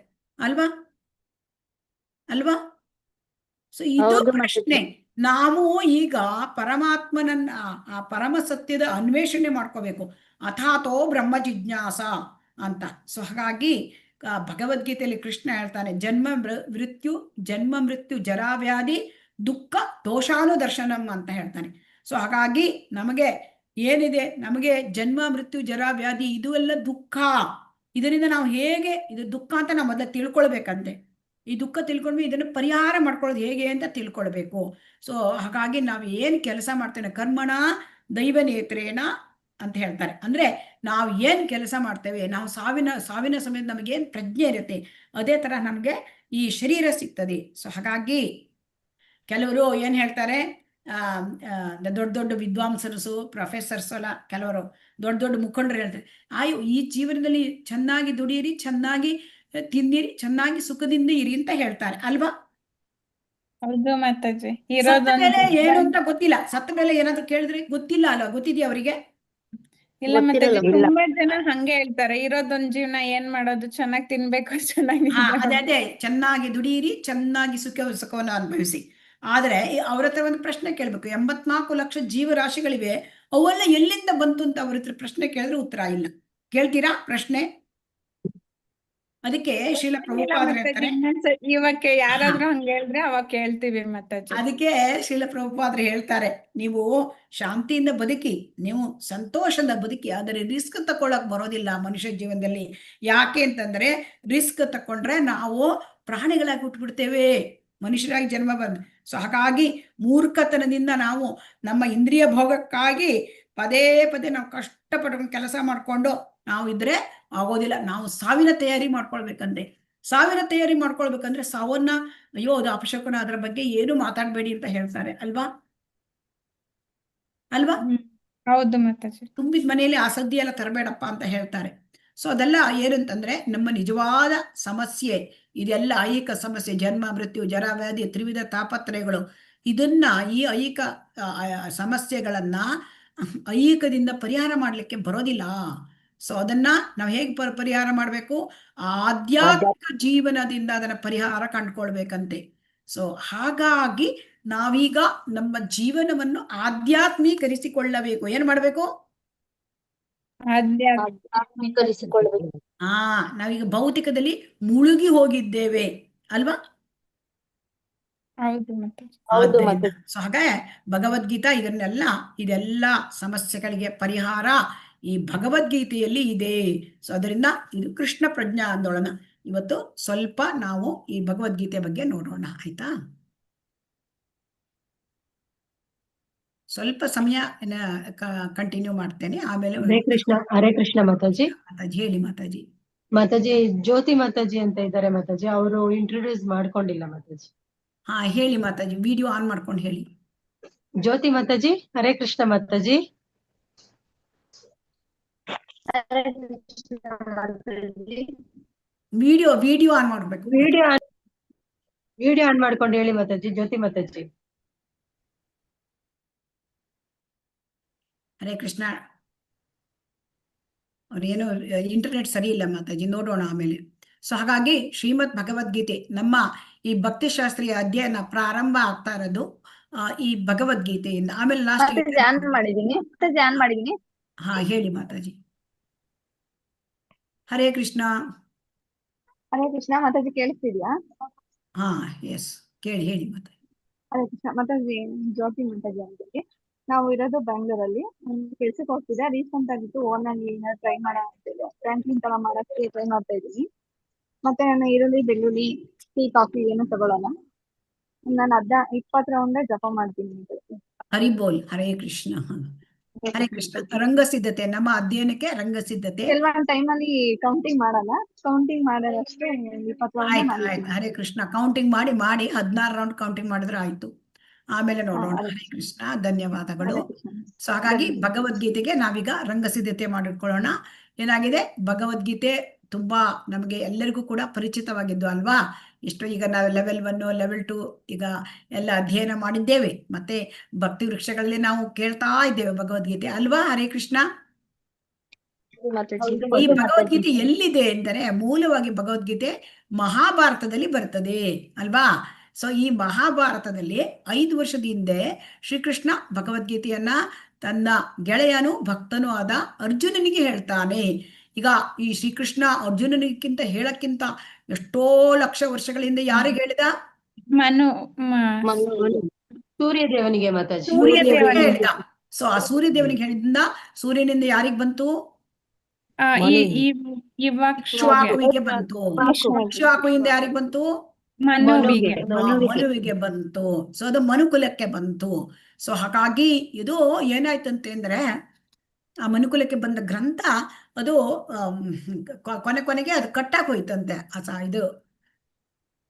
ಅಲ್ವಾ? ಸೊ ಇದು ಪ್ರಶ್ನೆ. ನಾವು ಈಗ ಪರಮಾತ್ಮನನ್ನ, ಆ ಪರಮ ಸತ್ಯದ ಅನ್ವೇಷಣೆ ಮಾಡ್ಕೋಬೇಕು, ಅಥಾತೋ ಬ್ರಹ್ಮ ಜಿಜ್ಞಾಸ ಅಂತ. ಸೊ ಹಾಗಾಗಿ ಭಗವದ್ಗೀತೆಯಲ್ಲಿ ಕೃಷ್ಣ ಹೇಳ್ತಾನೆ, ಜನ್ಮ ಮೃತ್ಯು ಜರಾವ್ಯಾಧಿ ದುಃಖ ದೋಷಾನುದರ್ಶನಂ ಅಂತ ಹೇಳ್ತಾನೆ. ಸೊ ಹಾಗಾಗಿ ನಮಗೆ ಏನಿದೆ, ನಮಗೆ ಜನ್ಮ ಮೃತ್ಯು ಜರಾವ್ಯಾಧಿ ಇದು ಎಲ್ಲ ದುಃಖ. ಇದರಿಂದ ನಾವು ಹೇಗೆ, ಇದು ದುಃಖ ಅಂತ ನಾವು ಮೊದಲು ತಿಳ್ಕೊಳ್ಬೇಕಂತೆ. ಈ ದುಃಖ ತಿಳ್ಕೊಂಡ್ವಿ, ಇದನ್ನು ಪರಿಹಾರ ಮಾಡ್ಕೊಳ್ಳೋದು ಹೇಗೆ ಅಂತ ತಿಳ್ಕೊಳ್ಬೇಕು. ಸೊ ಹಾಗಾಗಿ ನಾವು ಏನು ಕೆಲಸ ಮಾಡ್ತೇವೆ, ಕರ್ಮಣ ದೈವ ನೇತ್ರೇಣ ಅಂತ ಹೇಳ್ತಾರೆ. ಅಂದ್ರೆ ನಾವು ಏನ್ ಕೆಲಸ ಮಾಡ್ತೇವೆ, ನಾವು ಸಾವಿನ ಸಮಯದ ನಮಗೇನ್ ಪ್ರಜ್ಞೆ ಇರುತ್ತೆ, ಅದೇ ತರ ನಮ್ಗೆ ಈ ಶರೀರ ಸಿಗ್ತದೆ. ಸೊ ಹಾಗಾಗಿ ಕೆಲವರು ಏನ್ ಹೇಳ್ತಾರೆ, ದೊಡ್ಡ ದೊಡ್ಡ ವಿದ್ವಾಂಸರು, ಪ್ರೊಫೆಸರ್ಸ್ ಎಲ್ಲ, ಕೆಲವರು ದೊಡ್ಡ ದೊಡ್ಡ ಮುಖಂಡರು ಹೇಳ್ತಾರೆ, ಈ ಜೀವನದಲ್ಲಿ ಚೆನ್ನಾಗಿ ದುಡಿಯಿರಿ, ಚೆನ್ನಾಗಿ ತಿನ್ನಿರಿ, ಚೆನ್ನಾಗಿ ಸುಖದಿಂದ ಇರಿ ಅಂತ ಹೇಳ್ತಾರೆ ಅಲ್ವಾ? ಹೌದು ಮಾತಾಜಿ. ಸತ್ತ ಮೇಲೆ ಏನು ಅಂತ ಗೊತ್ತಿಲ್ಲ, ಸತ್ತ ಮೇಲೆ ಏನಾದ್ರು ಕೇಳಿದ್ರೆ ಗೊತ್ತಿಲ್ಲ ಅಲ್ವಾ? ಗೊತ್ತಿದ್ಯಾ ಅವರಿಗೆ? ಇಲ್ಲ ಮಾತಾಜಿ, ತುಂಬಾ ಜನ ಹಂಗೆ ಹೇಳ್ತಾರೆ, ಇರೋದೊಂದ್ ಜೀವನ ಏನ್ ಮಾಡೋದು, ಚೆನ್ನಾಗಿ ತಿನ್ಬೇಕು, ಚೆನ್ನಾಗಿ ಅದೇ ಚೆನ್ನಾಗಿ ದುಡಿಯಿರಿ, ಚೆನ್ನಾಗಿ ಸುಖವನ್ನು ಅನುಭವಿಸಿ. ಆದ್ರೆ ಅವ್ರ ಹತ್ರ ಒಂದು ಪ್ರಶ್ನೆ ಕೇಳ್ಬೇಕು, 84 ಲಕ್ಷ ಜೀವರಾಶಿಗಳಿವೆ, ಅವೆಲ್ಲ ಎಲ್ಲಿಂದ ಬಂತು ಅಂತ ಅವ್ರ ಹತ್ರ ಪ್ರಶ್ನೆ ಕೇಳಿದ್ರೆ ಉತ್ತರ ಇಲ್ಲ. ಕೇಳ್ತೀರಾ ಪ್ರಶ್ನೆ? ಅದಕ್ಕೆ ಶ್ರೀಲ ಇಲ್ಲ ಪ್ರಭುಪಾದರು ಮಾತಾಜಿ, ಹೇಳ್ತಾರೆ. ಇವಾಗ ಯಾರಾದ್ರೂ ಹಂಗ ಹೇಳಿದ್ರೆ ಅವಾಗ ಕೇಳ್ತೀವಿ ಮಾತಾಜಿ. ಅದಕ್ಕೆ ಶ್ರೀಲ ಪ್ರಭುಪಾದರು ಹೇಳ್ತಾರೆ, ನೀವು ಶಾಂತಿಯಿಂದ ಬದುಕಿ, ನೀವು ಸಂತೋಷದ ಬದುಕಿ, ಆದರೆ ರಿಸ್ಕ್ ತಗೊಳಕ್ ಬರೋದಿಲ್ಲ ಮನುಷ್ಯ ಜೀವನದಲ್ಲಿ. ಯಾಕೆ ಅಂತಂದ್ರೆ ರಿಸ್ಕ್ ತಕೊಂಡ್ರೆ ನಾವು ಪ್ರಾಣಿಗಳಾಗಿ ಹುಟ್ಟುಬಿಡ್ತೇವೆ, ಮನುಷ್ಯರಾಗಿ ಜನ್ಮ ಬಂದು. ಸೊ ಹಾಗಾಗಿ ಮೂರ್ಖತನದಿಂದ ನಾವು ನಮ್ಮ ಇಂದ್ರಿಯ ಭೋಗಕ್ಕಾಗಿ ಪದೇ ಪದೇ ನಾವು ಕಷ್ಟಪಟ್ಕೊಂಡು ಕೆಲಸ ಮಾಡ್ಕೊಂಡು ನಾವು ಇದ್ರೆ ಆಗೋದಿಲ್ಲ. ನಾವು ಸಾವಿನ ತಯಾರಿ ಮಾಡ್ಕೊಳ್ಬೇಕಂದ್ರೆ, ಸಾವಿನ ತಯಾರಿ ಮಾಡ್ಕೊಳ್ಬೇಕಂದ್ರೆ ಸಾವನ್ನ, ಅಯ್ಯೋ ಅದು ಅಪಶಕುನ, ಅದರ ಬಗ್ಗೆ ಏನು ಮಾತಾಡ್ಬೇಡಿ ಅಂತ ಹೇಳ್ತಾರೆ ಅಲ್ವಾ? ಅಲ್ವಾ? ಹೌದು ಮಾತಾಜಿ. ತುಂಬಿದ ಮನೆಯಲ್ಲಿ ಅಸಡ್ಡಿ ಎಲ್ಲ ತರಬೇಡಪ್ಪ ಅಂತ ಹೇಳ್ತಾರೆ. ಸೊ ಅದೆಲ್ಲ ಏನಂತಂದ್ರೆ ನಮ್ಮ ನಿಜವಾದ ಸಮಸ್ಯೆ ಇದೆಲ್ಲ ಐಹಿಕ ಸಮಸ್ಯೆ, ಜನ್ಮ ಮೃತ್ಯು ಜರ ವ್ಯಾಧಿ ತ್ರಿವಿಧ ತಾಪತ್ರಯಗಳು. ಇದನ್ನ ಈ ಐಹಿಕ ಸಮಸ್ಯೆಗಳನ್ನ ಐಹಿಕದಿಂದ ಪರಿಹಾರ ಮಾಡ್ಲಿಕ್ಕೆ ಬರೋದಿಲ್ಲ. ಸೊ ಅದನ್ನ ನಾವು ಹೇಗೆ ಪರಿಹಾರ ಮಾಡ್ಬೇಕು? ಆಧ್ಯಾತ್ಮಿಕ ಜೀವನದಿಂದ ಅದನ್ನ ಪರಿಹಾರ ಕಂಡುಕೊಳ್ಬೇಕಂತೆ. ಸೊ ಹಾಗಾಗಿ ನಾವೀಗ ನಮ್ಮ ಜೀವನವನ್ನು ಆಧ್ಯಾತ್ಮೀಕರಿಸಿಕೊಳ್ಳಬೇಕು. ಏನ್ ಮಾಡ್ಬೇಕು? ಆಧ್ಯಾತ್ಮೀಕರಿಸಿಕೊಳ್ಳಬೇಕು. ನಾವೀಗ ಭೌತಿಕದಲ್ಲಿ ಮುಳುಗಿ ಹೋಗಿದ್ದೇವೆ ಅಲ್ವಾ? ಹೌದು ಮಾತಾಜಿ. ಸೊ ಹಾಗೆ ಭಗವದ್ಗೀತಾ ಇದೆಲ್ಲ ಸಮಸ್ಯೆಗಳಿಗೆ ಪರಿಹಾರ ಈ ಭಗವದ್ಗೀತೆಯಲ್ಲಿ ಇದೆ. ಸೊ ಅದರಿಂದ ಇದು ಕೃಷ್ಣ ಪ್ರಜ್ಞಾ ಆಂದೋಲನ. ಇವತ್ತು ಸ್ವಲ್ಪ ನಾವು ಈ ಭಗವದ್ಗೀತೆ ಬಗ್ಗೆ ನೋಡೋಣ, ಆಯ್ತಾ? ಸ್ವಲ್ಪ ಸಮಯ ಕಂಟಿನ್ಯೂ ಮಾಡ್ತೇನೆ, ಆಮೇಲೆ ಹರೇ ಕೃಷ್ಣ ಮಾತಾಜಿ. ಮಾತಾಜಿ ಹೇಳಿ ಮಾತಾಜಿ. ಮಾತಾಜಿ ಜ್ಯೋತಿ ಮಾತಾಜಿ ಅಂತ ಇದ್ದಾರೆ ಮಾತಾಜಿ, ಅವರು ಇಂಟ್ರೊಡ್ಯೂಸ್ ಮಾಡ್ಕೊಂಡಿಲ್ಲ ಮಾತಾಜಿ. ಹಾ ಹೇಳಿ ಮಾತಾಜಿ, ವಿಡಿಯೋ ಆನ್ ಮಾಡ್ಕೊಂಡು ಹೇಳಿ. ಜ್ಯೋತಿ ಮಾತಾಜಿ, ಹರೇ ಕೃಷ್ಣ ಮಾತಾಜಿ. ವಿಡಿಯೋ ಆನ್ ಮಾಡ್ಬೇಕು. ವಿಡಿಯೋ ಆನ್ ಮಾಡ್ಕೊಂಡು ಹೇಳಿ ಮಾತಾಜಿ. ಜ್ಯೋತಿ ಮಾತಾಜಿ. ಹರೇ ಕೃಷ್ಣ. ಅವ್ರೇನು ಇಂಟರ್ನೆಟ್ ಸರಿ ಇಲ್ಲ ಮಾತಾಜಿ, ನೋಡೋಣ ಆಮೇಲೆ. ಸೊ ಹಾಗಾಗಿ ಶ್ರೀಮದ್ ಭಗವದ್ಗೀತೆ, ನಮ್ಮ ಈ ಭಕ್ತಿಶಾಸ್ತ್ರೀಯ ಅಧ್ಯಯನ ಪ್ರಾರಂಭ ಆಗ್ತಾ ಇರೋದು ಈ ಭಗವದ್ಗೀತೆಯಿಂದ. ಆಮೇಲೆ ಲಾಸ್ಟ್ ಮಾಡಿದೀನಿ. ಹಾ ಹೇಳಿ ಮಾತಾಜಿ. ಹರೇ ಕೃಷ್ಣ. ಹರೇ ಕೃಷ್ಣ ಮಾತಾಜಿ, ಕೇಳಿಸ್ತಿದ್ಯಾ? ಹಾ ಎಸ್ ಕೇಳಿ, ಹೇಳಿ ಮಾತಾಜಿ. ಹರೇ ಕೃಷ್ಣ ಮಾತಾಜಿ, ಜ್ಯೋತಿ ಮಾತಾಜಿ ಅಂತೀವಿ. ನಾವು ಇರೋದು ಬ್ಯಾಂಗ್ಳೂರಲ್ಲಿ. ಕೆಲ್ಸಕ್ಕೆ ಹೋಗ್ತಿದ್ದೆ, ರೀಸೆಂಟ್ ಆಗಿತ್ತು ಓನ್ ಆಗಿ ಟ್ರೈ ಮಾಡೋ ಅಂತಿದ್ದೆ, ಬ್ಯಾಂಕಿಂಗ್ ತರ ಮಾಡಕ್ಕೆ ಟ್ರೈ ಮಾಡ್ತಾ ಇದ್ದೀನಿ. ಮತ್ತೆ ನಾನು ಈರುಳ್ಳಿ ಬೆಳ್ಳುಳ್ಳಿ ಟೀ ಕಾಫಿ ಏನು ತಗೊಳಲ್ಲ. ನಾನು 20 ರೌಂಡ್ ಜಪ ಮಾಡ್ತೀನಿ. ಹರಿ ಬೋಲ್. ಹರೇ ಕೃಷ್ಣ. ಹರೇ ಕೃಷ್ಣ. ರಂಗಸಿದ್ಧತೆ, ನಮ್ಮ ಅಧ್ಯಯನಕ್ಕೆ ರಂಗಸಿದ್ಧತೆ. ಕೆಲವೊಂದ್ ಟೈಮಲ್ಲಿ ಕೌಂಟಿಂಗ್ ಮಾಡಲ್ಲ, ಕೌಂಟಿಂಗ್ ಮಾಡೋದಷ್ಟೇ 20 ರೌಂಡ್. ಆಯ್ತು ಹರೇ ಕೃಷ್ಣ. ಕೌಂಟಿಂಗ್ ಮಾಡಿ 16 ರೌಂಡ್ ಕೌಂಟಿಂಗ್ ಮಾಡಿದ್ರೆ ಆಯ್ತು, ಆಮೇಲೆ ನೋಡೋಣ. ಹರೇ ಕೃಷ್ಣ, ಧನ್ಯವಾದಗಳು. ಸೊ ಹಾಗಾಗಿ ಭಗವದ್ಗೀತೆಗೆ ನಾವೀಗ ರಂಗಸಿದ್ಧತೆ ಮಾಡಿಕೊಳ್ಳೋಣ. ಏನಾಗಿದೆ, ಭಗವದ್ಗೀತೆ ತುಂಬಾ ನಮಗೆ ಎಲ್ಲರಿಗೂ ಕೂಡ ಪರಿಚಿತವಾಗಿದ್ದು ಅಲ್ವಾ? ಇಷ್ಟು ಈಗ ನಾವು ಲೆವೆಲ್ 1 ಲೆವೆಲ್ 2 ಈಗ ಎಲ್ಲ ಅಧ್ಯಯನ ಮಾಡಿದ್ದೇವೆ. ಮತ್ತೆ ಭಕ್ತಿ ವೃಕ್ಷಗಳಲ್ಲಿ ನಾವು ಕೇಳ್ತಾ ಇದ್ದೇವೆ ಭಗವದ್ಗೀತೆ ಅಲ್ವಾ? ಹರೇ ಕೃಷ್ಣ. ಈ ಭಗವದ್ಗೀತೆ ಎಲ್ಲಿದೆ ಎಂದರೆ, ಮೂಲವಾಗಿ ಭಗವದ್ಗೀತೆ ಮಹಾಭಾರತದಲ್ಲಿ ಬರ್ತದೆ ಅಲ್ವಾ? ಸೊ ಈ ಮಹಾಭಾರತದಲ್ಲಿ 5 ವರ್ಷದ ಹಿಂದೆ ಶ್ರೀಕೃಷ್ಣ ಭಗವದ್ಗೀತೆಯನ್ನ ತನ್ನ ಗೆಳೆಯನು ಭಕ್ತನೂ ಆದ ಅರ್ಜುನನಿಗೆ ಹೇಳ್ತಾನೆ. ಈಗ ಈ ಶ್ರೀಕೃಷ್ಣ ಅರ್ಜುನನಿಗಿಂತ ಹೇಳಕ್ಕಿಂತ ಎಷ್ಟೋ ಲಕ್ಷ ವರ್ಷಗಳ ಹಿಂದೆ ಯಾರಿಗೆ ಹೇಳಿದ? ಸೂರ್ಯದೇವನಿಗೆ ಮಾತಾಜಿ. ಸೂರ್ಯದೇವನಿಗೆ ಹೇಳಿದ. ಸೊ ಆ ಸೂರ್ಯದೇವನಿಗೆ ಹೇಳಿದ್ರಿಂದ ಸೂರ್ಯನಿಂದ ಯಾರಿಗೆ ಬಂತು? ಇಕ್ಷ್ವಾಕುವಿಗೆ ಬಂತು. ಇಕ್ಷ್ವಾಕುವಿಂದ ಯಾರಿಗೆ ಬಂತು? ಮನುವಿಗೆ ಬಂತು. ಸೊ ಅದು ಮನುಕುಲಕ್ಕೆ ಬಂತು. ಸೊ ಹಾಗಾಗಿ ಇದು ಏನಾಯ್ತಂತೆ ಅಂದ್ರೆ, ಆ ಮನುಕುಲಕ್ಕೆ ಬಂದ ಗ್ರಂಥ ಅದು ಕೊನೆಗೆ ಅದು ಕಟ್ಟಾಕ್ ಹೋಯ್ತಂತೆ. ಇದು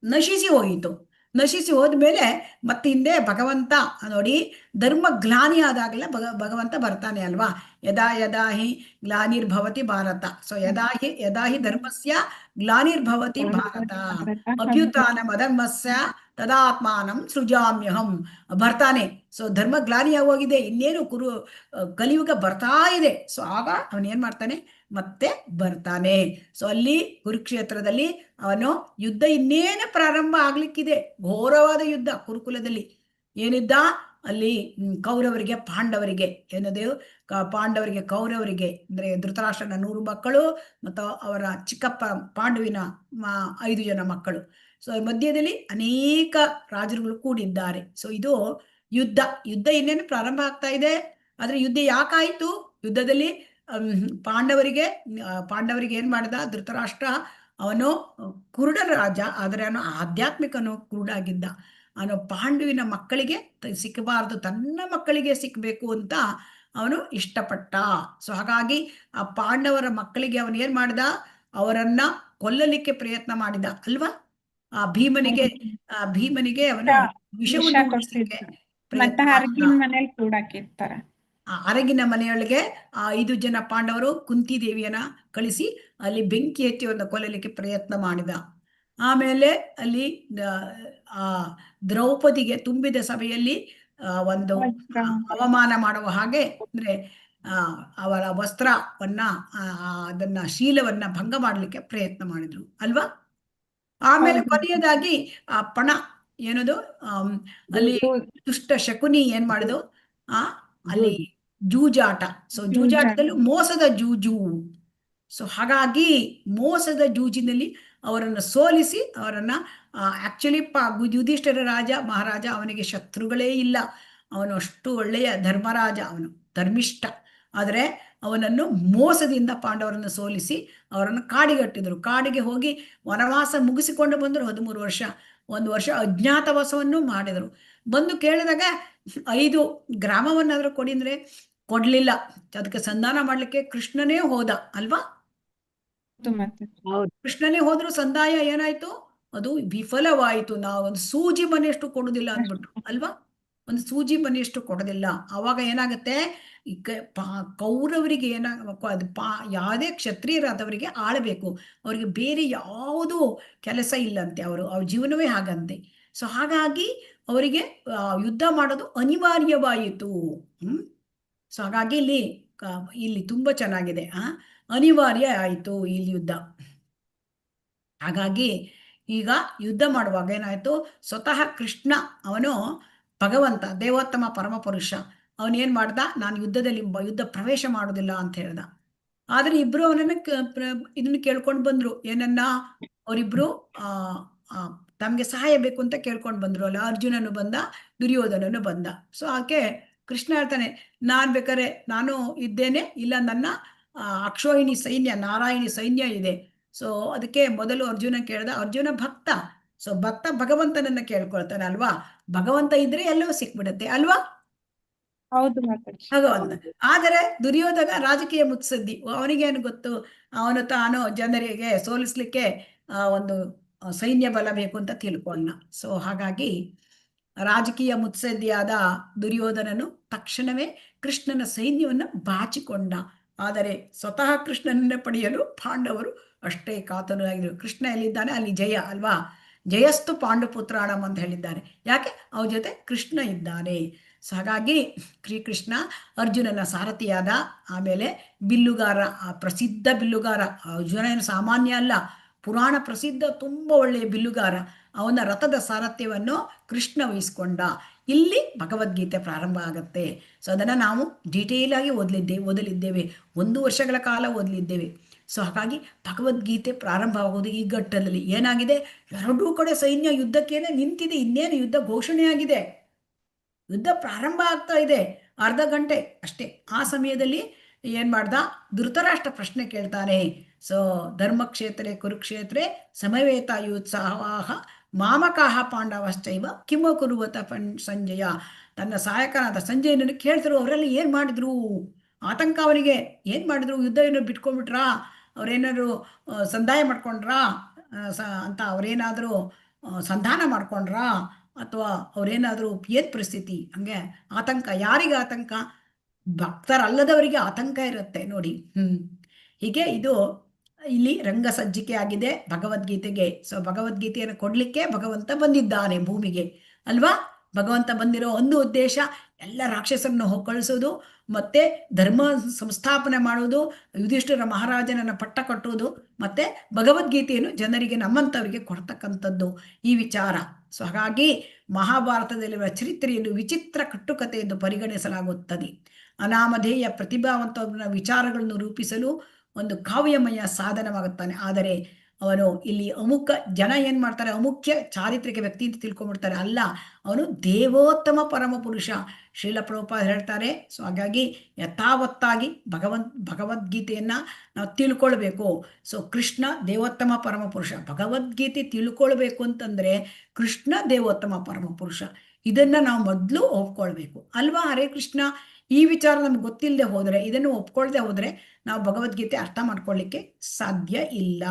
ನಶಿಸಿ ಹೋಯಿತು. ನಶಿಸಿ ಹೋದ್ಮೇಲೆ ಮತ್ತೆ ಹಿಂದೆ ಭಗವಂತ ನೋಡಿ, ಧರ್ಮ ಗ್ಲಾನಿ ಆದಾಗಲೇ ಭಗವಂತ ಬರ್ತಾನೆ ಅಲ್ವಾ? ಯದಾ ಹಿ ಗ್ಲಾನಿರ್ಭವತಿ ಭಾರತ. ಸೊ ಯದಾ ಹಿ ಧರ್ಮಸ್ಯ ಗ್ಲಾನಿರ್ಭವತಿ ಭಾರತ ಅಭ್ಯುತ್ಥಾನಂ ಅಧರ್ಮಸ್ಯ ತದಾತ್ಮಾನಂ ಸೃಜಾಮ್ಯಹಂ ಬರ್ತಾನೆ. ಸೊ ಧರ್ಮ ಗ್ಲಾನಿಯಾಗಿ ಹೋಗಿದೆ, ಇನ್ನೇನು ಕಲಿಯುಗ ಬರ್ತಾ ಇದೆ. ಸೊ ಆಗ ಅವನೇನ್ ಮಾಡ್ತಾನೆ, ಮತ್ತೆ ಬರ್ತಾನೆ. ಸೊ ಅಲ್ಲಿ ಕುರುಕ್ಷೇತ್ರದಲ್ಲಿ ಅವನು ಯುದ್ಧ ಇನ್ನೇನು ಪ್ರಾರಂಭ ಆಗ್ಲಿಕ್ಕಿದೆ, ಘೋರವಾದ ಯುದ್ಧ ಕುರುಕುಲದಲ್ಲಿ. ಏನಿದ್ದ? ಅಲ್ಲಿ ಕೌರವರಿಗೆ ಪಾಂಡವರಿಗೆ ಏನದು ಪಾಂಡವರಿಗೆ ಕೌರವರಿಗೆ ಅಂದ್ರೆ ಧೃತರಾಷ್ಟ್ರನ 100 ಮಕ್ಕಳು ಮತ್ತು ಅವರ ಚಿಕ್ಕಪ್ಪ ಪಾಂಡುವಿನ 5 ಜನ ಮಕ್ಕಳು. ಸೊ ಮಧ್ಯದಲ್ಲಿ ಅನೇಕ ರಾಜರುಗಳು ಕೂಡಿದ್ದಾರೆ. ಸೊ ಇದು ಯುದ್ಧ ಇನ್ನೇನು ಪ್ರಾರಂಭ ಆಗ್ತಾ ಇದೆ. ಆದ್ರೆ ಯುದ್ಧ ಯಾಕಾಯ್ತು? ಯುದ್ಧದಲ್ಲಿ ಪಾಂಡವರಿಗೆ ಏನ್ ಮಾಡಿದ ಧೃತರಾಷ್ಟ್ರ? ಅವನು ಕುರುಡ ರಾಜ, ಆದರೆ ಅವನು ಆಧ್ಯಾತ್ಮಿಕನು ಕುರುಡಾಗಿದ್ದ. ಅವನು ಪಾಂಡುವಿನ ಮಕ್ಕಳಿಗೆ ಸಿಕ್ಕಬಾರದು, ತನ್ನ ಮಕ್ಕಳಿಗೆ ಸಿಕ್ಕಬೇಕು ಅಂತ ಅವನು ಇಷ್ಟಪಟ್ಟ. ಸೊ ಹಾಗಾಗಿ ಆ ಪಾಂಡವರ ಮಕ್ಕಳಿಗೆ ಅವನು ಏನ್ ಮಾಡ್ದ? ಅವರನ್ನ ಕೊಲ್ಲಲಿಕ್ಕೆ ಪ್ರಯತ್ನ ಮಾಡಿದ ಅಲ್ವಾ? ಆ ಭೀಮನಿಗೆ ಅವನು ವಿಷವನ್ನು ಉಣಿಸ್ಲಿಕ್ಕೆ ಅರಗಿನ ಮನೆಯೊಳಗೆ ಆ 5 ಜನ ಪಾಂಡವರು ಕುಂತಿ ದೇವಿಯನ್ನ ಕಳಿಸಿ ಅಲ್ಲಿ ಬೆಂಕಿ ಹಚ್ಚಿ ಒಂದು ಕೊಲ್ಲಲಿಕ್ಕೆ ಪ್ರಯತ್ನ ಮಾಡಿದ. ಆಮೇಲೆ ಅಲ್ಲಿ ಆ ದ್ರೌಪದಿಗೆ ತುಂಬಿದ ಸಭೆಯಲ್ಲಿ ಒಂದು ಅವಮಾನ ಮಾಡುವ ಹಾಗೆ, ಅಂದ್ರೆ ಅವಳ ವಸ್ತ್ರವನ್ನ ಅದನ್ನ ಶೀಲವನ್ನ ಭಂಗ ಮಾಡಲಿಕ್ಕೆ ಪ್ರಯತ್ನ ಮಾಡಿದ್ರು ಅಲ್ವಾ? ಆಮೇಲೆ ಕೊನೆಯದಾಗಿ ಆ ಪಣ ಏನದು ಅಲ್ಲಿ ದುಷ್ಟ ಶಕುನಿ ಏನ್ ಮಾಡುದು? ಅಲ್ಲಿ ಜೂಜಾಟ. ಸೊ ಜೂಜಾಟದಲ್ಲಿ ಮೋಸದ ಜೂಜು. ಸೊ ಹಾಗಾಗಿ ಮೋಸದ ಜೂಜಿನಲ್ಲಿ ಅವರನ್ನು ಸೋಲಿಸಿ ಅವರನ್ನ ಆಕ್ಚುಲಿ ಯುಧಿಷ್ಠಿರ ರಾಜ ಮಹಾರಾಜ ಅವನಿಗೆ ಶತ್ರುಗಳೇ ಇಲ್ಲ. ಅವನು ಅಷ್ಟು ಒಳ್ಳೆಯ ಧರ್ಮರಾಜ, ಅವನು ಧರ್ಮಿಷ್ಠ. ಆದರೆ ಅವನನ್ನು ಮೋಸದಿಂದ ಪಾಂಡವರನ್ನು ಸೋಲಿಸಿ ಅವರನ್ನು ಕಾಡಿಗಟ್ಟಿದ್ರು. ಕಾಡಿಗೆ ಹೋಗಿ ವನವಾಸ ಮುಗಿಸಿಕೊಂಡು ಬಂದರು 13 ವರ್ಷ. 1 ವರ್ಷ ಅಜ್ಞಾತವಾಸವನ್ನು ಮಾಡಿದರು. ಬಂದು ಕೇಳಿದಾಗ 5 ಗ್ರಾಮವನ್ನಾದ್ರೂ ಕೊಡಿ ಅಂದ್ರೆ ಕೊಡ್ಲಿಲ್ಲ. ಅದಕ್ಕೆ ಸಂಧಾನ ಮಾಡ್ಲಿಕ್ಕೆ ಕೃಷ್ಣನೇ ಹೋದ ಅಲ್ವಾ? ಕೃಷ್ಣನೇ ಹೋದ್ರು ಸಂದಾಯ ಏನಾಯ್ತು? ಅದು ವಿಫಲವಾಯಿತು. ನಾವು ಒಂದು ಸೂಜಿ ಮನೆಯಷ್ಟು ಕೊಡುದಿಲ್ಲ ಅಂದ್ಬಿಟ್ರು ಅಲ್ವಾ? ಒಂದು ಸೂಜಿ ಮನೆಯಷ್ಟು ಕೊಡೋದಿಲ್ಲ. ಅವಾಗ ಏನಾಗುತ್ತೆ? ಕೌರವರಿಗೆ ಯಾವುದೇ ಕ್ಷತ್ರಿಯರಾದವರಿಗೆ ಆಳಬೇಕು, ಅವರಿಗೆ ಬೇರೆ ಯಾವುದೂ ಕೆಲಸ ಇಲ್ಲಂತೆ. ಅವ್ರ ಜೀವನವೇ ಹಾಗಂತೆ. ಸೊ ಹಾಗಾಗಿ ಅವರಿಗೆ ಯುದ್ಧ ಮಾಡೋದು ಅನಿವಾರ್ಯವಾಯಿತು. ಸೊ ಹಾಗಾಗಿ ಇಲ್ಲಿ ತುಂಬಾ ಚೆನ್ನಾಗಿದೆ. ಅನಿವಾರ್ಯ ಆಯಿತು ಇಲ್ಲಿ ಯುದ್ಧ. ಹಾಗಾಗಿ ಈಗ ಯುದ್ಧ ಮಾಡುವಾಗ ಏನಾಯ್ತು? ಸ್ವತಃ ಕೃಷ್ಣ ಅವನು ಭಗವಂತ, ದೇವೋತ್ತಮ ಪರಮಪುರುಷ, ಅವನೇನ್ ಮಾಡ್ದ? ನಾನು ಯುದ್ಧ ಪ್ರವೇಶ ಮಾಡೋದಿಲ್ಲ ಅಂತ ಹೇಳ್ದ. ಆದ್ರೆ ಇಬ್ರು ಅವನನ್ನ ಇದನ್ನ ಕೇಳ್ಕೊಂಡು ಬಂದ್ರು. ಏನನ್ನ? ಅವರಿಬ್ರು ತಮ್ಗೆ ಸಹಾಯ ಬೇಕು ಅಂತ ಕೇಳ್ಕೊಂಡು ಬಂದ್ರು ಅಲ್ಲ. ಅರ್ಜುನನು ಬಂದ, ದುರ್ಯೋಧನನು ಬಂದ. ಸೊ ಆಕೆ ಕೃಷ್ಣ ಹೇಳ್ತಾನೆ, ಬೇಕಾದ್ರೆ ನಾನು ಇದ್ದೇನೆ, ಇಲ್ಲ ನನ್ನ ಅಕ್ಷೋಹಿಣಿ ಸೈನ್ಯ, ನಾರಾಯಣಿ ಸೈನ್ಯ ಇದೆ. ಸೊ ಅದಕ್ಕೆ ಮೊದಲು ಅರ್ಜುನ ಕೇಳ್ದ. ಅರ್ಜುನ ಭಕ್ತ. ಸೊ ಭಕ್ತ ಭಗವಂತನನ್ನ ಕೇಳ್ಕೊಳ್ತಾನೆ ಅಲ್ವಾ? ಭಗವಂತ ಇದ್ರೆ ಎಲ್ಲವೂ ಸಿಕ್ಬಿಡತ್ತೆ ಅಲ್ವಾ? ಹೌದು ಭಗವಂತ. ಆದರೆ ದುರ್ಯೋಧನ ರಾಜಕೀಯ ಮುತ್ಸದ್ದಿ. ಅವನಿಗೇನು ಗೊತ್ತು? ಅವನು ತಾನು ಜನರಿಗೆ ಸೋಲಿಸ್ಲಿಕ್ಕೆ ಒಂದು ಸೈನ್ಯ ಬಲ ಬೇಕು ಅಂತ ತಿಳ್ಕೊಂಡ. ಸೊ ಹಾಗಾಗಿ ರಾಜಕೀಯ ಮುತ್ಸದ್ದಿಯಾದ ದುರ್ಯೋಧನನು ತಕ್ಷಣವೇ ಕೃಷ್ಣನ ಸೈನ್ಯವನ್ನ ಬಾಚಿಕೊಂಡ. ಆದರೆ ಸ್ವತಃ ಕೃಷ್ಣನನ್ನ ಪಡೆಯಲು ಪಾಂಡವರು ಅಷ್ಟೇ ಕಾತುರರಾಗಿದ್ರು. ಕೃಷ್ಣ ಎಲ್ಲಿದ್ದಾನೆ ಅಲ್ಲಿ ಜಯ ಅಲ್ವಾ? ಜಯಸ್ತು ಪಾಂಡುಪುತ್ರಾಣಂ ಅಂತ ಹೇಳಿದ್ದಾರೆ. ಯಾಕೆ? ಅವ್ರ ಜೊತೆ ಕೃಷ್ಣ ಇದ್ದಾನೆ. ಸೊ ಹಾಗಾಗಿ ಶ್ರೀಕೃಷ್ಣ ಅರ್ಜುನನ ಸಾರಥಿಯಾದ. ಆಮೇಲೆ ಬಿಲ್ಲುಗಾರ, ಪ್ರಸಿದ್ಧ ಬಿಲ್ಲುಗಾರ. ಅರ್ಜುನ ಏನು ಸಾಮಾನ್ಯ ಅಲ್ಲ, ಪುರಾಣ ಪ್ರಸಿದ್ಧ, ತುಂಬ ಒಳ್ಳೆಯ ಬಿಲ್ಲುಗಾರ. ಅವನ ರಥದ ಸಾರಥ್ಯವನ್ನು ಕೃಷ್ಣ ವಹಿಸ್ಕೊಂಡ. ಇಲ್ಲಿ ಭಗವದ್ಗೀತೆ ಪ್ರಾರಂಭ ಆಗತ್ತೆ. ಸೊ ಅದನ್ನು ನಾವು ಡೀಟೇಲ್ ಆಗಿ ಓದಲಿದ್ದೇವೆ. 1 ವರ್ಷಗಳ ಕಾಲ ಓದಲಿದ್ದೇವೆ. ಸೊ ಹಾಗಾಗಿ ಭಗವದ್ಗೀತೆ ಪ್ರಾರಂಭ ಆಗೋದು ಈ ಘಟ್ಟದಲ್ಲಿ. ಏನಾಗಿದೆ? 2 ಕಡೆ ಸೈನ್ಯ ಯುದ್ಧಕ್ಕೇನೆ ನಿಂತಿದೆ. ಇನ್ನೇನು ಯುದ್ಧ ಘೋಷಣೆ ಆಗಿದೆ, ಯುದ್ಧ ಪ್ರಾರಂಭ ಆಗ್ತಾ ಇದೆ. ಅರ್ಧ ಗಂಟೆ ಅಷ್ಟೇ. ಆ ಸಮಯದಲ್ಲಿ ಏನ್ ಮಾಡ್ದ? ಧೃತರಾಷ್ಟ್ರ ಪ್ರಶ್ನೆ ಕೇಳ್ತಾನೆ. ಸೊ ಧರ್ಮಕ್ಷೇತ್ರೆ ಕುರುಕ್ಷೇತ್ರೆ ಸಮವೇತಾಯುತ್ಸಾಹ ಮಾಮಕಾಹ ಪಾಂಡವಶ್ಚೈವ ಕಿಮ ಕುರುವತ ಸಂಜಯ. ತನ್ನ ಸಹಾಯಕನಾದ ಸಂಜಯನನ್ನು ಕೇಳ್ತಿರು. ಅವರೆಲ್ಲ ಏನ್ ಮಾಡಿದ್ರು? ಆತಂಕ ಅವನಿಗೆ. ಏನ್ ಮಾಡಿದ್ರು? ಯುದ್ಧ ಏನೋ ಬಿಟ್ಕೊಂಡ್ಬಿಟ್ರಾ? ಅವ್ರೇನಾದ್ರು ಸಂಧಾಯ ಮಾಡ್ಕೊಂಡ್ರಾ ಅಂತ ಅವರೇನಾದ್ರೂ ಸಂಧಾನ ಮಾಡ್ಕೊಂಡ್ರಾ? ಅಥವಾ ಅವರೇನಾದ್ರೂ ಏನ್ ಪರಿಸ್ಥಿತಿ? ಹಂಗೆ ಆತಂಕ. ಯಾರಿಗೆ ಆತಂಕ? ಭಕ್ತರಲ್ಲದವರಿಗೆ ಆತಂಕ ಇರುತ್ತೆ ನೋಡಿ. ಹೀಗೆ ಇದು ಇಲ್ಲಿ ರಂಗ ಸಜ್ಜಿಕೆ ಆಗಿದೆ ಭಗವದ್ಗೀತೆಗೆ. ಸೊ ಭಗವದ್ಗೀತೆಯನ್ನು ಕೊಡ್ಲಿಕ್ಕೆ ಭಗವಂತ ಬಂದಿದ್ದಾನೆ ಭೂಮಿಗೆ ಅಲ್ವಾ? ಭಗವಂತ ಬಂದಿರೋ ಒಂದು ಉದ್ದೇಶ ಎಲ್ಲ ರಾಕ್ಷಸರನ್ನು ಕಳಿಸೋದು, ಮತ್ತೆ ಧರ್ಮ ಸಂಸ್ಥಾಪನೆ ಮಾಡುವುದು, ಯುಧಿಷ್ಠಿರ ಮಹಾರಾಜನನ್ನ ಪಟ್ಟ ಕಟ್ಟುವುದು, ಮತ್ತೆ ಭಗವದ್ಗೀತೆಯನ್ನು ಜನರಿಗೆ, ನಮ್ಮಂಥವರಿಗೆ ಕೊಡ್ತಕ್ಕಂಥದ್ದು ಈ ವಿಚಾರ. ಸೊ ಹಾಗಾಗಿ ಮಹಾಭಾರತದಲ್ಲಿರುವ ಚರಿತ್ರೆಯನ್ನು ವಿಚಿತ್ರ ಕಟ್ಟುಕತೆ ಎಂದು ಪರಿಗಣಿಸಲಾಗುತ್ತದೆ. ಅನಾಮಧೇಯ ಪ್ರತಿಭಾವಂತ ವಿಚಾರಗಳನ್ನು ರೂಪಿಸಲು ಒಂದು ಕಾವ್ಯಮಯ ಸಾಧನವಾಗುತ್ತಾನೆ. ಆದರೆ ಅವನು ಇಲ್ಲಿ ಅಮುಖ ಜನ ಏನ್ ಮಾಡ್ತಾರೆ, ಅಮುಖ್ಯ ಚಾರಿತ್ರಿಕ ವ್ಯಕ್ತಿ ಅಂತ ತಿಳ್ಕೊಂಡ್ಬಿಡ್ತಾರೆ. ಅಲ್ಲ, ಅವನು ದೇವೋತ್ತಮ ಪರಮ ಪುರುಷ. ಶ್ರೀಲ ಪ್ರಭುಪಾದ ಹೇಳ್ತಾರೆ. ಸೊ ಹಾಗಾಗಿ ಯಥಾವತ್ತಾಗಿ ಭಗವದ್ಗೀತೆಯನ್ನ ನಾವು ತಿಳ್ಕೊಳ್ಬೇಕು. ಸೊ ಕೃಷ್ಣ ದೇವೋತ್ತಮ ಪರಮ ಪುರುಷ. ಭಗವದ್ಗೀತೆ ತಿಳ್ಕೊಳ್ಬೇಕು ಅಂತಂದ್ರೆ ಕೃಷ್ಣ ದೇವೋತ್ತಮ ಪರಮ ಪುರುಷ. ಇದನ್ನ ನಾವು ಮೊದಲು ಒಪ್ಕೊಳ್ಬೇಕು ಅಲ್ವಾ? ಹರೇ ಕೃಷ್ಣ. ಈ ವಿಚಾರ ನಮ್ಗೆ ಗೊತ್ತಿಲ್ಲದೆ ಹೋದ್ರೆ, ಇದನ್ನು ಒಪ್ಕೊಳ್ದೆ ಹೋದ್ರೆ ನಾವು ಭಗವದ್ಗೀತೆ ಅರ್ಥ ಮಾಡ್ಕೊಳ್ಳಿಕ್ಕೆ ಸಾಧ್ಯ ಇಲ್ಲ.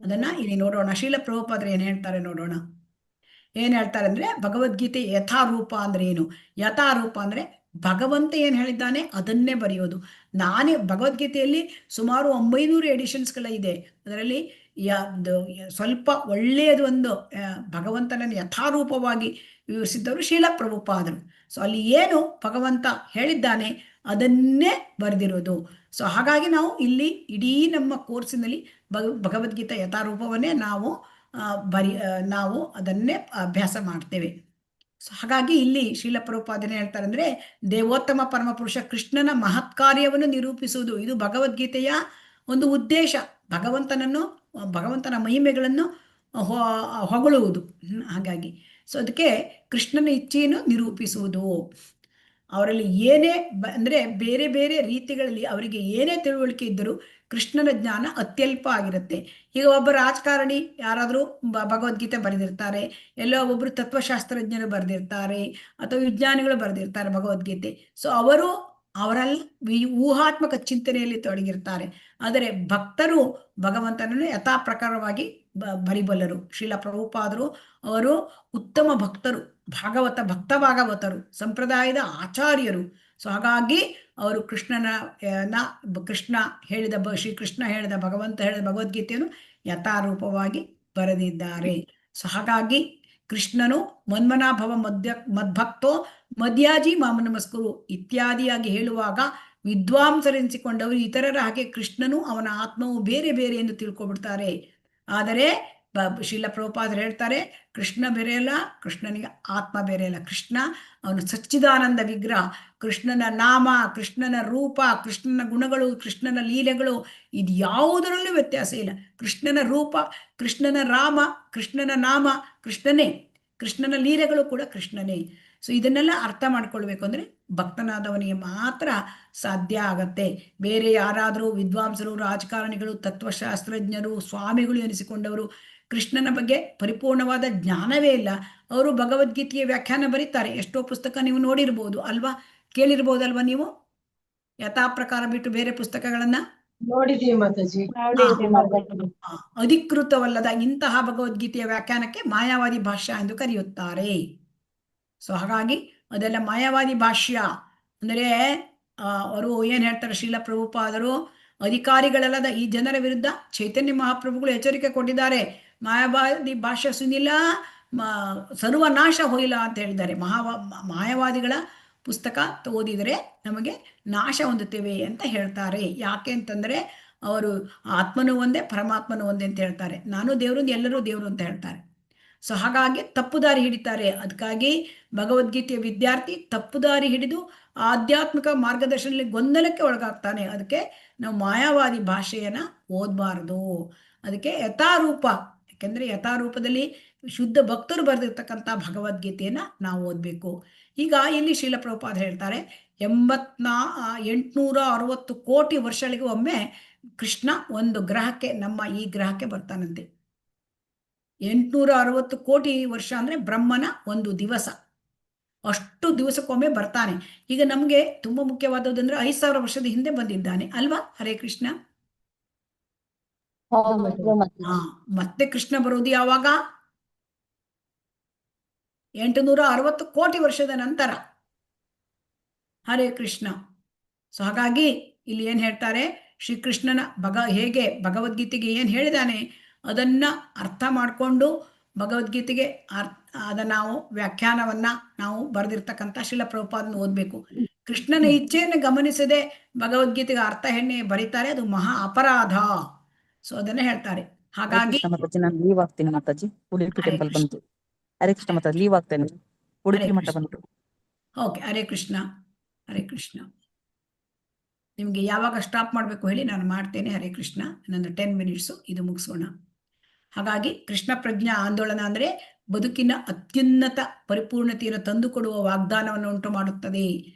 ಅದನ್ನ ಇಲ್ಲಿ ನೋಡೋಣ. ಶ್ರೀಲ ಪ್ರಭುಪಾದರು ಏನ್ ಹೇಳ್ತಾರೆ ನೋಡೋಣ. ಏನ್ ಹೇಳ್ತಾರೆ ಅಂದ್ರೆ, ಭಗವದ್ಗೀತೆ ಯಥಾರೂಪ ಅಂದ್ರೆ ಏನು? ಯಥಾರೂಪ ಅಂದ್ರೆ ಭಗವಂತ ಏನ್ ಹೇಳಿದ್ದಾನೆ ಅದನ್ನೇ ಬರೆಯೋದು. ನಾನೇ ಭಗವದ್ಗೀತೆಯಲ್ಲಿ ಸುಮಾರು 900 ಎಡಿಷನ್ಸ್ಗಳ ಇದೆ. ಅದರಲ್ಲಿ ಸ್ವಲ್ಪ ಒಳ್ಳೆಯದು ಒಂದು ಭಗವಂತನನ್ನು ಯಥಾರೂಪವಾಗಿ ವಿವರಿಸಿದ್ದವರು ಶ್ರೀಲ ಪ್ರಭುಪಾದರು. ಸೊ ಅಲ್ಲಿ ಏನು ಭಗವಂತ ಹೇಳಿದ್ದಾನೆ ಅದನ್ನೇ ಬರೆದಿರೋದು. ಸೊ ಹಾಗಾಗಿ ನಾವು ಇಲ್ಲಿ ಇಡೀ ನಮ್ಮ ಕೋರ್ಸಿನಲ್ಲಿ ಭಗವದ್ಗೀತಾ ಯಥಾರೂಪವನ್ನೇ ನಾವು ಅದನ್ನೇ ಅಭ್ಯಾಸ ಮಾಡ್ತೇವೆ. ಸೊ ಹಾಗಾಗಿ ಇಲ್ಲಿ ಶ್ರೀಲ ಪ್ರಭುಪಾದನೆ ಹೇಳ್ತಾರೆ ಅಂದ್ರೆ, ದೇವೋತ್ತಮ ಪರಮಪುರುಷ ಕೃಷ್ಣನ ಮಹತ್ ಕಾರ್ಯವನ್ನು ನಿರೂಪಿಸುವುದು ಇದು ಭಗವದ್ಗೀತೆಯ ಒಂದು ಉದ್ದೇಶ. ಭಗವಂತನ ಮಹಿಮೆಗಳನ್ನು ಹೊಗಳುವುದು. ಹಾಗಾಗಿ ಸೊ ಅದಕ್ಕೆ ಕೃಷ್ಣನ ಇಚ್ಛೆಯನ್ನು ನಿರೂಪಿಸುವುದು. ಅವರಲ್ಲಿ ಏನೇ ಅಂದ್ರೆ ಬೇರೆ ಬೇರೆ ರೀತಿಗಳಲ್ಲಿ ಅವರಿಗೆ ಏನೇ ತಿಳುವಳಿಕೆ ಇದ್ದರೂ ಕೃಷ್ಣನ ಜ್ಞಾನ ಅತ್ಯಲ್ಪ ಆಗಿರುತ್ತೆ. ಈಗ ಒಬ್ಬ ರಾಜಕಾರಣಿ ಯಾರಾದರೂ ಭಗವದ್ಗೀತೆ ಬರೆದಿರ್ತಾರೆ, ಎಲ್ಲೋ ಒಬ್ಬರು ತತ್ವಶಾಸ್ತ್ರಜ್ಞರು ಬರೆದಿರ್ತಾರೆ, ಅಥವಾ ವಿಜ್ಞಾನಿಗಳು ಬರೆದಿರ್ತಾರೆ ಭಗವದ್ಗೀತೆ. ಸೊ ಅವರೆಲ್ಲ ಊಹಾತ್ಮಕ ಚಿಂತನೆಯಲ್ಲಿ ತೊಡಗಿರ್ತಾರೆ. ಆದರೆ ಭಕ್ತರು ಭಗವಂತನನ್ನು ಯಥಾ ಪ್ರಕಾರವಾಗಿ ಬರಿಬಲ್ಲರು. ಶ್ರೀಲ ಪ್ರಭುಪಾದರು ಅವರು ಉತ್ತಮ ಭಕ್ತರು, ಭಕ್ತ ಭಾಗವತರು, ಸಂಪ್ರದಾಯದ ಆಚಾರ್ಯರು. ಸೊ ಹಾಗಾಗಿ ಅವರು ಶ್ರೀಕೃಷ್ಣ ಹೇಳಿದ ಭಗವಂತ ಹೇಳಿದ ಭಗವದ್ಗೀತೆಯನ್ನು ಯಥಾರೂಪವಾಗಿ ಬರೆದಿದ್ದಾರೆ. ಸೊ ಹಾಗಾಗಿ ಕೃಷ್ಣನು ಮನ್ಮನಾಭವ ಮದ್ಭಕ್ತೋ ಮದ್ಯಾಜಿ ಮಾಮ ನಮಸ್ಕರು ಇತ್ಯಾದಿಯಾಗಿ ಹೇಳುವಾಗ ವಿದ್ವಾಂಸರೆನಿಸಿಕೊಂಡವರು ಇತರರ ಹಾಗೆ ಕೃಷ್ಣನು ಅವನ ಆತ್ಮವು ಬೇರೆ ಬೇರೆ ಎಂದು ತಿಳ್ಕೊಬಿಡ್ತಾರೆ. ಆದರೆ ಶ್ರೀಲ ಪ್ರಭುಪಾದರು ಹೇಳ್ತಾರೆ, ಕೃಷ್ಣ ಬೇರೆ ಅಲ್ಲ, ಕೃಷ್ಣನಿಗೆ ಆತ್ಮ ಬೇರೆ ಅಲ್ಲ. ಕೃಷ್ಣ ಅವನು ಸಚ್ಚಿದಾನಂದ ವಿಗ್ರಹ. ಕೃಷ್ಣನ ನಾಮ, ಕೃಷ್ಣನ ರೂಪ, ಕೃಷ್ಣನ ಗುಣಗಳು, ಕೃಷ್ಣನ ಲೀಲೆಗಳು ಇದು ಯಾವುದರಲ್ಲೂ ವ್ಯತ್ಯಾಸ ಇಲ್ಲ. ಕೃಷ್ಣನ ರೂಪ, ಕೃಷ್ಣನ ಕೃಷ್ಣನ ನಾಮ ಕೃಷ್ಣನೇ, ಕೃಷ್ಣನ ಲೀಲೆಗಳು ಕೂಡ ಕೃಷ್ಣನೇ. ಸೊ ಇದನ್ನೆಲ್ಲ ಅರ್ಥ ಮಾಡ್ಕೊಳ್ಬೇಕು ಅಂದ್ರೆ ಭಕ್ತನಾದವನಿಗೆ ಮಾತ್ರ ಸಾಧ್ಯ ಆಗತ್ತೆ. ಬೇರೆ ಯಾರಾದರೂ ವಿದ್ವಾಂಸರು, ರಾಜಕಾರಣಿಗಳು, ತತ್ವಶಾಸ್ತ್ರಜ್ಞರು, ಸ್ವಾಮಿಗಳು ಎನಿಸಿಕೊಂಡವರು ಕೃಷ್ಣನ ಬಗ್ಗೆ ಪರಿಪೂರ್ಣವಾದ ಜ್ಞಾನವೇ ಇಲ್ಲ. ಅವರು ಭಗವದ್ಗೀತೆಯ ವ್ಯಾಖ್ಯಾನ ಬರೀತಾರೆ. ಎಷ್ಟೋ ಪುಸ್ತಕ ನೀವು ನೋಡಿರ್ಬೋದು ಅಲ್ವಾ, ಕೇಳಿರ್ಬೋದಲ್ವಾ ನೀವು? ಯಥಾ ಪ್ರಕಾರ ಬಿಟ್ಟು ಬೇರೆ ಪುಸ್ತಕಗಳನ್ನ ನೋಡಿದೀವಿ ಮಾತಾಜಿ. ಅಧಿಕೃತವಲ್ಲದ ಇಂತಹ ಭಗವದ್ಗೀತೆಯ ವ್ಯಾಖ್ಯಾನಕ್ಕೆ ಮಾಯಾವಾದಿ ಭಾಷ್ಯ ಎಂದು ಕರೆಯುತ್ತಾರೆ. ಸೊ ಹಾಗಾಗಿ ಅದೆಲ್ಲ ಮಾಯಾವಾದಿ ಭಾಷ್ಯ. ಅಂದರೆ ಅವರು ಏನ್ ಹೇಳ್ತಾರೆ, ಶ್ರೀಲ ಪ್ರಭುಪಾದರು ಅಧಿಕಾರಿಗಳಲ್ಲದ ಈ ಜನರ ವಿರುದ್ಧ ಚೈತನ್ಯ ಮಹಾಪ್ರಭುಗಳು ಎಚ್ಚರಿಕೆ ಕೊಟ್ಟಿದ್ದಾರೆ. ಮಾಯಾವಾದಿ ಭಾಷ್ಯ ಸುನಿಲ್ಲ, ಸರ್ವನಾಶ ಹೋಯಿಲ್ಲ ಅಂತ ಹೇಳಿದ್ದಾರೆ. ಮಾಯಾವಾದಿಗಳ ಪುಸ್ತಕ ಓದಿದರೆ ನಮಗೆ ನಾಶ ಹೊಂದುತ್ತೇವೆ ಅಂತ ಹೇಳ್ತಾರೆ. ಯಾಕೆ ಅಂತಂದ್ರೆ ಅವರು ಆತ್ಮನು ಒಂದೇ, ಪರಮಾತ್ಮನು ಒಂದೇ ಅಂತ ಹೇಳ್ತಾರೆ. ನಾನು ದೇವರು, ಎಲ್ಲರೂ ದೇವರು ಅಂತ ಹೇಳ್ತಾರೆ. ಸೊ ಹಾಗಾಗಿ ತಪ್ಪುದಾರಿ ಹಿಡಿತಾರೆ. ಅದಕ್ಕಾಗಿ ಭಗವದ್ಗೀತೆಯ ವಿದ್ಯಾರ್ಥಿ ತಪ್ಪುದಾರಿ ಹಿಡಿದು ಆಧ್ಯಾತ್ಮಿಕ ಮಾರ್ಗದರ್ಶನದಲ್ಲಿ ಗೊಂದಲಕ್ಕೆ ಒಳಗಾಗ್ತಾನೆ. ಅದಕ್ಕೆ ನಾವು ಮಾಯಾವಾದಿ ಭಾಷೆಯನ್ನ ಓದಬಾರ್ದು. ಅದಕ್ಕೆ ಯಥಾರೂಪ, ಯಾಕೆಂದ್ರೆ ಯಥಾರೂಪದಲ್ಲಿ ಶುದ್ಧ ಭಕ್ತರು ಬರೆದಿರ್ತಕ್ಕಂಥ ಭಗವದ್ಗೀತೆಯನ್ನ ನಾವು ಓದಬೇಕು. ಈಗ ಇಲ್ಲಿ ಶ್ರೀಲ ಪ್ರಭುಪಾದ ಹೇಳ್ತಾರೆ, 860 ಕೋಟಿ ವರ್ಷಗಳಿಗೆ ಒಮ್ಮೆ ಕೃಷ್ಣ ಒಂದು ಗ್ರಹಕ್ಕೆ, ನಮ್ಮ ಈ ಗ್ರಹಕ್ಕೆ ಬರ್ತಾನಂತೆ. 860 ಕೋಟಿ ವರ್ಷ ಅಂದ್ರೆ ಬ್ರಹ್ಮನ ಒಂದು ದಿವಸ. ಅಷ್ಟು ದಿವಸಕ್ಕೊಮ್ಮೆ ಬರ್ತಾನೆ. ಈಗ ನಮ್ಗೆ ತುಂಬಾ ಮುಖ್ಯವಾದದ್ದು 5000 ವರ್ಷದ ಹಿಂದೆ ಬಂದಿದ್ದಾನೆ ಅಲ್ವಾ? ಹರೇ ಕೃಷ್ಣ. ಮತ್ತೆ ಕೃಷ್ಣ ಬರೋದು ಯಾವಾಗ? 860 ಕೋಟಿ ವರ್ಷದ ನಂತರ. ಹರೇ ಕೃಷ್ಣ. ಸೊ ಹಾಗಾಗಿ ಇಲ್ಲಿ ಏನ್ ಹೇಳ್ತಾರೆ, ಶ್ರೀಕೃಷ್ಣನ ಹೇಗೆ ಭಗವದ್ಗೀತೆಗೆ ಏನ್ ಹೇಳಿದಾನೆ ಅದನ್ನ ಅರ್ಥ ಮಾಡಿಕೊಂಡು ಭಗವದ್ಗೀತೆಗೆ ನಾವು ವ್ಯಾಖ್ಯಾನವನ್ನ ನಾವು ಬರೆದಿರ್ತಕ್ಕಂಥ ಶ್ರೀಲ ಪ್ರಭುಪಾದನ ಓದ್ಬೇಕು. ಕೃಷ್ಣನ ಇಚ್ಛೆಯನ್ನು ಗಮನಿಸದೆ ಭಗವದ್ಗೀತೆಗೆ ಅರ್ಥ ಹೆಣ್ಣೆ ಬರೀತಾರೆ, ಅದು ಮಹಾ ಅಪರಾಧ. ಸೊ ಅದನ್ನ ಹೇಳ್ತಾರೆ. ಹಾಗಾಗಿ ನಾನು ಲೀವ್ ಆಗ್ತೀನಿ ಮಾತಾಜಿ, ಉಡುಪಿ ಟೆಂಪಲ್ ಬಂತು. ಹರೇ ಕೃಷ್ಣ ಮಾತಾಜಿ, ಲೀವ್ ಆಗ್ತೇನೆ. ಉಡುಪಿ ಹರೇ ಮಠ ಕೃಷ್ಣ. ಬಂತು. ಓಕೆ, ಹರೇ ಕೃಷ್ಣ. ಹರೇ ಕೃಷ್ಣ. ನಿಮಗೆ ಯಾವಾಗ ಸ್ಟಾಪ್ ಮಾಡಬೇಕು ಹೇಳಿ, ನಾನು ಮಾಡ್ತೇನೆ. ಹರೇ ಕೃಷ್ಣ. ಇನ್ನೊಂದು 10 ಮಿನಿಟ್ಸು ಇದು ಮುಗಿಸೋಣ. ಹಾಗಾಗಿ ಕೃಷ್ಣ ಪ್ರಜ್ಞಾ ಆಂದೋಲನ ಅಂದರೆ ಬದುಕಿನ ಅತ್ಯುನ್ನತ ಪರಿಪೂರ್ಣತೆಯನ್ನು ತಂದುಕೊಡುವ ವಾಗ್ದಾನವನ್ನು ಉಂಟು ಮಾಡುತ್ತದೆ.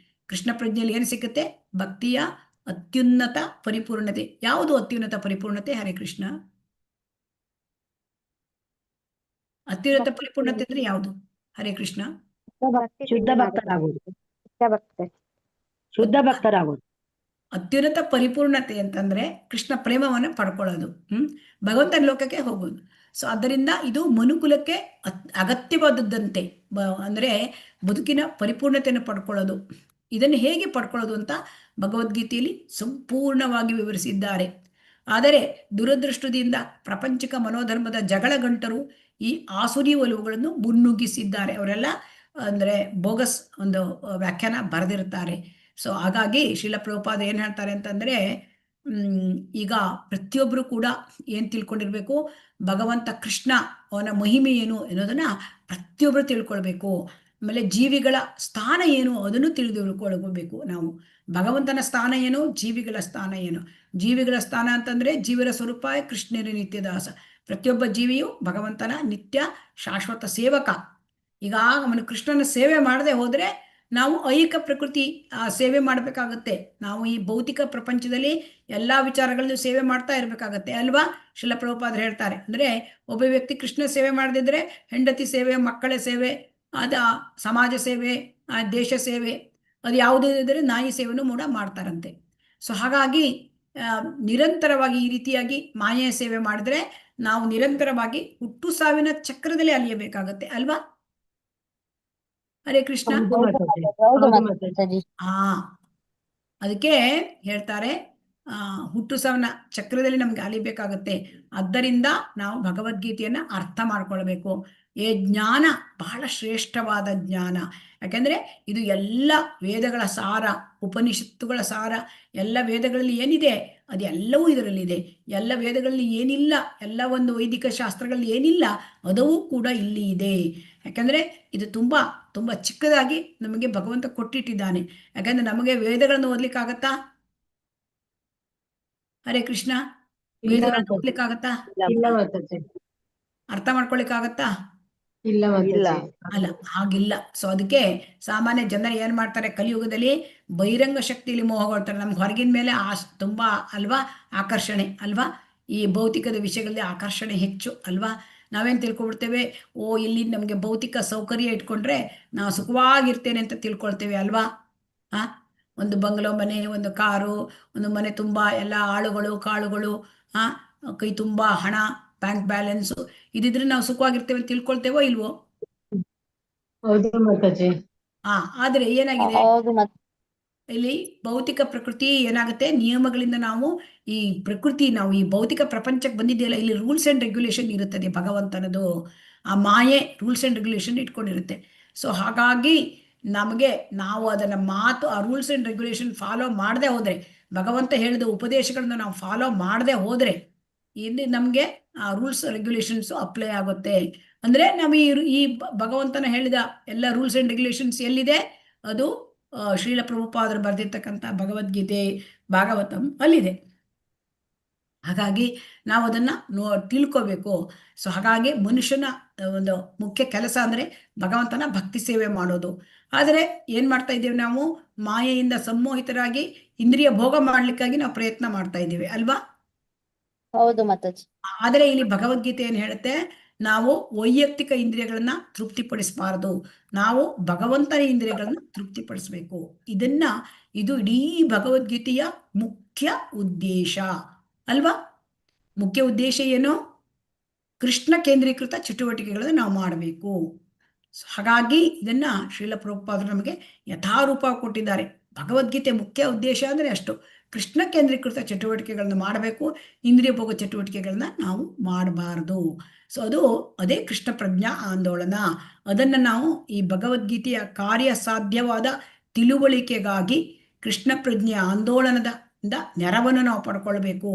ಕೃಷ್ಣ ಪ್ರಜ್ಞೆಯಲ್ಲಿ ಏನು ಸಿಗುತ್ತೆ? ಭಕ್ತಿಯ ಅತ್ಯುನ್ನತ ಪರಿಪೂರ್ಣತೆ. ಯಾವುದು ಅತ್ಯುನ್ನತ ಪರಿಪೂರ್ಣತೆ? ಹರೇ ಕೃಷ್ಣ. ಅತ್ಯುನ್ನತ ಪರಿಪೂರ್ಣತೆ ಅಂದ್ರೆ ಯಾವುದು? ಹರೇ ಕೃಷ್ಣ. ಶುದ್ಧ ಭಕ್ತರಾಗುವುದು. ಶುದ್ಧ ಭಕ್ತರಾಗುವುದು. ಅತ್ಯುನ್ನತ ಪರಿಪೂರ್ಣತೆ ಅಂತಂದ್ರೆ ಕೃಷ್ಣ ಪ್ರೇಮವನ್ನು ಪಡ್ಕೊಳ್ಳೋದು, ಭಗವಂತನ ಲೋಕಕ್ಕೆ ಹೋಗೋದು. ಸೊ ಆದ್ದರಿಂದ ಇದು ಮನುಕುಲಕ್ಕೆ ಅಗತ್ಯವಾದದ್ದಂತೆ ಅಂದ್ರೆ ಬದುಕಿನ ಪರಿಪೂರ್ಣತೆಯನ್ನು ಪಡ್ಕೊಳ್ಳೋದು. ಇದನ್ನು ಹೇಗೆ ಪಡ್ಕೊಳ್ಳೋದು ಅಂತ ಭಗವದ್ಗೀತೆಯಲ್ಲಿ ಸಂಪೂರ್ಣವಾಗಿ ವಿವರಿಸಿದ್ದಾರೆ. ಆದರೆ ದುರದೃಷ್ಟದಿಂದ ಪ್ರಪಂಚಿಕ ಮನೋಧರ್ಮದ ಜಗಳ ಗಂಟರು ಈ ಆಸುರಿ ಒಲವುಗಳನ್ನು ಮುನ್ನುಗ್ಗಿಸಿದ್ದಾರೆ. ಅವರೆಲ್ಲ ಅಂದ್ರೆ ಬೋಗಸ್ ಒಂದು ವ್ಯಾಖ್ಯಾನ ಬರೆದಿರ್ತಾರೆ. ಸೊ ಹಾಗಾಗಿ ಶ್ರೀಲ ಪ್ರಭುಪಾದ ಏನು ಹೇಳ್ತಾರೆ ಅಂತಂದ್ರೆ, ಈಗ ಪ್ರತಿಯೊಬ್ಬರು ಕೂಡ ಏನು ತಿಳ್ಕೊಂಡಿರ್ಬೇಕು? ಭಗವಂತ ಕೃಷ್ಣ ಅವನ ಮಹಿಮೆ ಏನು ಅನ್ನೋದನ್ನ ಪ್ರತಿಯೊಬ್ಬರು ತಿಳ್ಕೊಳ್ಬೇಕು. ಆಮೇಲೆ ಜೀವಿಗಳ ಸ್ಥಾನ ಏನು ಅದನ್ನು ತಿಳಿದುಕೊಳ್ಬೇಕು ನಾವು. ಭಗವಂತನ ಸ್ಥಾನ ಏನು, ಜೀವಿಗಳ ಸ್ಥಾನ ಏನು. ಜೀವಿಗಳ ಸ್ಥಾನ ಅಂತಂದ್ರೆ ಜೀವರ ಸ್ವರೂಪ ಕೃಷ್ಣನ ನಿತ್ಯದಾಸ. ಪ್ರತಿಯೊಬ್ಬ ಜೀವಿಯು ಭಗವಂತನ ನಿತ್ಯ ಶಾಶ್ವತ ಸೇವಕ. ಈಗ ಅವನು ಕೃಷ್ಣನ ಸೇವೆ ಮಾಡದೆ ಹೋದ್ರೆ ನಾವು ಐಹಿಕ ಪ್ರಕೃತಿ ಸೇವೆ ಮಾಡಬೇಕಾಗತ್ತೆ. ನಾವು ಈ ಭೌತಿಕ ಪ್ರಪಂಚದಲ್ಲಿ ಎಲ್ಲಾ ವಿಚಾರಗಳಲ್ಲೂ ಸೇವೆ ಮಾಡ್ತಾ ಇರಬೇಕಾಗತ್ತೆ ಅಲ್ವಾ? ಶ್ರೀಲ ಪ್ರಭುಪಾದರು ಹೇಳ್ತಾರೆ. ಅಂದ್ರೆ ಒಬ್ಬ ವ್ಯಕ್ತಿ ಕೃಷ್ಣ ಸೇವೆ ಮಾಡದಿದ್ರೆ ಹೆಂಡತಿ ಸೇವೆ, ಮಕ್ಕಳ ಸೇವೆ, ಅದ ಸಮಾಜ ಸೇವೆ, ದೇಶ ಸೇವೆ, ಅದು ಯಾವುದೇ ಇದ್ದರೆ ನಾಯಿ ಸೇವೆನೂ ಕೂಡ ಮಾಡ್ತಾರಂತೆ. ಸೊ ಹಾಗಾಗಿ ನಿರಂತರವಾಗಿ ಈ ರೀತಿಯಾಗಿ ಮಾಯೆಯ ಸೇವೆ ಮಾಡಿದ್ರೆ ನಾವು ನಿರಂತರವಾಗಿ ಹುಟ್ಟು ಸಾವಿನ ಚಕ್ರದಲ್ಲಿ ಅಲಿಯಬೇಕಾಗತ್ತೆ ಅಲ್ವಾ? ಹರೇ ಕೃಷ್ಣ. ಅದಕ್ಕೆ ಹೇಳ್ತಾರೆ ಹುಟ್ಟು ಸಾವಿನ ಚಕ್ರದಲ್ಲಿ ನಮ್ಗೆ ಅಲಿಬೇಕಾಗತ್ತೆ. ಆದ್ದರಿಂದ ನಾವು ಭಗವದ್ಗೀತೆಯನ್ನ ಅರ್ಥ ಮಾಡ್ಕೊಳ್ಬೇಕು. ಈ ಜ್ಞಾನ ಬಹಳ ಶ್ರೇಷ್ಠವಾದ ಜ್ಞಾನ. ಯಾಕಂದ್ರೆ ಇದು ಎಲ್ಲ ವೇದಗಳ ಸಾರ, ಉಪನಿಷತ್ತುಗಳ ಸಾರ. ಎಲ್ಲ ವೇದಗಳಲ್ಲಿ ಏನಿದೆ ಅದೆಲ್ಲವೂ ಇದರಲ್ಲಿದೆ. ಎಲ್ಲ ವೇದಗಳಲ್ಲಿ ಏನಿಲ್ಲ, ಎಲ್ಲ ಒಂದು ವೈದಿಕ ಶಾಸ್ತ್ರಗಳಲ್ಲಿ ಏನಿಲ್ಲ ಅದವೂ ಕೂಡ ಇಲ್ಲಿ ಇದೆ. ಯಾಕಂದ್ರೆ ಇದು ತುಂಬಾ ತುಂಬಾ ಚಿಕ್ಕದಾಗಿ ನಮಗೆ ಭಗವಂತ ಕೊಟ್ಟಿಟ್ಟಿದ್ದಾನೆ. ಯಾಕಂದ್ರೆ ನಮಗೆ ವೇದಗಳನ್ನು ಓದ್ಲಿಕ್ಕಾಗತ್ತಾ? ಹರೇ ಕೃಷ್ಣ. ವೇದಗಳನ್ನು ಓದ್ಲಿಕ್ಕಾಗತ್ತಾ? ಅರ್ಥ ಮಾಡ್ಕೊಳಿಕ್ಕಾಗತ್ತಾ? ಅಲ್ಲ, ಹಾಗಿಲ್ಲ. ಸೊ ಅದಕ್ಕೆ ಸಾಮಾನ್ಯ ಜನರು ಏನ್ ಮಾಡ್ತಾರೆ, ಕಲಿಯುಗದಲ್ಲಿ ಬಹಿರಂಗ ಶಕ್ತಿಯಲ್ಲಿ ಮೋಹಗೊಳ್ತಾರೆ. ನಮ್ಗೆ ಹೊರಗಿನ ಮೇಲೆ ತುಂಬಾ ಅಲ್ವಾ ಆಕರ್ಷಣೆ ಅಲ್ವಾ? ಈ ಭೌತಿಕದ ವಿಷಯಗಳಲ್ಲಿ ಆಕರ್ಷಣೆ ಹೆಚ್ಚು ಅಲ್ವಾ? ನಾವೇನು ತಿಳ್ಕೊಬಿಡ್ತೇವೆ, ಇಲ್ಲಿ ನಮಗೆ ಭೌತಿಕ ಸೌಕರ್ಯ ಇಟ್ಕೊಂಡ್ರೆ ನಾವು ಸುಖವಾಗಿರ್ತೇನೆ ಅಂತ ತಿಳ್ಕೊಳ್ತೇವೆ ಅಲ್ವಾ? ಒಂದು ಬಂಗ್ಲೋ ಮನೆ, ಒಂದು ಕಾರು, ಒಂದು ಮನೆ ತುಂಬಾ ಎಲ್ಲ ಆಳುಗಳು ಕಾಳುಗಳು, ಕೈ ತುಂಬಾ ಹಣ, ಬ್ಯಾಂಕ್ ಬ್ಯಾಲೆನ್ಸ್ ಇದಿದ್ರೆ ನಾವು ಸುಖವಾಗಿರ್ತೇವೆ ಅಂತ ತಿಳ್ಕೊಳ್ತೇವೋ ಇಲ್ವೋ? ಆದ್ರೆ ಏನಾಗಿದೆ, ಇಲ್ಲಿ ಭೌತಿಕ ಪ್ರಕೃತಿ ಏನಾಗುತ್ತೆ, ನಿಯಮಗಳಿಂದ ನಾವು ಈ ಪ್ರಕೃತಿ, ನಾವು ಈ ಭೌತಿಕ ಪ್ರಪಂಚಕ್ಕೆ ಬಂದಿದೆಯಲ್ಲ, ಇಲ್ಲಿ ರೂಲ್ಸ್ ಅಂಡ್ ರೆಗ್ಯುಲೇಷನ್ ಇರುತ್ತದೆ ಭಗವಂತನದು. ಆ ಮಾಯೆ ರೂಲ್ಸ್ ಅಂಡ್ ರೆಗ್ಯುಲೇಷನ್ ಇಟ್ಕೊಂಡಿರುತ್ತೆ. ಸೊ ಹಾಗಾಗಿ ನಾವು ಅದನ್ನ ಮಾತು, ಆ ರೂಲ್ಸ್ ಅಂಡ್ ರೆಗ್ಯುಲೇಷನ್ ಫಾಲೋ ಮಾಡದೆ ಹೋದ್ರೆ, ಭಗವಂತ ಹೇಳಿದ ಉಪದೇಶಗಳನ್ನ ನಾವು ಫಾಲೋ ಮಾಡದೆ ಹೋದ್ರೆ ಇಲ್ಲಿ ನಮ್ಗೆ ಆ ರೂಲ್ಸ್ ರೆಗ್ಯುಲೇಷನ್ಸ್ ಅಪ್ಲೈ ಆಗುತ್ತೆ. ಅಂದ್ರೆ ನಾವು ಈ ಭಗವಂತನ ಹೇಳಿದ ಎಲ್ಲ ರೂಲ್ಸ್ ಅಂಡ್ ರೆಗ್ಯುಲೇಷನ್ಸ್ ಎಲ್ಲಿದೆ? ಅದು ಶ್ರೀಲ ಪ್ರಭುಪಾದರು ಬರೆದಿರ್ತಕ್ಕಂಥ ಭಗವದ್ಗೀತೆ, ಭಾಗವತಂ ಅಲ್ಲಿದೆ. ಹಾಗಾಗಿ ನಾವು ಅದನ್ನ ತಿಳ್ಕೋಬೇಕು. ಸೊ ಹಾಗಾಗಿ ಮನುಷ್ಯನ ಒಂದು ಮುಖ್ಯ ಕೆಲಸ ಅಂದ್ರೆ ಭಗವಂತನ ಭಕ್ತಿ ಸೇವೆ ಮಾಡೋದು. ಆದರೆ ಏನ್ ಮಾಡ್ತಾ ಇದ್ದೇವೆ ನಾವು? ಮಾಯೆಯಿಂದ ಸಂಮೋಹಿತರಾಗಿ ಇಂದ್ರಿಯ ಭೋಗ ಮಾಡ್ಲಿಕ್ಕಾಗಿ ನಾವು ಪ್ರಯತ್ನ ಮಾಡ್ತಾ ಇದ್ದೇವೆ ಅಲ್ವಾ? ಹೌದು ಮಾತಾಜಿ. ಆದರೆ ಇಲ್ಲಿ ಭಗವದ್ಗೀತೆ ಏನ್ ಹೇಳುತ್ತೆ, ನಾವು ವೈಯಕ್ತಿಕ ಇಂದ್ರಿಯಗಳನ್ನ ತೃಪ್ತಿಪಡಿಸಬಾರದು, ನಾವು ಭಗವಂತನ ಇಂದ್ರಿಯಗಳನ್ನ ತೃಪ್ತಿಪಡಿಸಬೇಕು. ಇದು ಇಡೀ ಭಗವದ್ಗೀತೆಯ ಮುಖ್ಯ ಉದ್ದೇಶ ಅಲ್ವಾ? ಮುಖ್ಯ ಉದ್ದೇಶ ಏನು? ಕೃಷ್ಣ ಕೇಂದ್ರೀಕೃತ ಚಟುವಟಿಕೆಗಳನ್ನು ನಾವು ಮಾಡಬೇಕು. ಹಾಗಾಗಿ ಇದನ್ನ ಶ್ರೀಲ ಪ್ರಭುಪಾದರು ನಮಗೆ ಯಥಾರೂಪ ಕೊಟ್ಟಿದ್ದಾರೆ. ಭಗವದ್ಗೀತೆ ಮುಖ್ಯ ಉದ್ದೇಶ ಅಂದ್ರೆ ಅಷ್ಟು, ಕೃಷ್ಣ ಕೇಂದ್ರೀಕೃತ ಚಟುವಟಿಕೆಗಳನ್ನು ಮಾಡಬೇಕು, ಇಂದ್ರಿಯ ಭೋಗ ಚಟುವಟಿಕೆಗಳನ್ನ ನಾವು ಮಾಡಬಾರದು. ಸೊ ಅದೇ ಕೃಷ್ಣ ಪ್ರಜ್ಞಾ ಆಂದೋಲನ. ಅದನ್ನ ನಾವು ಈ ಭಗವದ್ಗೀತೆಯ ಕಾರ್ಯ ಸಾಧ್ಯವಾದ ತಿಳುವಳಿಕೆಗಾಗಿ ಕೃಷ್ಣ ಪ್ರಜ್ಞೆ ಆಂದೋಲನದ ನೆರವನ್ನು ನಾವು ಪಡ್ಕೊಳ್ಬೇಕು.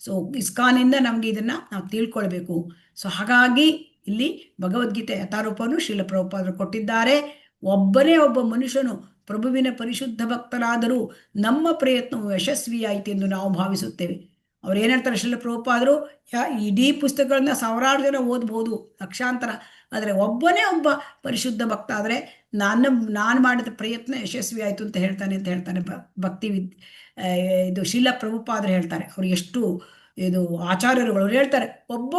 ಸೊ ಇಸ್ಕಾನಿಂದ ನಮ್ಗೆ ಇದನ್ನ ನಾವು ತಿಳ್ಕೊಳ್ಬೇಕು. ಸೊ ಹಾಗಾಗಿ ಇಲ್ಲಿ ಭಗವದ್ಗೀತೆ ಯಥಾರೂಪವನ್ನು ಶ್ರೀಲ ಪ್ರಭುಪಾದರು ಕೊಟ್ಟಿದ್ದಾರೆ. ಒಬ್ಬನೇ ಒಬ್ಬ ಮನುಷ್ಯನು ಪ್ರಭುವಿನ ಪರಿಶುದ್ಧ ಭಕ್ತರಾದರೂ ನಮ್ಮ ಪ್ರಯತ್ನವು ಯಶಸ್ವಿಯಾಯಿತು ಎಂದು ನಾವು ಭಾವಿಸುತ್ತೇವೆ. ಅವ್ರು ಏನ್ ಹೇಳ್ತಾರೆ ಶ್ರೀಲ ಪ್ರಭುಪಾದರು, ಇಡೀ ಪುಸ್ತಕಗಳನ್ನ ಸಾವಿರಾರು ಜನ ಓದ್ಬೋದು, ಲಕ್ಷಾಂತರ, ಆದರೆ ಒಬ್ಬನೇ ಒಬ್ಬ ಪರಿಶುದ್ಧ ಭಕ್ತ ಆದರೆ ನಾನು ಮಾಡಿದ ಪ್ರಯತ್ನ ಯಶಸ್ವಿ ಆಯಿತು ಅಂತ ಹೇಳ್ತಾನೆ ಭಕ್ತಿ ಇದು ಶ್ರೀಲ ಪ್ರಭುಪಾದರು ಹೇಳ್ತಾರೆ. ಅವ್ರು ಎಷ್ಟು ಇದು ಆಚಾರ್ಯರುಗಳು ಹೇಳ್ತಾರೆ, ಒಬ್ಬ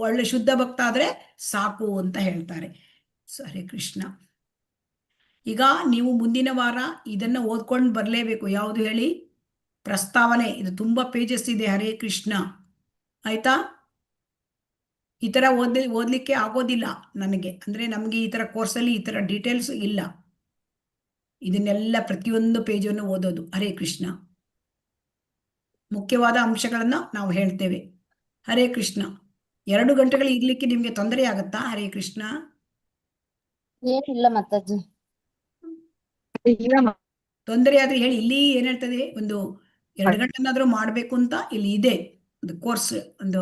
ಒಳ್ಳೆ ಶುದ್ಧ ಭಕ್ತ ಆದ್ರೆ ಸಾಕು ಅಂತ ಹೇಳ್ತಾರೆ. ಹರೇ ಕೃಷ್ಣ. ಈಗ ನೀವು ಮುಂದಿನ ವಾರ ಇದನ್ನ ಓದ್ಕೊಂಡು ಬರಲೇಬೇಕು. ಯಾವುದು ಹೇಳಿ? ಪ್ರಸ್ತಾವನೆ. ಇದು ತುಂಬಾ ಪೇಜಸ್ ಇದೆ. ಹರೇ ಕೃಷ್ಣ. ಆಯ್ತಾ? ಈ ತರ ಓದ್ಲಿಕ್ಕೆ ಆಗೋದಿಲ್ಲ ನನಗೆ, ಅಂದ್ರೆ ನಮ್ಗೆ ಈ ತರ ಕೋರ್ಸಲ್ಲಿ ಈ ತರ ಡೀಟೇಲ್ಸ್ ಇಲ್ಲ. ಇದನ್ನೆಲ್ಲ ಪ್ರತಿಯೊಂದು ಪೇಜನ್ನು ಓದೋದು. ಹರೇ ಕೃಷ್ಣ. ಮುಖ್ಯವಾದ ಅಂಶಗಳನ್ನ ನಾವು ಹೇಳ್ತೇವೆ. ಹರೇ ಕೃಷ್ಣ. 2 ಗಂಟೆಗಳು ಇರ್ಲಿಕ್ಕೆ ನಿಮ್ಗೆ ತೊಂದರೆ ಆಗತ್ತಾ? ಹರೇ ಕೃಷ್ಣ. ಏನಿಲ್ಲ ಮಾತಾಜಿ. ತೊಂದರೆ ಆದ್ರೆ ಹೇಳಿ. ಇಲ್ಲಿ ಏನ್ ಹೇಳ್ತದೆ, ಒಂದು 2 ಗಂಟೆನಾದ್ರೂ ಮಾಡ್ಬೇಕು ಅಂತ ಇಲ್ಲಿ ಇದೆ, ಒಂದು ಕೋರ್ಸ್, ಒಂದು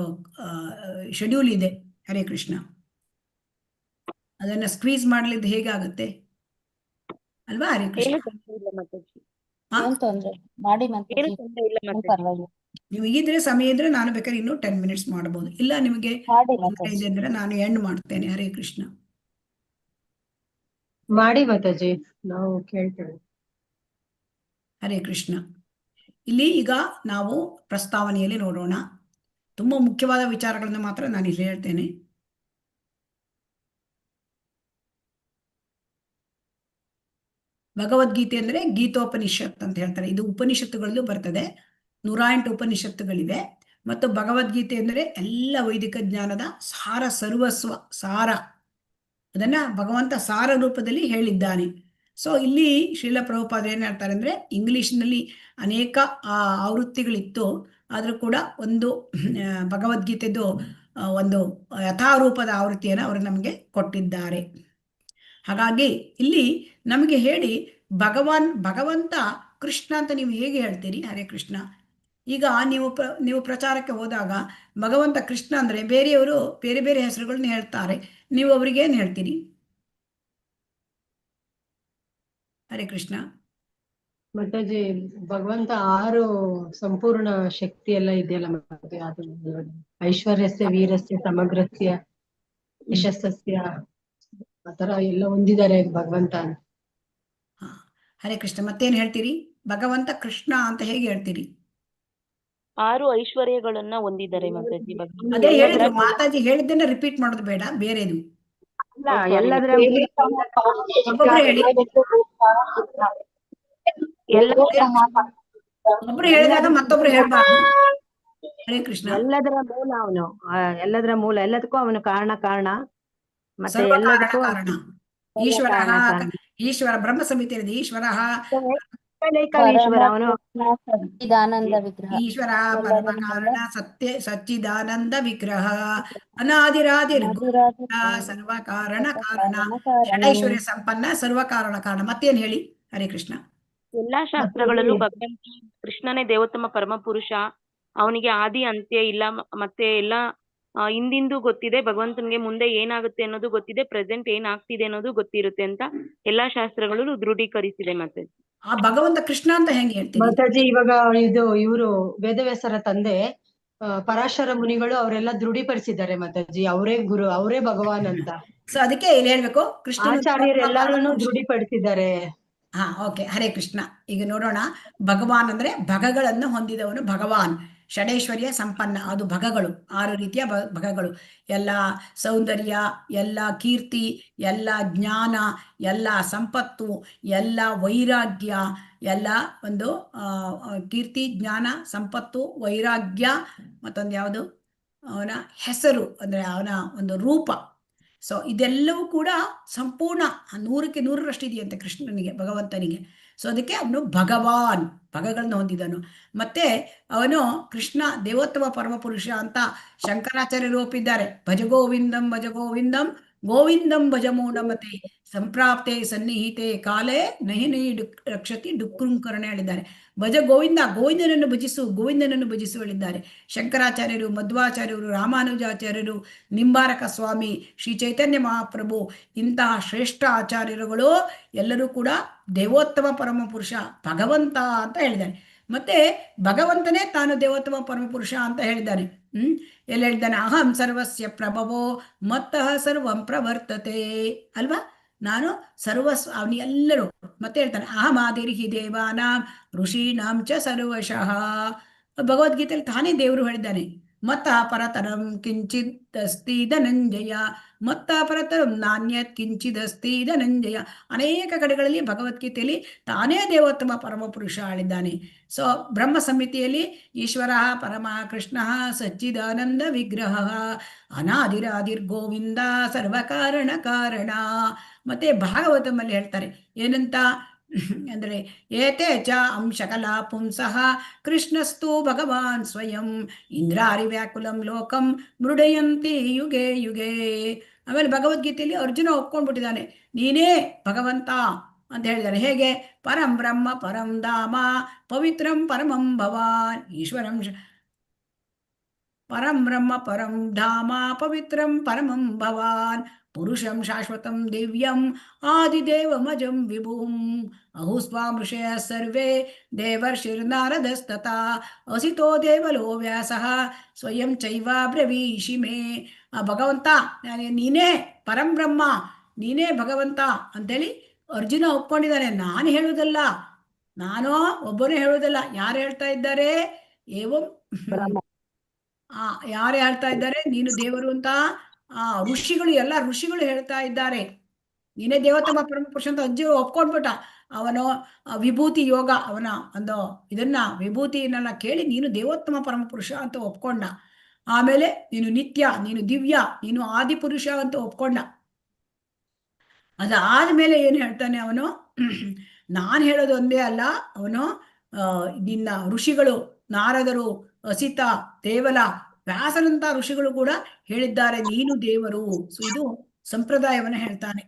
ಶೆಡ್ಯೂಲ್ ಇದೆ. ಹರೇ ಕೃಷ್ಣ. ಅದನ್ನ ಸ್ಕ್ವೀಸ್ ಮಾಡ್ಲಿದ್ದು ಹೇಗಾಗುತ್ತೆ ಅಲ್ವಾ? ಹರೇ ಕೃಷ್ಣ. ನೀವು ಇದ್ರೆ ಸಮಯ ಇದ್ರೆ ನಾನು ಬೇಕಾದ್ರೆ ಇನ್ನೂ 10 ಮಿನಿಟ್ಸ್ ಮಾಡಬಹುದು. ಇಲ್ಲ ನಿಮಗೆ ಇದ್ರೆ ನಾನು ಎಂಡ್ ಮಾಡ್ತೇನೆ. ಹರೇ ಕೃಷ್ಣ. ಮಾಡಿ ಮಾತಾಜಿ, ನಾವು ಕೇಳ್ತೇವೆ. ಹರೇ ಕೃಷ್ಣ. ಇಲ್ಲಿ ಈಗ ನಾವು ಪ್ರಸ್ತಾವನೆಯಲ್ಲಿ ನೋಡೋಣ. ತುಂಬಾ ಮುಖ್ಯವಾದ ವಿಚಾರಗಳನ್ನು ಮಾತ್ರ ನಾನು ಇಲ್ಲಿ ಹೇಳ್ತೇನೆ. ಭಗವದ್ಗೀತೆ ಅಂದ್ರೆ ಗೀತೋಪನಿಷತ್ ಅಂತ ಹೇಳ್ತಾರೆ. ಇದು ಉಪನಿಷತ್ತುಗಳಲ್ಲೂ ಬರ್ತದೆ. 108 ಉಪನಿಷತ್ತುಗಳಿವೆ. ಮತ್ತು ಭಗವದ್ಗೀತೆ ಅಂದರೆ ಎಲ್ಲ ವೈದಿಕ ಜ್ಞಾನದ ಸಾರ, ಸರ್ವಸ್ವ ಸಾರ. ಅದನ್ನ ಭಗವಂತ ಸಾರ ರೂಪದಲ್ಲಿ ಹೇಳಿದ್ದಾನೆ. ಸೊ ಇಲ್ಲಿ ಶ್ರೀಲ ಪ್ರಭುಪಾದರು ಏನ್ ಹೇಳ್ತಾರೆ ಅಂದ್ರೆ, ಇಂಗ್ಲಿಷ್ನಲ್ಲಿ ಅನೇಕ ಆವೃತ್ತಿಗಳಿತ್ತು, ಆದ್ರೂ ಕೂಡ ಒಂದು ಭಗವದ್ಗೀತೆದು ಒಂದು ಯಥಾರೂಪದ ಆವೃತ್ತಿಯನ್ನು ಅವರು ನಮಗೆ ಕೊಟ್ಟಿದ್ದಾರೆ. ಹಾಗಾಗಿ ಇಲ್ಲಿ ನಮಗೆ ಹೇಳಿ ಭಗವಂತ ಕೃಷ್ಣ ಅಂತ ನೀವು ಹೇಗೆ ಹೇಳ್ತೀರಿ? ಹರೇ ಕೃಷ್ಣ. ಈಗ ನೀವು ಪ್ರಚಾರಕ್ಕೆ ಹೋದಾಗ ಭಗವಂತ ಕೃಷ್ಣ ಅಂದ್ರೆ ಬೇರೆಯವರು ಬೇರೆ ಬೇರೆ ಹೆಸರುಗಳನ್ನ ಹೇಳ್ತಾರೆ, ನೀವು ಅವರಿಗೆ ಏನ್ ಹೇಳ್ತೀರಿ? ಹರೇ ಕೃಷ್ಣ. ಮಾತಾಜಿ, ಭಗವಂತ 6 ಸಂಪೂರ್ಣ ಶಕ್ತಿ ಎಲ್ಲ ಇದೆಯಲ್ಲ ಮಾತಾಜಿ, ಅದು ಐಶ್ವರ್ಯಸ್ಯ, ವೀರಸ್ಯ, ಸಮಗ್ರಸ್ಯ, ಯಶಸ್ಸಸ್ಯ, ಆತರ ಎಲ್ಲ ಹೊಂದಿದ್ದಾರೆ ಭಗವಂತ. ಹರೇ ಕೃಷ್ಣ. ಮತ್ತೇನ್ ಹೇಳ್ತೀರಿ? ಭಗವಂತ ಕೃಷ್ಣ ಅಂತ ಹೇಗೆ ಹೇಳ್ತೀರಿ? 6 ಐಶ್ವರ್ಯಗಳನ್ನ ಹೊಂದಿದ್ದಾರೆ ಮಾತಾಜಿ. ಅದೇ ಹೇಳಿದ್ರು ಮಾತಾಜಿ, ಹೇಳಿದ್ದನ್ನ ರಿಪೀಟ್ ಮಾಡೋದು ಬೇಡ, ಬೇರೆದು ಒಬ್ರು ಹೇಳಿದಾಗ ಮತ್ತೊಬ್ರು ಹೇಳ್ಬಾರ್ದು. ಹರೇ ಕೃಷ್ಣ. ಎಲ್ಲದರ ಮೂಲ ಅವನು, ಎಲ್ಲದರ ಮೂಲ, ಎಲ್ಲದಕ್ಕೂ ಅವನು ಕಾರಣ. ಮತ್ತೆ ಎಲ್ಲದಕ್ಕೂ ಕಾರಣ ಈಶ್ವರ ಬ್ರಹ್ಮ ಸಮಿತಿ ಇದೆ. ಈಶ್ವರ ಅವನು ಸಚ್ಚಿದಾನಂದ ವಿಗ್ರಹ, ಈಶ್ವರ ಪರಮ ಕಾರಣ, ಸಚ್ಚಿದಾನಂದ ವಿಗ್ರಹ, ಅನಾದಿರಾದಿರ್ ಸರ್ವ ಕಾರಣ ಷಡೈಶ್ವರ್ಯ ಸಂಪನ್ನ, ಸರ್ವ ಕಾರಣ. ಮತ್ತೇನ್ ಹೇಳಿ? ಹರೇ ಕೃಷ್ಣ. ಎಲ್ಲಾ ಶಾಸ್ತ್ರಗಳಲ್ಲೂ ಭಗವಂತ ಕೃಷ್ಣನೇ ದೇವೋತ್ತಮ ಪರಮ ಪುರುಷ. ಅವನಿಗೆ ಆದಿ ಅಂತ್ಯ ಇಲ್ಲ. ಮತ್ತೆ ಎಲ್ಲಾ ಹಿಂದಿಂದು ಗೊತ್ತಿದೆ. ಭಗವಂತನಿಗೆ ಮುಂದೆ ಏನಾಗುತ್ತೆ ಅನ್ನೋದು ಗೊತ್ತಿದೆ, ಪ್ರೆಸೆಂಟ್ ಏನಾಗ್ತಿದೆ ಅನ್ನೋದು ಗೊತ್ತಿರುತ್ತೆ ಅಂತ ಎಲ್ಲಾ ಶಾಸ್ತ್ರಗಳು ದೃಢೀಕರಿಸಿದೆ. ಮತ್ತೆ ಆ ಭಗವಂತ ಕೃಷ್ಣ ಅಂತ ಹೆಂಗೆ ಹೇಳ್ತೀವಿ ಮಾತಾಜಿ? ಇವಾಗ ಇವರು ವೇದವ್ಯಾಸರ ತಂದೆ ಪರಾಶರ ಮುನಿಗಳು ಅವರೆಲ್ಲ ದೃಢೀಕರಿಸಿದ್ದಾರೆ ಮಾತಾಜಿ, ಅವರೇ ಗುರು, ಅವರೇ ಭಗವಾನ್ ಅಂತ. ಸೊ ಅದಕ್ಕೆ ಇಲ್ಲಿ ಹೇಳ್ಬೇಕು, ಕೃಷ್ಣ ಆಚಾರ್ಯರು ಎಲ್ಲಾರು ದೃಢೀಪಡಿಸಿದ್ದಾರೆ. ಹಾ, ಓಕೆ. ಹರೇ ಕೃಷ್ಣ. ಈಗ ನೋಡೋಣ. ಭಗವಾನ್ ಅಂದ್ರೆ ಭಗಗಳನ್ನು ಹೊಂದಿದವನು ಭಗವಾನ್. ಷಡೈಶ್ವರ್ಯ ಸಂಪನ್ನ, ಅದು ಭಗಗಳು, 6 ರೀತಿಯ ಭಗಗಳು. ಎಲ್ಲ ಸೌಂದರ್ಯ, ಎಲ್ಲ ಕೀರ್ತಿ, ಎಲ್ಲ ಜ್ಞಾನ, ಎಲ್ಲ ಸಂಪತ್ತು, ಎಲ್ಲ ವೈರಾಗ್ಯ, ಎಲ್ಲ ಒಂದು ಕೀರ್ತಿ, ಜ್ಞಾನ, ಸಂಪತ್ತು, ವೈರಾಗ್ಯ, ಮತ್ತೊಂದು ಯಾವುದು ಅವನ ಹೆಸರು ಅಂದ್ರೆ ಅವನ ಒಂದು ರೂಪ. ಸೊ ಇದೆಲ್ಲವೂ ಕೂಡ ಸಂಪೂರ್ಣ 100ಕ್ಕೆ 100ರಷ್ಟು ಇದೆಯಂತೆ ಕೃಷ್ಣನಿಗೆ, ಭಗವಂತನಿಗೆ. ಸೊ ಅದಕ್ಕೆ ಅವನು ಭಗವಾನ್, ಭಗಗಳನ್ನ ಹೊಂದಿದನು. ಮತ್ತೆ ಅವನು ಕೃಷ್ಣ ದೇವೋತ್ತಮ ಪರಮಪುರುಷ ಅಂತ ಶಂಕರಾಚಾರ್ಯರು ಒಪ್ಪಿದ್ದಾರೆ. ಭಜಗೋವಿಂದಂ ಭಜಗೋವಿಂದಂ ಗೋವಿಂದಂ ಭಜಮೋ ನಮತೆ ಸಂಪ್ರಾಪ್ತೆ ಸನ್ನಿಹಿತೆ ಕಾಲೇ ನಹಿ ನಹಿ ರಕ್ಷತಿ ಡುಕ್ಕೃಂಕರಣೆ ಹೇಳಿದ್ದಾರೆ. ಭಜ ಗೋವಿಂದ, ಗೋವಿಂದನನ್ನು ಭಜಿಸು, ಗೋವಿಂದನನ್ನು ಭಜಿಸು ಹೇಳಿದ್ದಾರೆ ಶಂಕರಾಚಾರ್ಯರು, ಮಧ್ವಾಚಾರ್ಯರು, ರಾಮಾನುಜಾಚಾರ್ಯರು, ನಿಂಬಾರಕ ಸ್ವಾಮಿ, ಶ್ರೀ ಚೈತನ್ಯ ಮಹಾಪ್ರಭು, ಇಂತಹ ಶ್ರೇಷ್ಠ ಆಚಾರ್ಯರುಗಳು ಎಲ್ಲರೂ ಕೂಡ ದೇವೋತ್ತಮ ಪರಮ ಪುರುಷ ಭಗವಂತ ಅಂತ ಹೇಳಿದ್ದಾರೆ. ಮತ್ತೆ ಭಗವಂತನೇ ತಾನು ದೇವೋತ್ತಮ ಪರಮಪುರುಷ ಅಂತ ಹೇಳಿದ್ದಾನೆ. ಎಲ್ಲ ಹೇಳಿದ್ದಾನೆ, ಅಹಂ ಸರ್ವಸ್ಯ ಪ್ರಭವೋ ಮತ್ತಃ ಸರ್ವಂ ಪ್ರವರ್ತತೆ ಅಲ್ವಾ, ನಾನು ಸರ್ವಸ್ವ ಅವನು ಎಲ್ಲರೂ. ಮತ್ತೆ ಹೇಳ್ತಾನೆ ಅಹಮಾದಿರ್ಹಿ ದೇವಾನಾಂ ಋಷೀಣಾಂ ಚ ಸರ್ವಶಃ. ಭಗವದ್ಗೀತೆಯಲ್ಲಿ ತಾನೇ ದೇವರು ಹೇಳಿದ್ದಾನೆ, ಮತ್ತ ಪರತರಂ ಕಿಂಚಿತ್ ಅಸ್ತಿ ಧನಂಜಯ, ಮತ್ತ ಪರತರಂ ನಾಣ್ಯತ್ ಕಿಂಚಿತ್ ಅಸ್ತಿ ಧನಂಜಯ. ಅನೇಕ ಕಡೆಗಳಲ್ಲಿ ಭಗವದ್ಗೀತೆಯಲ್ಲಿ ತಾನೇ ದೇವೋತ್ತಮ ಪರಮಪುರುಷ ಹೇಳಿದ್ದಾನೆ. ಸೊ ಬ್ರಹ್ಮ ಸಂಹಿತೆಯಲ್ಲಿ ಈಶ್ವರ ಪರಮ ಕೃಷ್ಣ ಸಚ್ಚಿದಾನಂದ ವಿಗ್ರಹ ಅನಾದಿರಾದಿರ್ಗೋವಿಂದ ಸರ್ವಕಾರಣ ಕಾರಣ. ಮತ್ತೆ ಭಾಗವತಮಲ್ಲಿ ಹೇಳ್ತಾರೆ ಏನಂತ ಅಂದ್ರೆ ಏತೆ ಚ ಅಂಶಕಲ ಪುಂಸಃ ಕೃಷ್ಣಸ್ತು ಭಗವಾನ್ ಸ್ವಯಂ ಇಂದ್ರಾರಿ ವ್ಯಾಕುಲಂ ಲೋಕಂ ಮೃಡಯಂತಿ ಯುಗೆ ಯುಗೆ. ಆಮೇಲೆ ಭಗವದ್ಗೀತೆಯಲ್ಲಿ ಅರ್ಜುನ ಒಪ್ಕೊಂಡ್ಬಿಟ್ಟಿದ್ದಾನೆ, ನೀನೇ ಭಗವಂತ ಅಂತ ಹೇಳಿದಾನೆ. ಹೇಗೆ? ಪರಂ ಬ್ರಹ್ಮ ಪರಂ ಧಾಮ ಪವಿತ್ರಂ ಪರಮಂ ಭವಾನ್ ಈಶ್ವರಂ ಪರಂ ಬ್ರಹ್ಮ ಪರಂ ಧಾಮ ಪವಿತ್ರಂ ಪರಮಂ ಭವಾನ್ ಪುರುಷಂ ಶಾಶ್ವತಂ ದಿವ್ಯಂ ಆದಿದೇವಮಜಂ ವಿಭುಂ ಅಹುಸ್ವಾಂ ಋಷಯಃ ಸರ್ವೇ ದೇವರ್ಷಿರ್ನಾರದಸ್ತತಾ ಅಸಿತೋ ದೇವಲೋ ವ್ಯಾಸಃ ಸ್ವಯಂ ಚೈವಾಬ್ರವೀಷಿ ಮೇ. ಆ ಭಗವಂತ ನೀನೇ ಪರಂ ಬ್ರಹ್ಮ, ನೀನೇ ಭಗವಂತ ಅಂತೇಳಿ ಅರ್ಜುನ ಒಪ್ಕೊಂಡಿದ್ದಾನೆ. ನಾನು ಹೇಳುವುದಲ್ಲ, ನಾನು ಒಬ್ಬನೇ ಹೇಳುವುದಲ್ಲ. ಯಾರು ಹೇಳ್ತಾ ಇದ್ದಾರೆ? ಏವಂ ಯಾರು ಹೇಳ್ತಾ ಇದ್ದಾರೆ ನೀನು ದೇವರು ಅಂತ? ಋಷಿಗಳು, ಎಲ್ಲ ಋಷಿಗಳು ಹೇಳ್ತಾ ಇದ್ದಾರೆ ನೀನೇ ದೇವೋತ್ತಮ ಪರಮಪುರುಷ ಅಂತ. ಅಜ್ಜಿ ಒಪ್ಕೊಂಡ್ಬಿಟ್ಟ. ಅವನು ವಿಭೂತಿ ಯೋಗ, ಅವನ ಒಂದು ಇದನ್ನ ವಿಭೂತಿಯನ್ನೆಲ್ಲ ಕೇಳಿ ನೀನು ದೇವೋತ್ತಮ ಪರಮಪುರುಷ ಅಂತ ಒಪ್ಕೊಂಡ. ಆಮೇಲೆ ನೀನು ನಿತ್ಯ, ನೀನು ದಿವ್ಯ, ನೀನು ಆದಿಪುರುಷ ಅಂತ ಒಪ್ಕೊಂಡ. ಅದಾದ್ಮೇಲೆ ಏನು ಹೇಳ್ತಾನೆ ಅವನು? ನಾನು ಹೇಳೋದು ಒಂದೇ ಅಲ್ಲ, ಅವನು ನಿನ್ನ ಋಷಿಗಳು ನಾರದರು, ಅಸಿತ, ದೇವಲ, ವ್ಯಾಸನಂತ ಋಷಿಗಳು ಕೂಡ ಹೇಳಿದ್ದಾರೆ ನೀನು ದೇವರು. ಸೊ ಇದು ಸಂಪ್ರದಾಯವನ್ನ ಹೇಳ್ತಾನೆ.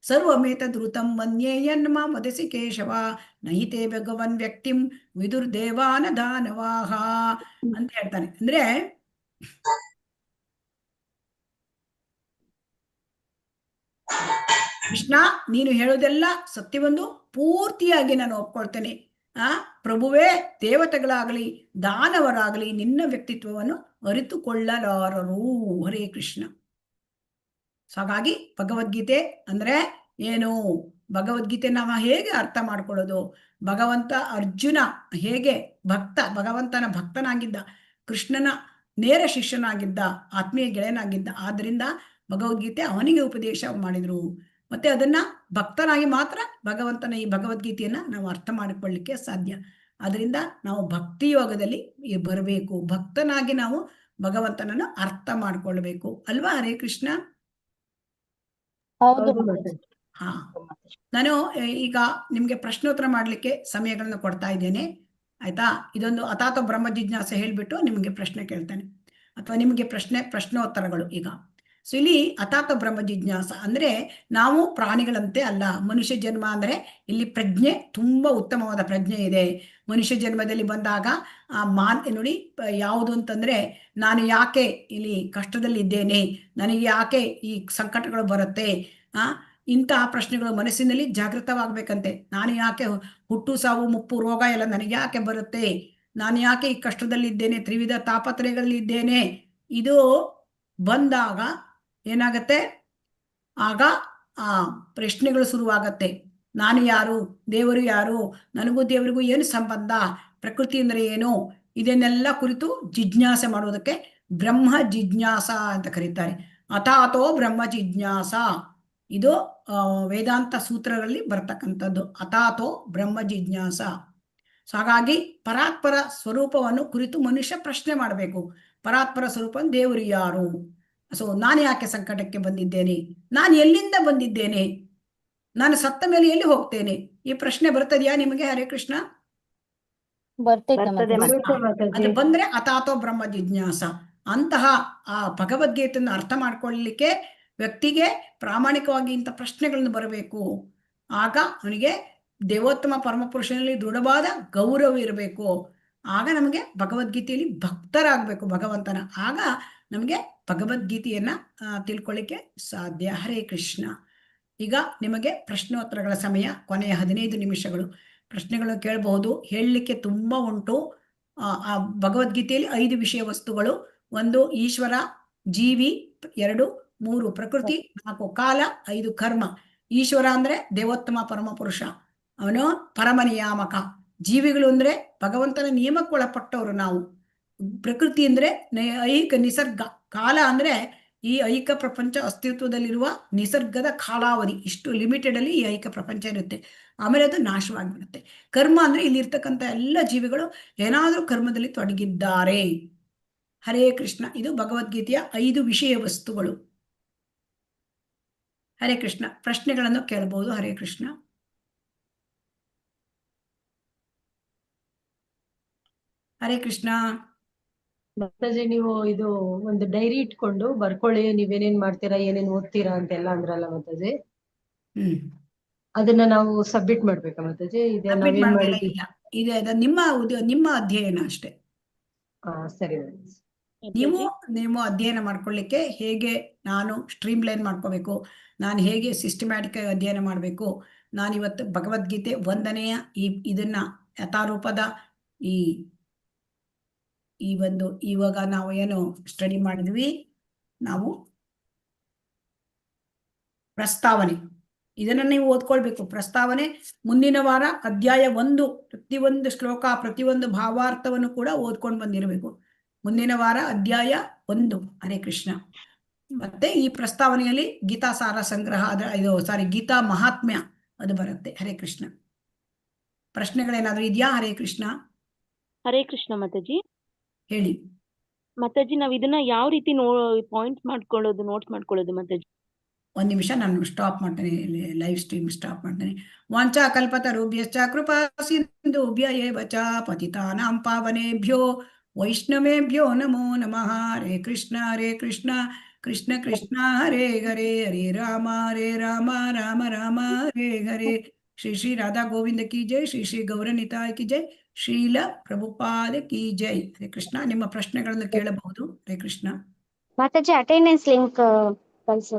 ಸರ್ವಮೇತದ್ರುತಂ ಮನ್ಯೇಯನ್ಮ ಮದಸಿ ಕೇಶವ ನಹಿತೇ ಭಗವನ್ ವ್ಯಕ್ತಿಂ ವಿದುರ್ದೇವಾನ ದಾನವಾಹ ಅಂತ ಹೇಳ್ತಾನೆ. ಅಂದ್ರೆ ಕೃಷ್ಣ, ನೀನು ಹೇಳೋದೆಲ್ಲ ಸತ್ಯವೊಂದು ಪೂರ್ತಿಯಾಗಿ ನಾನು ಒಪ್ಕೊಳ್ತೇನೆ. ಪ್ರಭುವೇ, ದೇವತೆಗಳಾಗಲಿ ದಾನವರಾಗಲಿ ನಿನ್ನ ವ್ಯಕ್ತಿತ್ವವನ್ನು ಅರಿತುಕೊಳ್ಳಲಾರರು. ಹರೇ ಕೃಷ್ಣ. ಸೊ ಹಾಗಾಗಿ ಭಗವದ್ಗೀತೆ ಅಂದ್ರೆ ಏನು? ಭಗವದ್ಗೀತೆ ನಾವು ಹೇಗೆ ಅರ್ಥ ಮಾಡ್ಕೊಳ್ಳೋದು? ಭಗವಂತ ಅರ್ಜುನ ಹೇಗೆ ಭಗವಂತನ ಭಕ್ತನಾಗಿದ್ದ, ಕೃಷ್ಣನ ನೇರ ಶಿಷ್ಯನಾಗಿದ್ದ, ಆತ್ಮೀಯ ಗೆಳೆಯನಾಗಿದ್ದ. ಆದ್ರಿಂದ ಭಗವದ್ಗೀತೆ ಅವನಿಗೆ ಉಪದೇಶ ಮಾಡಿದ್ರು. ಮತ್ತೆ ಅದನ್ನ ಭಕ್ತನಾಗಿ ಮಾತ್ರ ಭಗವಂತನ ಈ ಭಗವದ್ಗೀತೆಯನ್ನ ನಾವು ಅರ್ಥ ಮಾಡಿಕೊಳ್ಳಲಿಕ್ಕೆ ಸಾಧ್ಯ. ಅದರಿಂದ ನಾವು ಭಕ್ತಿ ಯೋಗದಲ್ಲಿ ಬರಬೇಕು, ಭಕ್ತನಾಗಿ ನಾವು ಭಗವಂತನನ್ನು ಅರ್ಥ ಮಾಡ್ಕೊಳ್ಬೇಕು ಅಲ್ವಾ? ಹರೇ ಕೃಷ್ಣ. ಹಾ, ನಾನು ಈಗ ನಿಮ್ಗೆ ಪ್ರಶ್ನೋತ್ತರ ಮಾಡ್ಲಿಕ್ಕೆ ಸಮಯಗಳನ್ನ ಕೊಡ್ತಾ ಇದ್ದೇನೆ, ಆಯ್ತಾ? ಇದೊಂದು ಅಥಾತ ಬ್ರಹ್ಮ ಜಿಜ್ಞಾಸೆ ಹೇಳ್ಬಿಟ್ಟು ನಿಮ್ಗೆ ಪ್ರಶ್ನೆ ಕೇಳ್ತೇನೆ, ಅಥವಾ ನಿಮ್ಗೆ ಪ್ರಶ್ನೋತ್ತರಗಳು. ಈಗ ಸೊ ಇಲ್ಲಿ ಅಥಾತ ಬ್ರಹ್ಮ ಜಿಜ್ಞಾಸ ಅಂದ್ರೆ ನಾವು ಪ್ರಾಣಿಗಳಂತೆ ಅಲ್ಲ. ಮನುಷ್ಯ ಜನ್ಮ ಅಂದ್ರೆ ಇಲ್ಲಿ ಪ್ರಜ್ಞೆ, ತುಂಬಾ ಉತ್ತಮವಾದ ಪ್ರಜ್ಞೆ ಇದೆ. ಮನುಷ್ಯ ಜನ್ಮದಲ್ಲಿ ಬಂದಾಗ ನೋಡಿ ಯಾವುದು ಅಂತಂದ್ರೆ, ನಾನು ಯಾಕೆ ಇಲ್ಲಿ ಕಷ್ಟದಲ್ಲಿ ಇದ್ದೇನೆ, ನನಗೆ ಯಾಕೆ ಈ ಸಂಕಟಗಳು ಬರುತ್ತೆ, ಇಂತಹ ಪ್ರಶ್ನೆಗಳು ಮನಸ್ಸಿನಲ್ಲಿ ಜಾಗೃತವಾಗಬೇಕಂತೆ. ನಾನು ಯಾಕೆ ಹುಟ್ಟು ಸಾವು ಮುಪ್ಪು ರೋಗ ಎಲ್ಲ ನನಗೆ ಯಾಕೆ ಬರುತ್ತೆ, ನಾನು ಯಾಕೆ ಈ ಕಷ್ಟದಲ್ಲಿದ್ದೇನೆ, ತ್ರಿವಿಧ ತಾಪತ್ರಯಗಳಲ್ಲಿದ್ದೇನೆ, ಇದು ಬಂದಾಗ ಏನಾಗತ್ತೆ? ಆಗ ಆ ಪ್ರಶ್ನೆಗಳು ಶುರುವಾಗತ್ತೆ. ನಾನು ಯಾರು, ದೇವರು ಯಾರು, ನನಗೂ ದೇವರಿಗೂ ಏನು ಸಂಬಂಧ, ಪ್ರಕೃತಿ ಅಂದ್ರೆ ಏನು, ಇದನ್ನೆಲ್ಲ ಕುರಿತು ಜಿಜ್ಞಾಸೆ ಮಾಡುವುದಕ್ಕೆ ಬ್ರಹ್ಮ ಜಿಜ್ಞಾಸ ಅಂತ ಕರೀತಾರೆ. ಅಥಾತೋ ಬ್ರಹ್ಮ ಜಿಜ್ಞಾಸ, ಇದು ವೇದಾಂತ ಸೂತ್ರಗಳಲ್ಲಿ ಬರ್ತಕ್ಕಂಥದ್ದು. ಅಥಾತೋ ಬ್ರಹ್ಮ ಜಿಜ್ಞಾಸ. ಸೊ ಹಾಗಾಗಿ ಪರಾತ್ಪರ ಸ್ವರೂಪವನ್ನು ಕುರಿತು ಮನುಷ್ಯ ಪ್ರಶ್ನೆ ಮಾಡಬೇಕು. ಪರಾತ್ಪರ ಸ್ವರೂಪ ದೇವರು ಯಾರು? ಸೊ ನಾನು ಯಾಕೆ ಸಂಕಟಕ್ಕೆ ಬಂದಿದ್ದೇನೆ, ನಾನು ಎಲ್ಲಿಂದ ಬಂದಿದ್ದೇನೆ, ನಾನು ಸತ್ತ ಮೇಲೆ ಎಲ್ಲಿ ಹೋಗ್ತೇನೆ, ಈ ಪ್ರಶ್ನೆ ಬರ್ತದೆಯಾ ನಿಮಗೆ? ಹರೇ ಕೃಷ್ಣ. ಅದು ಬಂದ್ರೆ ಅಥಾತೋ ಬ್ರಹ್ಮ ಜಿಜ್ಞಾಸ. ಅಂತಹ ಆ ಭಗವದ್ಗೀತೆಯನ್ನು ಅರ್ಥ ಮಾಡ್ಕೊಳ್ಳಲಿಕ್ಕೆ ವ್ಯಕ್ತಿಗೆ ಪ್ರಾಮಾಣಿಕವಾಗಿ ಇಂಥ ಪ್ರಶ್ನೆಗಳನ್ನು ಬರಬೇಕು. ಆಗ ಅವನಿಗೆ ದೇವೋತ್ತಮ ಪರಮಪುರುಷನಲ್ಲಿ ದೃಢವಾದ ಗೌರವ ಇರಬೇಕು. ಆಗ ನಮಗೆ ಭಗವದ್ಗೀತೆಯಲ್ಲಿ ಭಕ್ತರಾಗಬೇಕು ಭಗವಂತನ. ಆಗ ನಮಗೆ ಭಗವದ್ಗೀತೆಯನ್ನ ತಿಳ್ಕೊಳ್ಳಿಕ್ಕೆ ಸಾಧ್ಯ. ಹರೇ ಕೃಷ್ಣ. ಈಗ ನಿಮಗೆ ಪ್ರಶ್ನೋತ್ತರಗಳ ಸಮಯ. ಕೊನೆಯ 15 ನಿಮಿಷಗಳು. ಪ್ರಶ್ನೆಗಳನ್ನು ಕೇಳಬಹುದು. ಹೇಳಲಿಕ್ಕೆ ತುಂಬಾ ಉಂಟು. ಆ ಭಗವದ್ಗೀತೆಯಲ್ಲಿ 5 ವಿಷಯ ವಸ್ತುಗಳು. 1 ಈಶ್ವರ, ಜೀವಿ 2, 3 ಪ್ರಕೃತಿ, 4 ಕಾಲ, 5 ಕರ್ಮ. ಈಶ್ವರ ಅಂದ್ರೆ ದೇವೋತ್ತಮ ಪರಮಪುರುಷ, ಅವನು ಪರಮ ನಿಯಾಮಕ. ಜೀವಿಗಳು ಅಂದ್ರೆ ಭಗವಂತನ ನಿಯಮಕ್ಕೆ ಒಳಪಟ್ಟವರು ನಾವು. ಪ್ರಕೃತಿ ಅಂದ್ರೆ ಐಹಿಕ ನಿಸರ್ಗ. ಕಾಲ ಅಂದ್ರೆ ಈ ಐಹಿಕ ಪ್ರಪಂಚ ಅಸ್ತಿತ್ವದಲ್ಲಿರುವ ನಿಸರ್ಗದ ಕಾಲಾವಧಿ. ಇಷ್ಟು ಲಿಮಿಟೆಡ್ ಅಲ್ಲಿ ಈ ಐಹಿಕ ಪ್ರಪಂಚ ಇರುತ್ತೆ, ಆಮೇಲೆ ಅದು ನಾಶವಾಗಿಬಿಡುತ್ತೆ. ಕರ್ಮ ಅಂದ್ರೆ ಇಲ್ಲಿರ್ತಕ್ಕಂಥ ಎಲ್ಲ ಜೀವಿಗಳು ಏನಾದ್ರೂ ಕರ್ಮದಲ್ಲಿ ತೊಡಗಿದ್ದಾರೆ. ಹರೇ ಕೃಷ್ಣ. ಇದು ಭಗವದ್ಗೀತೆಯ 5 ವಿಷಯ ವಸ್ತುಗಳು. ಹರೇ ಕೃಷ್ಣ. ಪ್ರಶ್ನೆಗಳನ್ನು ಕೇಳಬಹುದು. ಹರೇ ಕೃಷ್ಣ. ಹರೇ ಕೃಷ್ಣ. ಮಾತಾಜಿ, ನೀವು ಇದು ಒಂದು ಡೈರಿ ಇಟ್ಕೊಂಡು ಬರ್ಕೊಳ್ಳಿ, ನೀವೇನೇನ್ ಮಾಡ್ತೀರಾ, ಏನೇನ್ ಓದ್ತೀರಾ ಅಂತೆಲ್ಲ ಅಂದ್ರಲ್ಲ ಮಾತಾಜಿ. ಅದನ್ನ ನಾವು ಸಬ್ಮಿಟ್ ಮಾಡ್ಬೇಕಾ ಮಾತಾಜಿ? ಇದೆ ನಾವೇನ್ ಮಾಡಿದ್ವಿ? ಇದೆ ನಿಮ್ಮ ಅಧ್ಯಯನ ಅಷ್ಟೇ. ಸರಿ. ನೀವು ಅಧ್ಯಯನ ಮಾಡ್ಕೊಳ್ಳಿಕ್ಕೆ ಹೇಗೆ ನಾನು ಸ್ಟ್ರೀಮ್ ಲೈನ್ ಮಾಡ್ಕೋಬೇಕು, ನಾನು ಹೇಗೆ ಸಿಸ್ಟಮ್ಯಾಟಿಕ್ ಆಗಿ ಅಧ್ಯಯನ ಮಾಡಬೇಕು. ನಾನಿವತ್ತು ಭಗವದ್ಗೀತೆ 1ನೆಯ ಇದನ್ನ ಯಥಾರೂಪದ ಈ ಒಂದು ಇವಾಗ ನಾವು ಏನು ಸ್ಟಡಿ ಮಾಡಿದ್ವಿ, ನಾವು ಪ್ರಸ್ತಾವನೆ ಇದನ್ನ ನೀವು ಓದ್ಕೊಳ್ಬೇಕು. ಪ್ರಸ್ತಾವನೆ ಮುಂದಿನ ವಾರ ಅಧ್ಯಾಯ 1 ಪ್ರತಿಯೊಂದು ಶ್ಲೋಕ ಪ್ರತಿಯೊಂದು ಭಾವಾರ್ಥವನ್ನು ಕೂಡ ಓದ್ಕೊಂಡು ಬಂದಿರಬೇಕು. ಮುಂದಿನ ವಾರ ಅಧ್ಯಾಯ 1. ಹರೇ ಕೃಷ್ಣ. ಮತ್ತೆ ಈ ಪ್ರಸ್ತಾವನೆಯಲ್ಲಿ ಗೀತಾ ಸಾರ ಸಂಗ್ರಹ ಗೀತಾ ಮಹಾತ್ಮ್ಯ ಅದು ಬರುತ್ತೆ. ಹರೇ ಕೃಷ್ಣ. ಪ್ರಶ್ನೆಗಳೇನಾದ್ರೂ ಇದೆಯಾ? ಹರೇ ಕೃಷ್ಣ. ಹರೇ ಕೃಷ್ಣ ಮಾತಾಜಿ. ಹೇಳಿ ಮಾತಾಜಿ. ನಾವ್ ಇದನ್ನ ಯಾವ ರೀತಿ ಪಾಯಿಂಟ್ ಮಾಡ್ಕೊಳ್ಳೋದು, ನೋಟ್ಸ್ ಮಾಡ್ಕೊಳ್ಳೋದು ಮಾತಾಜಿ? 1 ನಿಮಿಷ ನಾನು ಸ್ಟಾಪ್ ಮಾಡ್ತೇನೆ, ಲೈವ್ ಸ್ಟ್ರೀಮ್ ಸ್ಟಾಪ್ ಮಾಡ್ತೇನೆ. ವಾಂಚಾ ಕಲ್ಪತರುಭ್ಯಶ್ಚ ಕೃಪಾ ಸಿಂಧುಭ್ಯ ಏವ ಚ ಪತಿತಾನಾಂ ಪಾವನೇಭ್ಯೋ ವೈಷ್ಣವೇಭ್ಯೋ ನಮೋ ನಮಃ. ಹರೇ ಕೃಷ್ಣ ಹರೇ ಕೃಷ್ಣ ಕೃಷ್ಣ ಕೃಷ್ಣ ಹರೇ ಹರೇ, ಹರೇ ರಾಮ ರಾಮ ರಾಮ ಹರೇ ಹರೇ. ಶ್ರೀ ಶ್ರೀ ರಾಧಾ ಗೋವಿಂದ ಕಿ ಜೈ, ಶ್ರೀ ಶ್ರೀ ಗೌರನಿತಾಯ್ ಕಿ ಜೈ, ಶ್ರೀಲ ಪ್ರಭುಪಾದ ಕಿ ಜೈ. ಹರೇ ಕೃಷ್ಣ. ನಿಮ್ಮ ಪ್ರಶ್ನೆಗಳನ್ನು ಕೇಳಬಹುದು. ಹರೇ ಕೃಷ್ಣ. ಮಾತಾಜಿ ಅಟೆಂಡೆನ್ಸ್ ಲಿಂಕ್ ಕಳಿಸು.